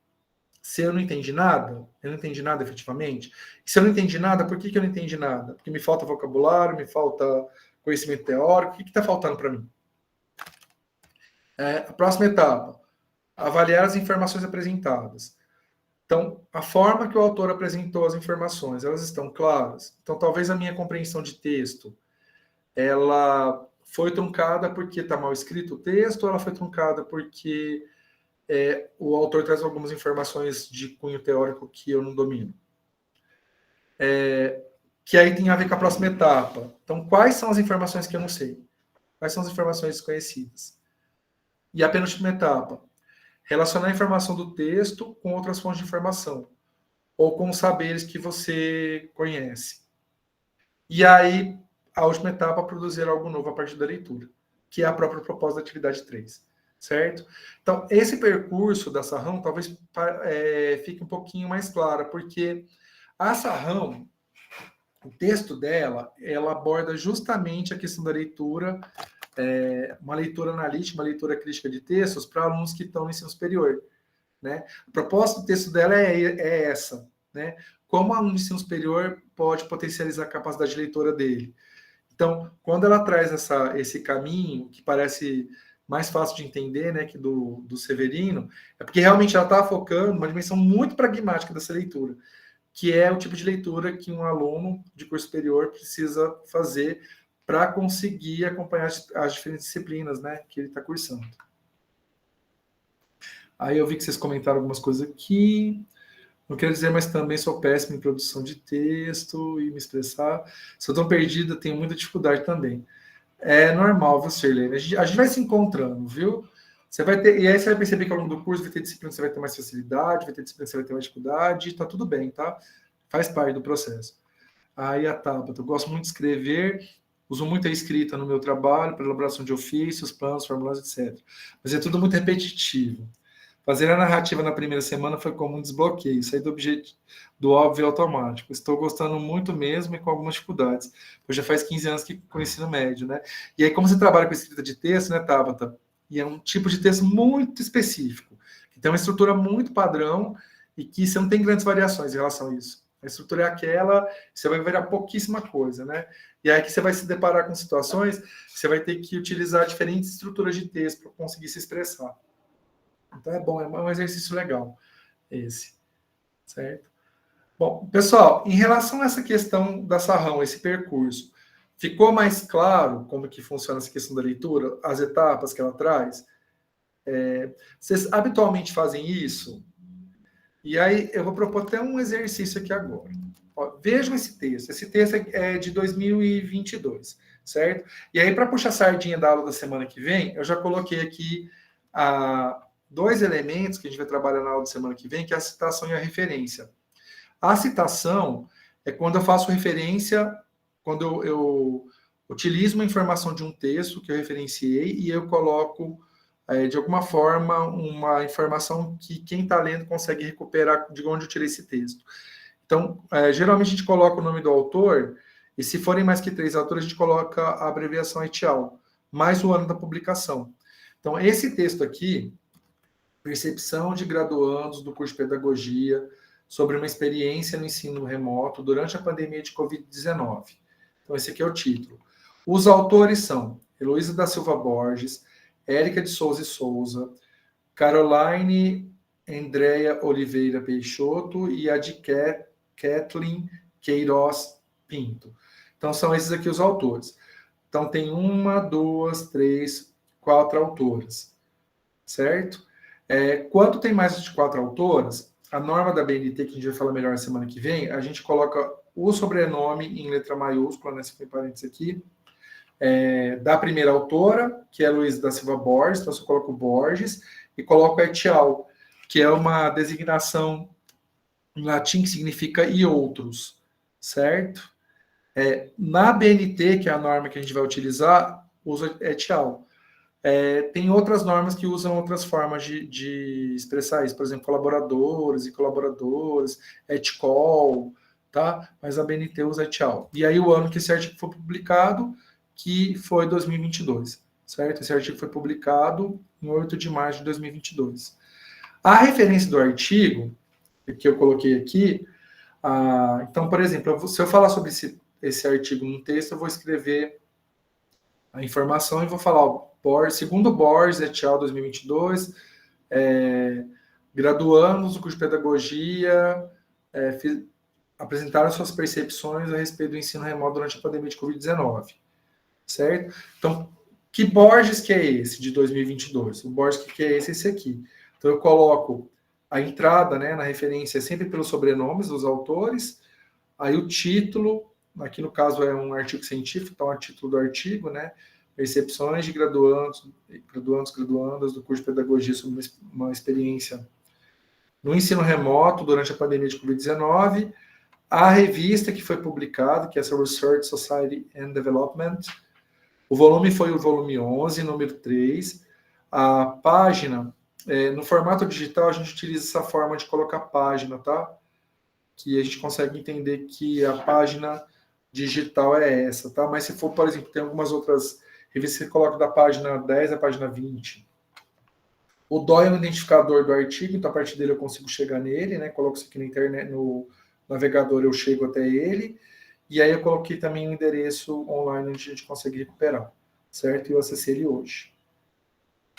Se eu não entendi nada, eu não entendi nada efetivamente? E se eu não entendi nada, por que eu não entendi nada? Porque me falta vocabulário, me falta conhecimento teórico, o que está faltando para mim? A próxima etapa, avaliar as informações apresentadas. Então, a forma que o autor apresentou as informações, elas estão claras? Então, talvez a minha compreensão de texto, ela foi truncada porque está mal escrito o texto, ou ela foi truncada porque o autor traz algumas informações de cunho teórico que eu não domino? Que aí tem a ver com a próxima etapa. Então, quais são as informações que eu não sei? Quais são as informações desconhecidas? E a penúltima etapa, relacionar a informação do texto com outras fontes de informação, ou com os saberes que você conhece. E aí, a última etapa, produzir algo novo a partir da leitura, que é a própria proposta da atividade 3, certo? Então, esse percurso da Sarrão talvez fique um pouquinho mais claro, porque a Sarrão, o texto dela, ela aborda justamente a questão da leitura, uma leitura analítica, uma leitura crítica de textos para alunos que estão no ensino superior, né? A proposta do texto dela é essa, né? Como o aluno do ensino superior pode potencializar a capacidade de leitura dele. Então, quando ela traz esse caminho, que parece mais fácil de entender, né, que do Severino, é porque realmente ela está focando uma dimensão muito pragmática dessa leitura, que é o tipo de leitura que um aluno de curso superior precisa fazer para conseguir acompanhar as diferentes disciplinas, né, que ele está cursando. Aí eu vi que vocês comentaram algumas coisas aqui. Não quero dizer, mas também sou péssimo em produção de texto e me expressar. Sou tão perdida, tenho muita dificuldade também. É normal, viu, Sirlene? A gente vai se encontrando, viu? Você vai ter, e aí você vai perceber que ao longo do curso vai ter disciplina que você vai ter mais facilidade, vai ter disciplina que você vai ter mais dificuldade, tá tudo bem, tá? Faz parte do processo. Aí a Tabata, eu gosto muito de escrever, uso muito a escrita no meu trabalho, para elaboração de ofícios, planos, formulários, etc. Mas é tudo muito repetitivo. Fazer a narrativa na primeira semana foi como um desbloqueio, sair do óbvio automático. Estou gostando muito mesmo e com algumas dificuldades, pois já faz 15 anos que com o ensino médio, né? E aí, como você trabalha com escrita de texto, né, Tabata? E é um tipo de texto muito específico, que tem uma estrutura muito padrão e que você não tem grandes variações em relação a isso. A estrutura é aquela, você vai ver pouquíssima coisa, né? E aí que você vai se deparar com situações, você vai ter que utilizar diferentes estruturas de texto para conseguir se expressar. Então é bom, é um exercício legal esse, certo? Bom, pessoal, em relação a essa questão da Sarrão, esse percurso, ficou mais claro como que funciona essa questão da leitura, as etapas que ela traz? Vocês habitualmente fazem isso? E aí eu vou propor até um exercício aqui agora. Ó, vejam esse texto é de 2022, certo? E aí, para puxar a sardinha da aula da semana que vem, eu já coloquei aqui dois elementos que a gente vai trabalhar na aula da semana que vem, que é a citação e a referência. A citação é quando eu faço referência, quando eu utilizo uma informação de um texto que eu referenciei e eu coloco, de alguma forma, uma informação que quem está lendo consegue recuperar de onde eu tirei esse texto. Então, geralmente a gente coloca o nome do autor, e se forem mais que 3 autores, a gente coloca a abreviação ETIAL, mais o ano da publicação. Então, esse texto aqui, percepção de graduandos do curso de Pedagogia sobre uma experiência no ensino remoto durante a pandemia de Covid-19. Então, esse aqui é o título. Os autores são Heloísa da Silva Borges, Érica de Souza e Souza, Caroline Andréia Oliveira Peixoto e a de Kathleen Queiroz Pinto. Então, são esses aqui os autores. Então, tem 1, 2, 3, 4 autoras, certo? Quando tem mais de 4 autoras, a norma da BNT, que a gente vai falar melhor na semana que vem, a gente coloca o sobrenome em letra maiúscula, nesse parênteses aqui, da primeira autora, que é Luiz da Silva Borges, então eu coloco Borges, e coloco et al., que é uma designação em latim que significa e outros, certo? Na BNT, que é a norma que a gente vai utilizar, usa et al. Tem outras normas que usam outras formas de expressar isso, por exemplo, colaboradores e colaboradoras, et col, tá? Mas a BNT usa et al. E aí o ano que esse artigo foi publicado, que foi 2022, certo? Esse artigo foi publicado em 8 de março de 2022. A referência do artigo, que eu coloquei aqui, então, por exemplo, se eu falar sobre esse artigo num texto, eu vou escrever a informação e vou falar, segundo Borges, et al., 2022, graduandos do curso de pedagogia apresentaram suas percepções a respeito do ensino remoto durante a pandemia de Covid-19, certo? Então, que Borges que é esse, de 2022? O Borges que é esse aqui. Então, eu coloco a entrada, né, na referência sempre pelos sobrenomes dos autores, aí o título, aqui no caso é um artigo científico, então é o título do artigo, né, percepções de graduandas do curso de pedagogia sobre uma experiência no ensino remoto durante a pandemia de Covid-19, a revista que foi publicada, que é essa Research Society and Development, o volume foi o volume 11, número 3, a página, no formato digital a gente utiliza essa forma de colocar página, tá? Que a gente consegue entender que a página digital é essa, tá? Mas se for, por exemplo, tem algumas outras revistas que coloca da página 10 à página 20. O DOI é um identificador do artigo, então a partir dele eu consigo chegar nele, né? Coloco isso aqui na internet, no navegador eu chego até ele, e aí eu coloquei também um endereço online onde a gente consegue recuperar, certo? E eu acessei ele hoje,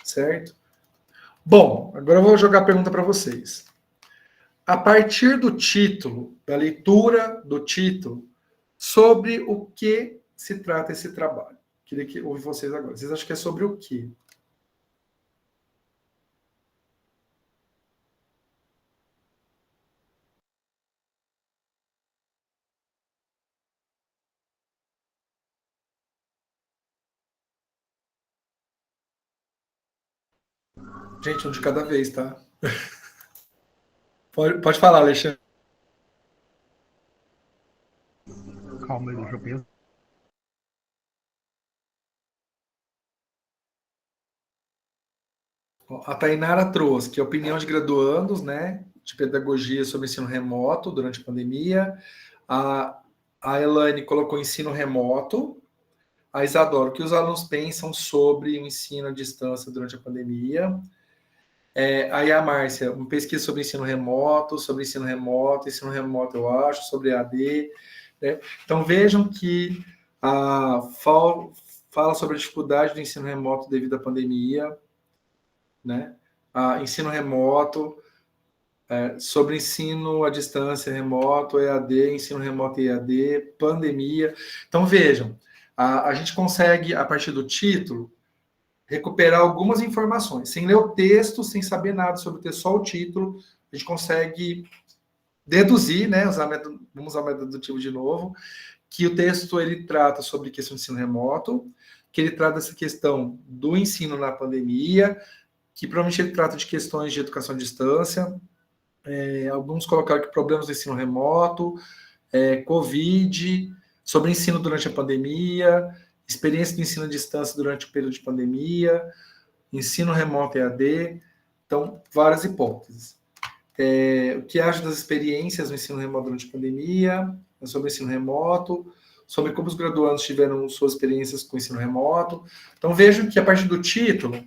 certo? Bom, agora eu vou jogar a pergunta para vocês. A partir do título, da leitura do título, sobre o que se trata esse trabalho? Queria que ouvir vocês agora. Vocês acham que é sobre o quê? Gente, um de cada vez, tá? Pode falar, Alexandre. Calma aí, deixa eu pensar. A Tainara trouxe que a opinião de graduandos, né, de pedagogia sobre ensino remoto durante a pandemia. A Elaine colocou ensino remoto. A Isadora, o que os alunos pensam sobre o ensino à distância durante a pandemia. Aí a Márcia, uma pesquisa sobre ensino remoto eu acho, sobre EAD. Né? Então vejam que fala sobre a dificuldade do ensino remoto devido à pandemia, né? Ensino remoto, sobre ensino à distância remoto, EAD, ensino remoto e EAD, pandemia. Então vejam, a gente consegue, a partir do título, recuperar algumas informações. Sem ler o texto, sem saber nada sobre o texto, só o título, a gente consegue deduzir, né, vamos usar o método dedutivo de novo, que o texto ele trata sobre questão de ensino remoto, que ele trata essa questão do ensino na pandemia, que provavelmente ele trata de questões de educação à distância, alguns colocaram aqui problemas do ensino remoto, Covid, sobre ensino durante a pandemia, experiência do ensino à distância durante o período de pandemia, ensino remoto EAD, então, várias hipóteses. O que acha das experiências no ensino remoto durante a pandemia, sobre o ensino remoto, sobre como os graduandos tiveram suas experiências com o ensino remoto. Então, vejam que a partir do título,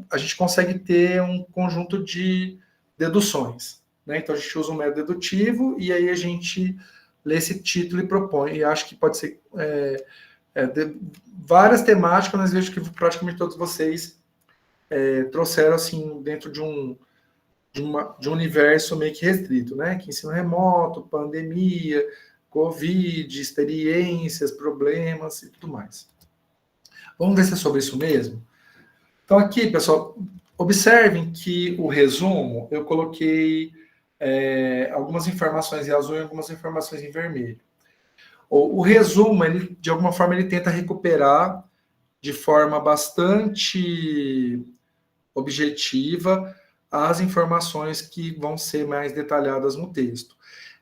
a gente consegue ter um conjunto de deduções, né? Então, a gente usa um método dedutivo e aí a gente lê esse título e propõe. E acho que pode ser várias temáticas, mas vejo que praticamente todos vocês trouxeram assim dentro de um universo meio que restrito, né? Que ensino remoto, pandemia, Covid, experiências, problemas e tudo mais. Vamos ver se é sobre isso mesmo? Então aqui, pessoal, observem que o resumo, eu coloquei algumas informações em azul e algumas informações em vermelho. O resumo, ele, de alguma forma, ele tenta recuperar de forma bastante objetiva as informações que vão ser mais detalhadas no texto.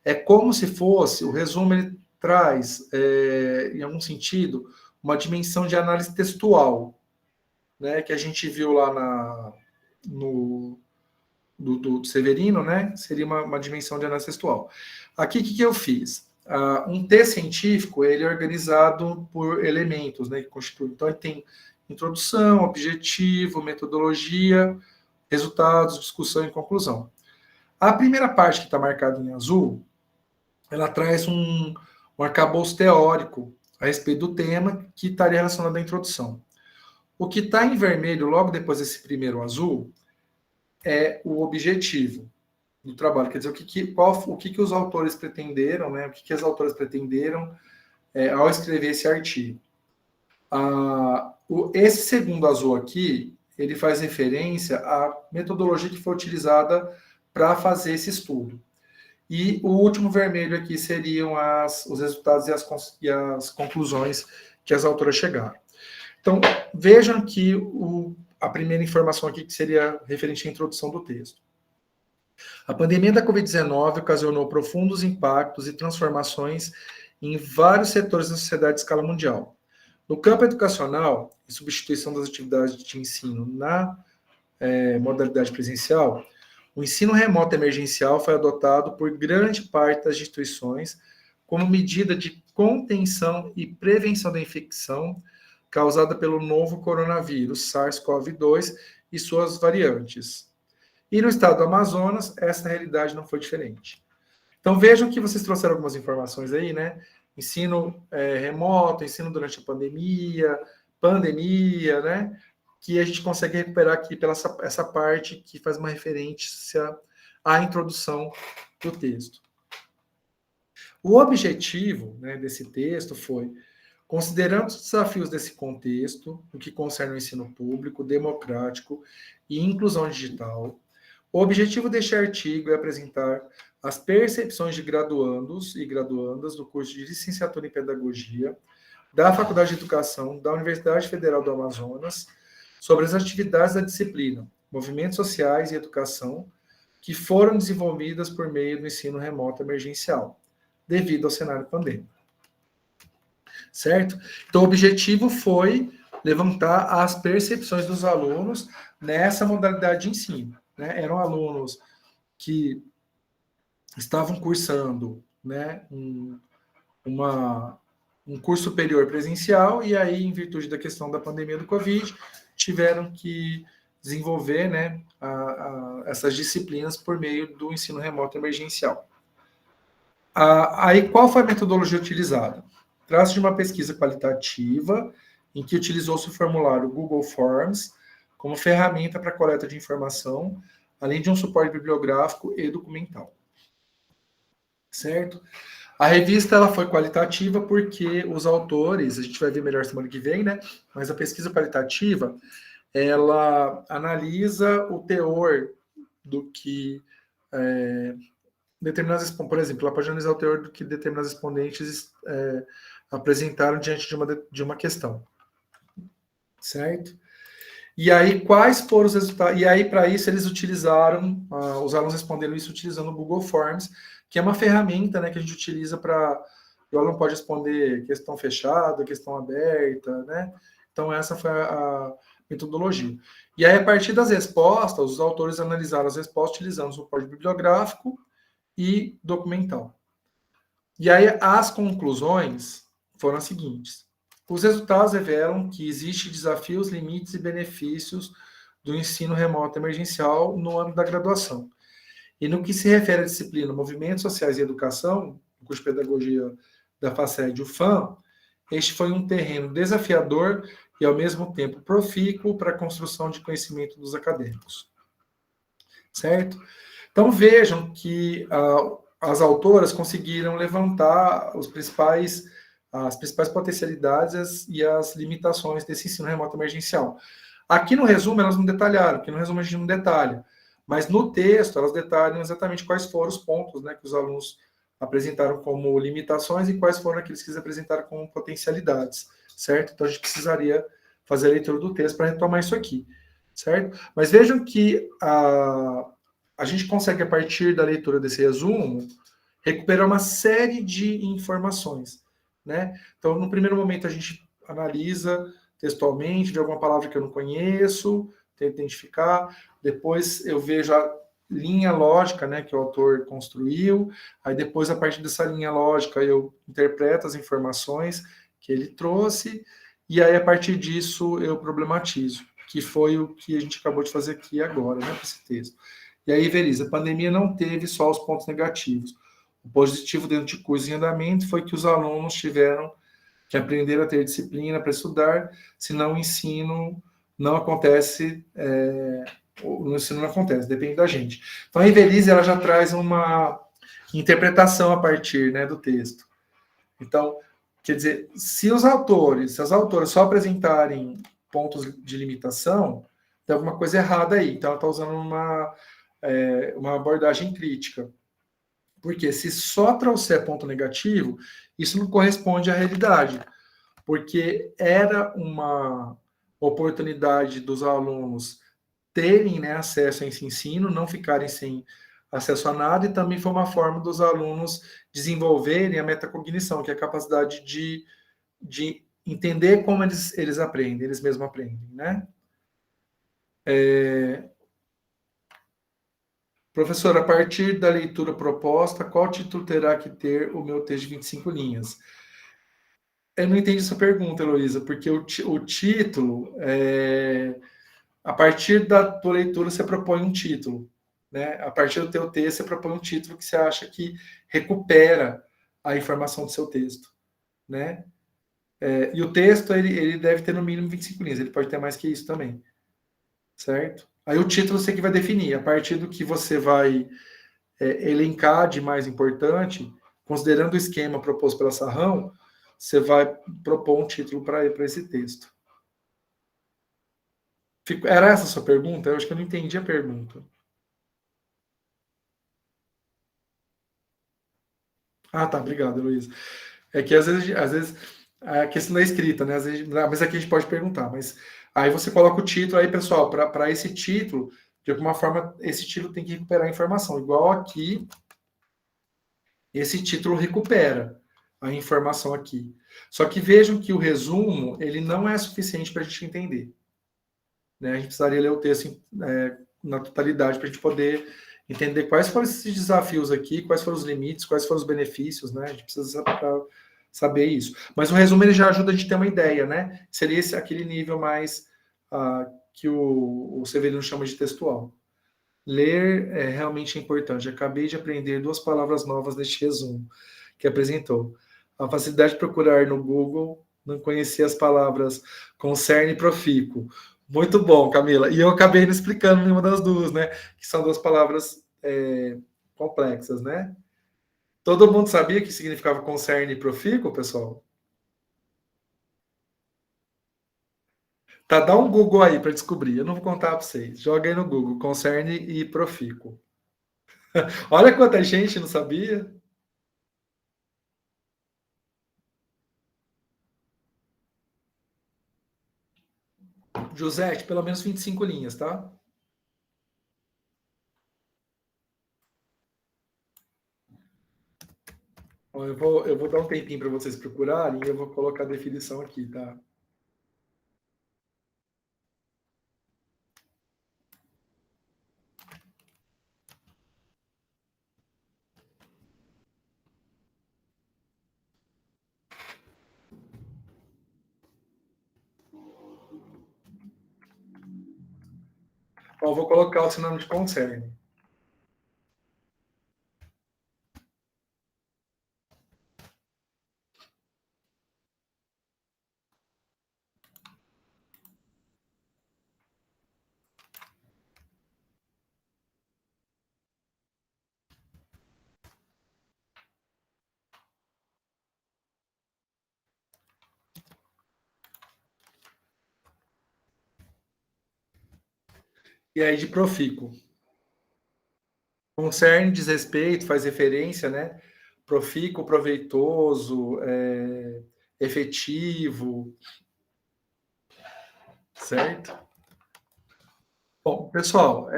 É como se fosse, o resumo ele traz, em algum sentido, uma dimensão de análise textual, né, que a gente viu lá do Severino, né, seria uma dimensão de análise textual. Aqui, o que eu fiz? Um texto científico, ele é organizado por elementos, né, que constituem. Então, ele tem introdução, objetivo, metodologia, resultados, discussão e conclusão. A primeira parte que está marcada em azul, ela traz um arcabouço teórico a respeito do tema que estaria relacionado à introdução. O que está em vermelho, logo depois desse primeiro azul, é o objetivo do trabalho. Quer dizer, o que os autores pretenderam, né? O que as autoras pretenderam ao escrever esse artigo. Esse segundo azul aqui, ele faz referência à metodologia que foi utilizada para fazer esse estudo. E o último vermelho aqui seriam os resultados e as conclusões que as autoras chegaram. Então, vejam que a primeira informação aqui que seria referente à introdução do texto. A pandemia da Covid-19 ocasionou profundos impactos e transformações em vários setores da sociedade de escala mundial. No campo educacional, em substituição das atividades de ensino na modalidade presencial, o ensino remoto emergencial foi adotado por grande parte das instituições como medida de contenção e prevenção da infecção causada pelo novo coronavírus, SARS-CoV-2 e suas variantes. E no estado do Amazonas, essa realidade não foi diferente. Então vejam que vocês trouxeram algumas informações aí, né? Ensino remoto, ensino durante a pandemia, né? Que a gente consegue recuperar aqui pela essa parte que faz uma referência à introdução do texto. O objetivo, né, desse texto foi, considerando os desafios desse contexto, no que concerne o ensino público, democrático e inclusão digital, o objetivo deste artigo é apresentar as percepções de graduandos e graduandas do curso de licenciatura em pedagogia da Faculdade de Educação da Universidade Federal do Amazonas sobre as atividades da disciplina Movimentos Sociais e Educação que foram desenvolvidas por meio do ensino remoto emergencial, devido ao cenário pandêmico. Certo? Então, o objetivo foi levantar as percepções dos alunos nessa modalidade de ensino. Né? Eram alunos que estavam cursando, né, um curso superior presencial e aí, em virtude da questão da pandemia do Covid, tiveram que desenvolver, né, essas disciplinas por meio do ensino remoto emergencial. Aí, qual foi a metodologia utilizada? Trata-se de uma pesquisa qualitativa em que utilizou-se o formulário Google Forms como ferramenta para coleta de informação, além de um suporte bibliográfico e documental. Certo? A revista ela foi qualitativa porque os autores, a gente vai ver melhor semana que vem, né? Mas a pesquisa qualitativa, ela analisa o teor do que determinadas, por exemplo, ela pode analisar o teor do que determinados respondentes apresentaram diante de uma questão. Certo? E aí, quais foram os resultados? E aí, para isso, eles utilizaram, os alunos responderam isso utilizando o Google Forms, que é uma ferramenta, né, que a gente utiliza para... O aluno pode responder questão fechada, questão aberta, né? Então, essa foi a metodologia. E aí, a partir das respostas, os autores analisaram as respostas utilizando o suporte bibliográfico e documental. E aí, as conclusões foram as seguintes. Os resultados revelam que existem desafios, limites e benefícios do ensino remoto emergencial no âmbito da graduação. E no que se refere à disciplina Movimentos Sociais e Educação, o curso de Pedagogia da FACED, o FAM, este foi um terreno desafiador e, ao mesmo tempo, profícuo para a construção de conhecimento dos acadêmicos. Certo? Então, vejam que as autoras conseguiram levantar as principais potencialidades e as limitações desse ensino remoto emergencial. Aqui no resumo elas não detalharam, aqui no resumo a gente não detalha, mas no texto elas detalham exatamente quais foram os pontos, né, que os alunos apresentaram como limitações e quais foram aqueles que eles apresentaram como potencialidades, certo? Então, a gente precisaria fazer a leitura do texto para retomar isso aqui, certo? Mas vejam que a gente consegue, a partir da leitura desse resumo, recuperar uma série de informações, né? Então, no primeiro momento, a gente analisa textualmente, vê alguma palavra que eu não conheço, tento identificar, depois eu vejo a linha lógica, né, que o autor construiu, aí depois, a partir dessa linha lógica, eu interpreto as informações que ele trouxe, e aí, a partir disso, eu problematizo, que foi o que a gente acabou de fazer aqui agora, né, com esse texto. E aí, Verisa, a pandemia não teve só os pontos negativos. O positivo dentro de curso em andamento foi que os alunos tiveram que aprender a ter disciplina para estudar, senão o ensino não acontece, o ensino não acontece, depende da gente. Então, a Ivelise, ela já traz uma interpretação a partir, né, do texto. Então, quer dizer, se as autoras só apresentarem pontos de limitação, tem alguma coisa errada aí. Então, ela está usando uma abordagem crítica. Porque se só trouxer ponto negativo, isso não corresponde à realidade. Porque era uma oportunidade dos alunos terem, né, acesso a esse ensino, não ficarem sem acesso a nada, e também foi uma forma dos alunos desenvolverem a metacognição, que é a capacidade de entender como eles aprendem, eles mesmos aprendem, né? Professor, a partir da leitura proposta, qual título terá que ter o meu texto de 25 linhas? Eu não entendi essa pergunta, Heloísa, porque o título, a partir da tua leitura, você propõe um título, né? A partir do teu texto, você propõe um título que você acha que recupera a informação do seu texto, né? E o texto, ele deve ter no mínimo 25 linhas, ele pode ter mais que isso também, certo? Aí o título você que vai definir, a partir do que você vai elencar de mais importante, considerando o esquema proposto pela Sarrão, você vai propor um título para esse texto. Era essa a sua pergunta? Eu acho que eu não entendi a pergunta. Ah, tá, obrigado, Luiz. É que às vezes a questão da escrita, né? Às vezes, mas aqui a gente pode perguntar, mas aí você coloca o título aí, pessoal, para esse título, de alguma forma, esse título tem que recuperar a informação. Igual aqui, esse título recupera a informação aqui. Só que vejam que o resumo, ele não é suficiente para a gente entender. Né? A gente precisaria ler o texto na totalidade para a gente poder entender quais foram esses desafios aqui, quais foram os limites, quais foram os benefícios, né? A gente precisa saber isso. Mas o resumo ele já ajuda a gente a ter uma ideia, né? Seria aquele nível mais que o Severino chama de textual. Ler é realmente importante. Acabei de aprender 2 palavras novas neste resumo que apresentou. A facilidade de procurar no Google, não conhecia as palavras concerne e profícuo. Muito bom, Camila. E eu acabei não explicando nenhuma das duas, né? Que são 2 palavras complexas, né? Todo mundo sabia que significava concerne e profícuo, pessoal? Tá, dá um Google aí para descobrir. Eu não vou contar para vocês. Joga aí no Google, concerne e profícuo. Olha quanta gente não sabia. José, pelo menos 25 linhas, tá? Eu vou dar um tempinho para vocês procurarem e eu vou colocar a definição aqui, tá? Eu vou colocar o sinônimo de concerne. E aí de profícuo. Concerne, diz respeito, faz referência, né? profícuo, proveitoso, efetivo, certo? Bom, pessoal,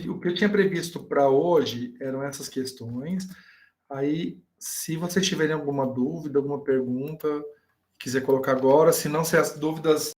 o que eu tinha previsto para hoje eram essas questões. Aí, se vocês tiverem alguma dúvida, alguma pergunta, quiser colocar agora, se não, se as dúvidas